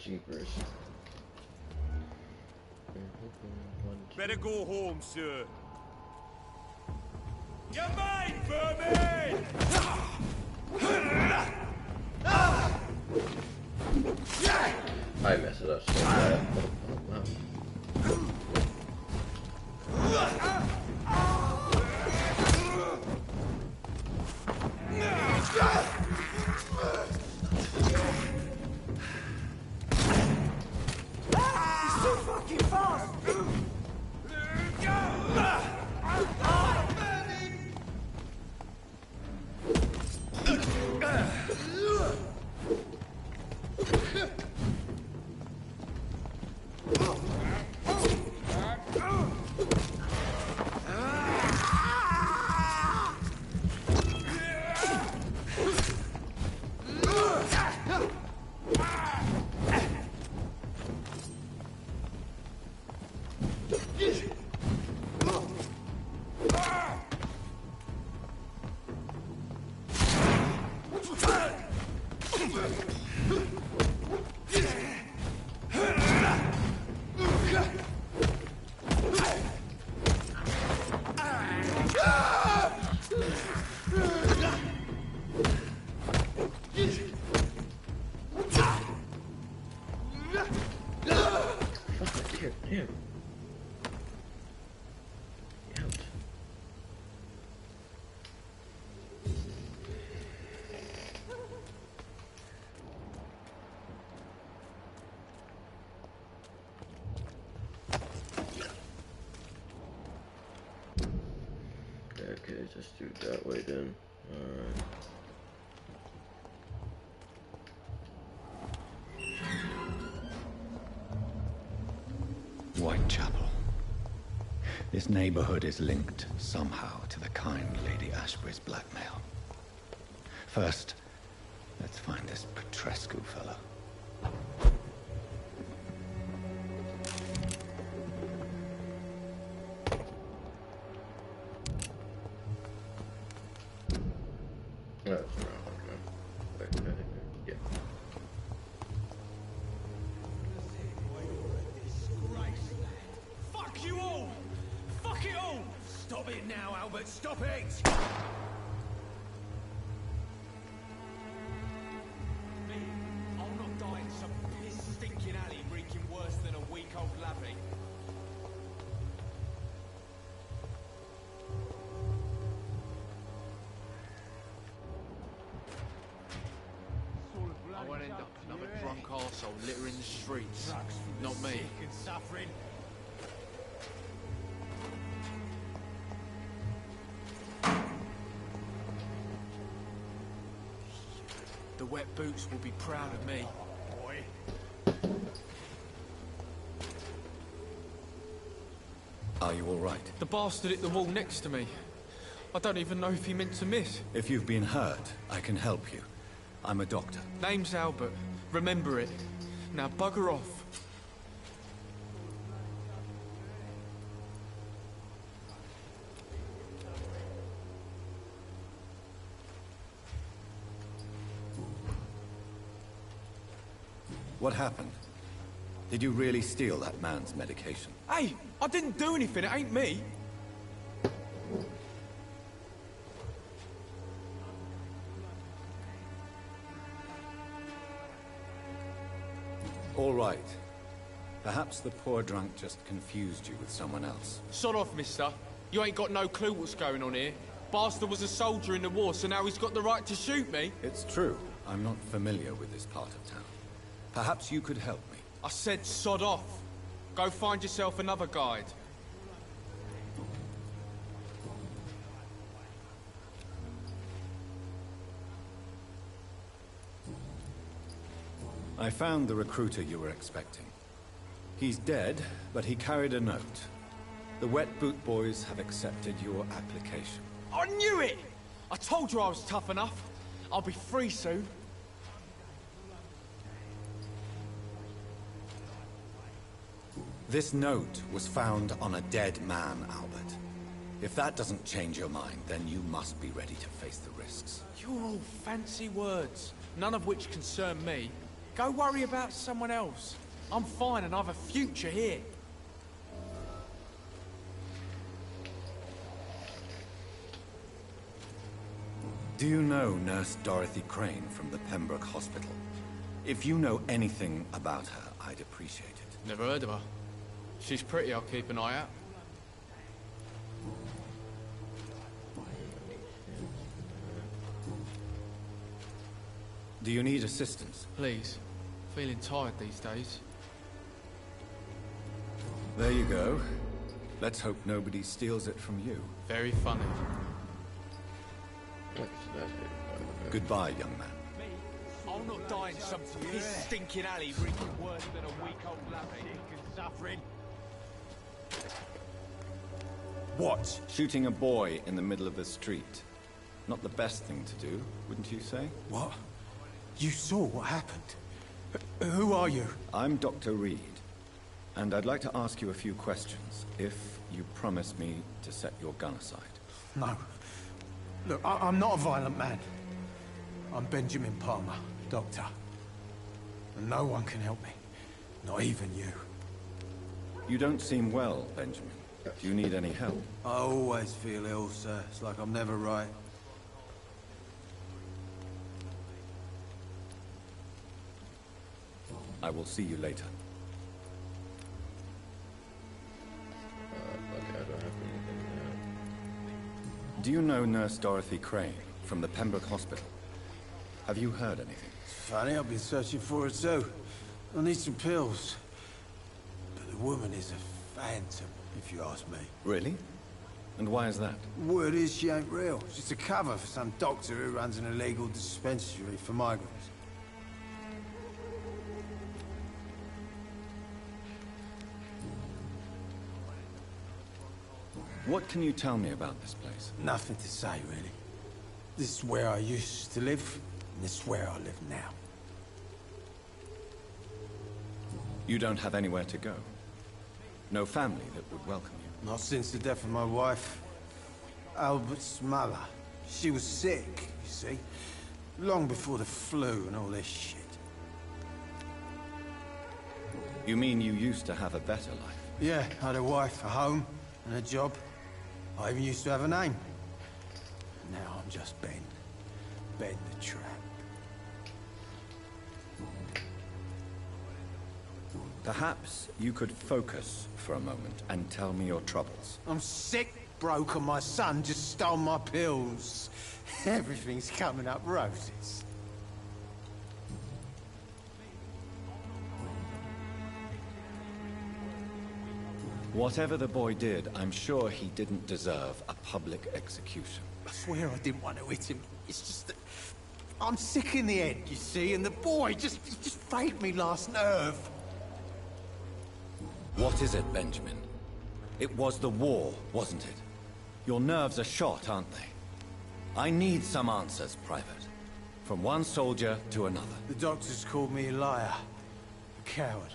Speaker 1: Jeepers.
Speaker 18: Better go home, sir. You're mine, vermin!
Speaker 1: I messed it up so bad.
Speaker 14: He's too fucking fast!
Speaker 1: Okay, just do it that way then. Alright.
Speaker 5: Whitechapel. This neighborhood is linked somehow to the kind Lady Ashbury's blackmail. First, let's find this Petrescu fellow.
Speaker 1: That's wrong, okay. Yeah.
Speaker 18: Fuck you all! Fuck it all! Stop it now, Albert, stop it! Me, I'll not die in some piss-stinking alley reeking worse than a week-old lavvy.
Speaker 20: I won't end up another drunk arsehole littering the streets. Not me.
Speaker 18: Sick and suffering.
Speaker 20: The wet boots will be proud of me.
Speaker 18: Boy.
Speaker 5: Are you all right?
Speaker 20: The bastard hit the wall next to me. I don't even know if he meant to miss.
Speaker 5: If you've been hurt, I can help you. I'm a doctor.
Speaker 20: Name's Albert. Remember it. Now bugger off.
Speaker 5: What happened? Did you really steal that man's medication?
Speaker 20: Hey, I didn't do anything. It ain't me.
Speaker 5: All right. Perhaps the poor drunk just confused you with someone else.
Speaker 20: Sod off, mister. You ain't got no clue what's going on here. Bastard was a soldier in the war, so now he's got the right to shoot me.
Speaker 5: It's true. I'm not familiar with this part of town. Perhaps you could help me.
Speaker 20: I said sod off. Go find yourself another guide.
Speaker 5: I found the recruiter you were expecting. He's dead, but he carried a note. The Wet Boot Boys have accepted your application.
Speaker 20: I knew it! I told you I was tough enough. I'll be free soon.
Speaker 5: This note was found on a dead man, Albert. If that doesn't change your mind, then you must be ready to face the risks.
Speaker 20: You're all fancy words, none of which concern me.
Speaker 19: Go worry about someone else. I'm fine and I've a future here.
Speaker 5: Do you know Nurse Dorothy Crane from the Pembroke Hospital? If you know anything about her, I'd appreciate it.
Speaker 20: Never heard of her. She's pretty, I'll keep an eye out.
Speaker 5: Do you need assistance?
Speaker 20: Please. Feeling tired these days.
Speaker 5: There you go. Let's hope nobody steals it from you.
Speaker 20: Very funny.
Speaker 5: Goodbye, young man.
Speaker 19: I'll not die in some piss stinking alley reeking worse than a week-old lavvy. Sick and suffering.
Speaker 5: What? Shooting a boy in the middle of the street. Not the best thing to do, wouldn't you say?
Speaker 19: What? You saw what happened? Who are you?
Speaker 5: I'm Dr. Reed, and I'd like to ask you a few questions, if you promise me to set your gun aside.
Speaker 19: No. Look, I'm not a violent man. I'm Benjamin Palmer, doctor. And no one can help me. Not even you.
Speaker 5: You don't seem well, Benjamin. Do you need any help?
Speaker 10: I always feel ill, sir. It's like I'm never right.
Speaker 5: I will see you later.
Speaker 1: Okay, I don't have anything now.
Speaker 5: Do you know Nurse Dorothy Crane from the Pembroke Hospital? Have you heard anything?
Speaker 10: It's funny, I've been searching for her too. I need some pills. But the woman is a phantom, if you ask me.
Speaker 5: Really? And why is that?
Speaker 10: Word is she ain't real. She's a cover for some doctor who runs an illegal dispensary for migrants.
Speaker 5: What can you tell me about this place?
Speaker 10: Nothing to say, really. This is where I used to live, and this is where I live now.
Speaker 5: You don't have anywhere to go? No family that would welcome you?
Speaker 10: Not since the death of my wife, Albert's mother. She was sick, you see. Long before the flu and all this shit.
Speaker 5: You mean you used to have a better life?
Speaker 10: Yeah, I had a wife, a home, and a job. I even used to have a name. Now I'm just Ben. Ben the Tramp.
Speaker 5: Perhaps you could focus for a moment and tell me your troubles.
Speaker 10: I'm sick, broke, and my son just stole my pills. Everything's coming up roses.
Speaker 5: Whatever the boy did, I'm sure he didn't deserve a public execution.
Speaker 10: I swear I didn't want to hit him. It's just that I'm sick in the head, you see, and the boy just frayed me last nerve.
Speaker 5: What is it, Benjamin? It was the war, wasn't it? Your nerves are shot, aren't they? I need some answers, Private. From one soldier to another.
Speaker 10: The doctors called me a liar. A coward.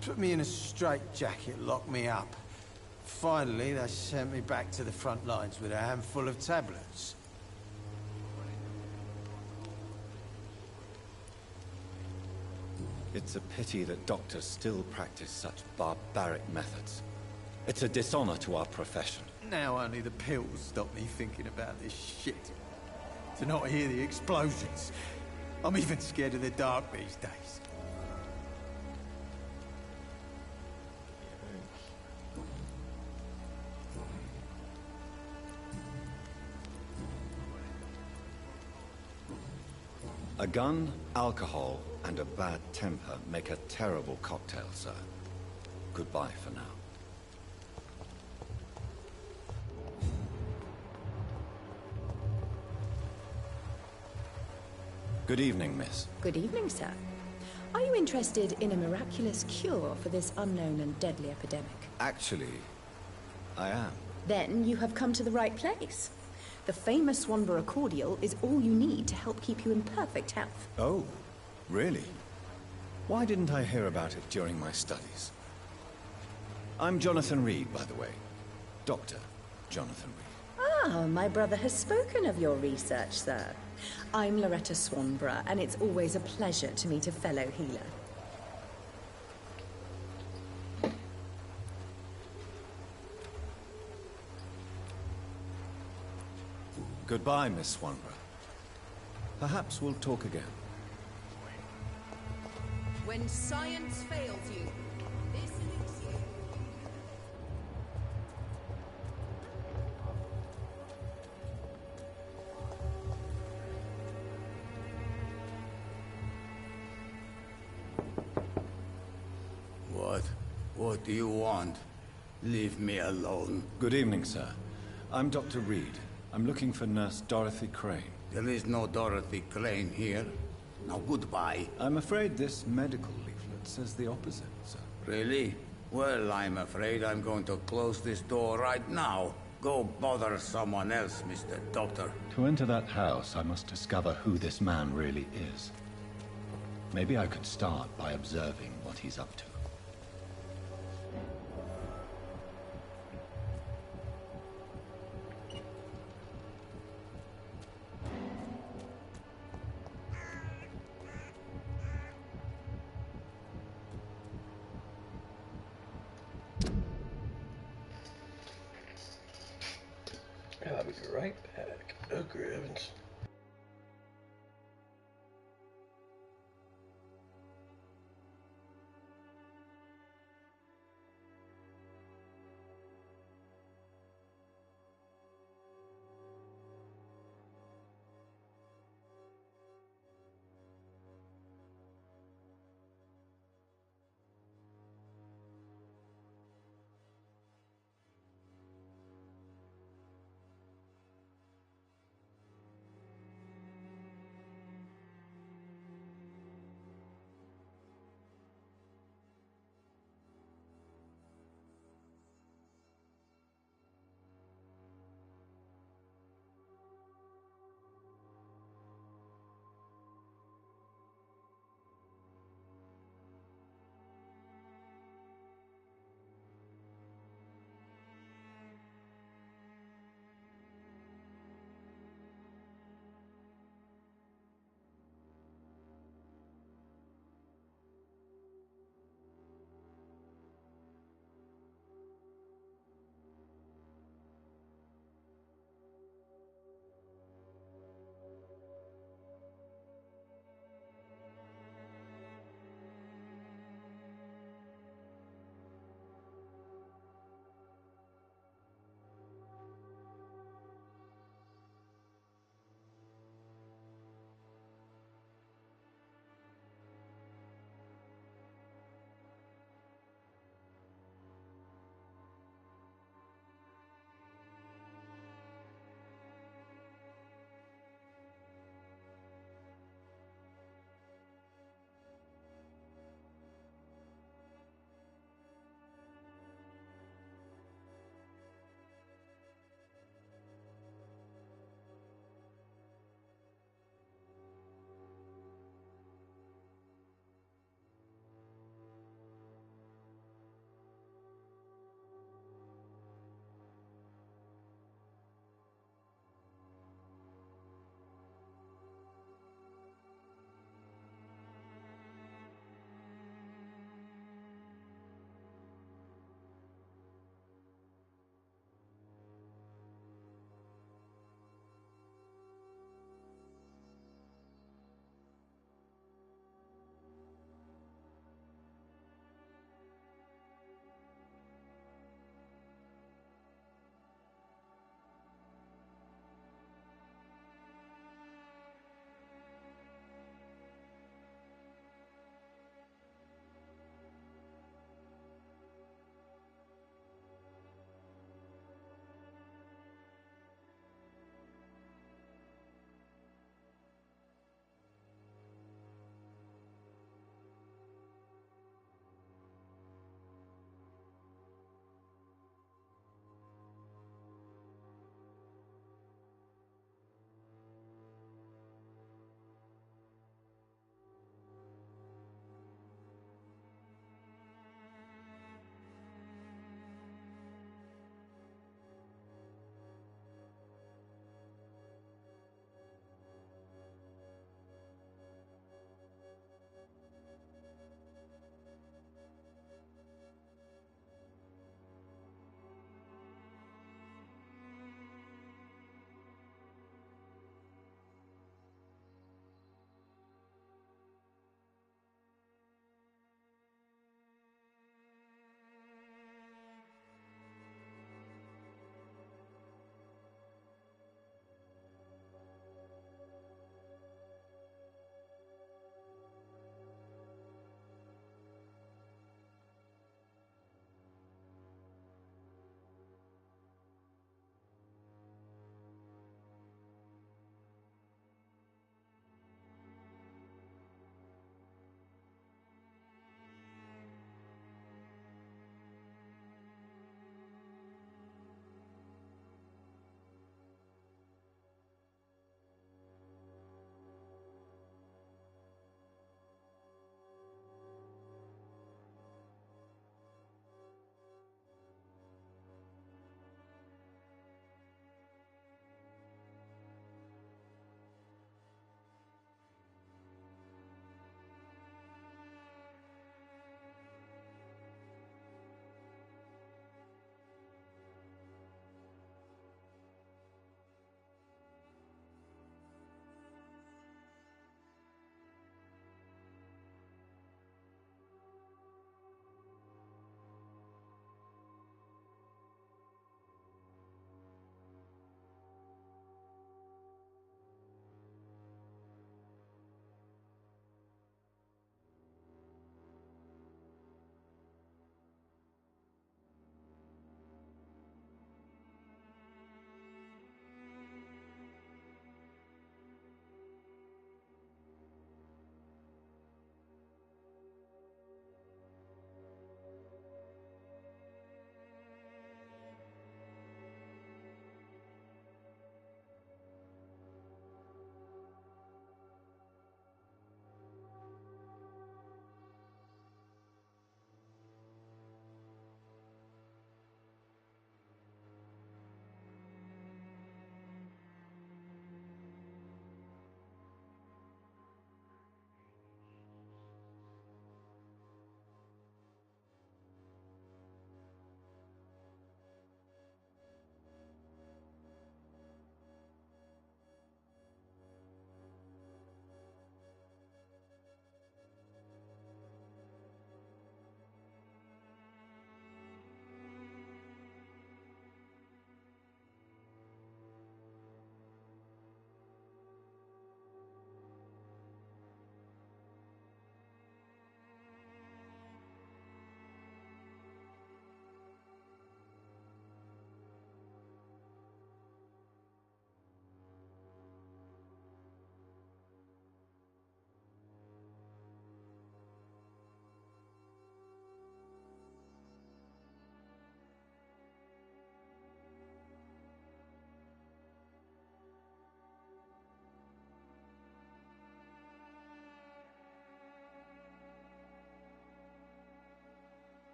Speaker 10: Put me in a straitjacket, locked me up. Finally, they sent me back to the front lines with a handful of tablets.
Speaker 5: It's a pity that doctors still practice such barbaric methods. It's a dishonor to our profession.
Speaker 10: Now only the pills stop me thinking about this shit. To not hear the explosions. I'm even scared of the dark these days.
Speaker 5: A gun, alcohol, and a bad temper make a terrible cocktail, sir. Goodbye for now. Good evening, miss.
Speaker 21: Good evening, sir. Are you interested in a miraculous cure for this unknown and deadly epidemic?
Speaker 5: Actually, I am.
Speaker 21: Then you have come to the right place. The famous Swanborough cordial is all you need to help keep you in perfect health.
Speaker 5: Oh, really? Why didn't I hear about it during my studies? I'm Jonathan Reed, by the way. Dr. Jonathan Reed.
Speaker 21: Ah, my brother has spoken of your research, sir. I'm Loretta Swanborough, and it's always a pleasure to meet a fellow healer.
Speaker 5: Goodbye, Miss Swanborough. Perhaps we'll talk again.
Speaker 4: When science fails you, this elixir...
Speaker 22: What? What do you want? Leave me alone.
Speaker 5: Good evening, sir. I'm Dr. Reed. I'm looking for Nurse Dorothy Crane.
Speaker 22: There is no Dorothy Crane here. Now goodbye.
Speaker 5: I'm afraid this medical leaflet says the opposite, sir.
Speaker 22: Really? Well, I'm afraid I'm going to close this door right now. Go bother someone else, Mr. Doctor.
Speaker 5: To enter that house, I must discover who this man really is. Maybe I could start by observing what he's up to.
Speaker 1: I'll be right back. Oh, good heavens.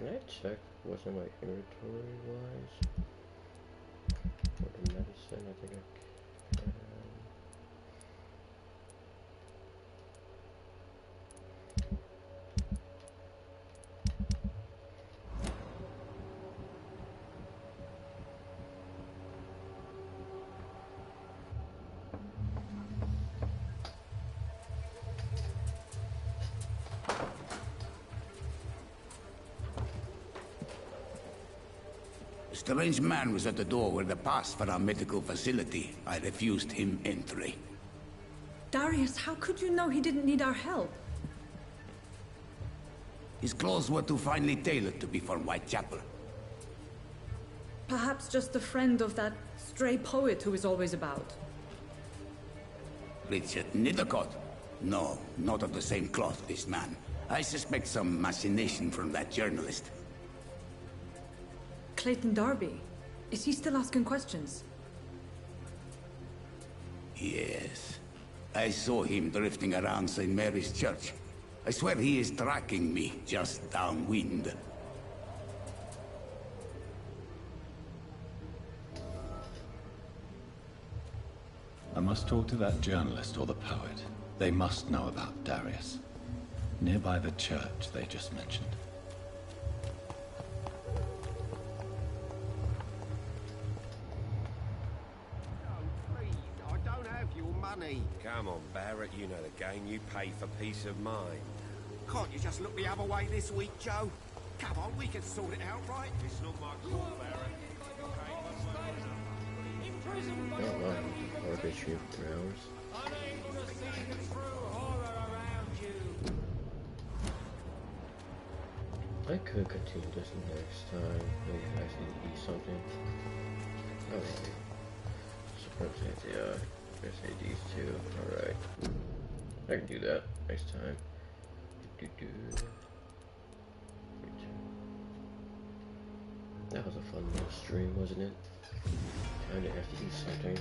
Speaker 1: Can I check what's in my inventory wise? For the medicine, I think I can.
Speaker 22: A strange man was at the door with a pass for our medical facility. I refused him entry.
Speaker 15: Darius, how could you know he didn't need our help?
Speaker 22: His clothes were too finely tailored to be for Whitechapel.
Speaker 15: Perhaps just a friend of that stray poet who is always about.
Speaker 22: Richard Nithercott? No, not of the same cloth, this man. I suspect some machination from that journalist.
Speaker 15: Clayton Darby. Is he still asking questions?
Speaker 22: Yes. I saw him drifting around St. Mary's Church. I swear he is tracking me just downwind.
Speaker 5: I must talk to that journalist or the poet. They must know about Darius. Nearby the church they just mentioned.
Speaker 11: Come on, Barrett, you know the game. You pay for peace of mind. Can't you just look the other way this week, Joe? Come on, we can sort it out, right? It's not my call, Barrett.
Speaker 1: Oh wow, I'll get you for hours.
Speaker 3: Unable to see the true horror around you.
Speaker 1: I could continue this next time. Maybe actually eat something. Alright. Suppose yeah. I say these two. Alright. I can do that next time. That was a fun little stream, wasn't it? Kinda have to do something.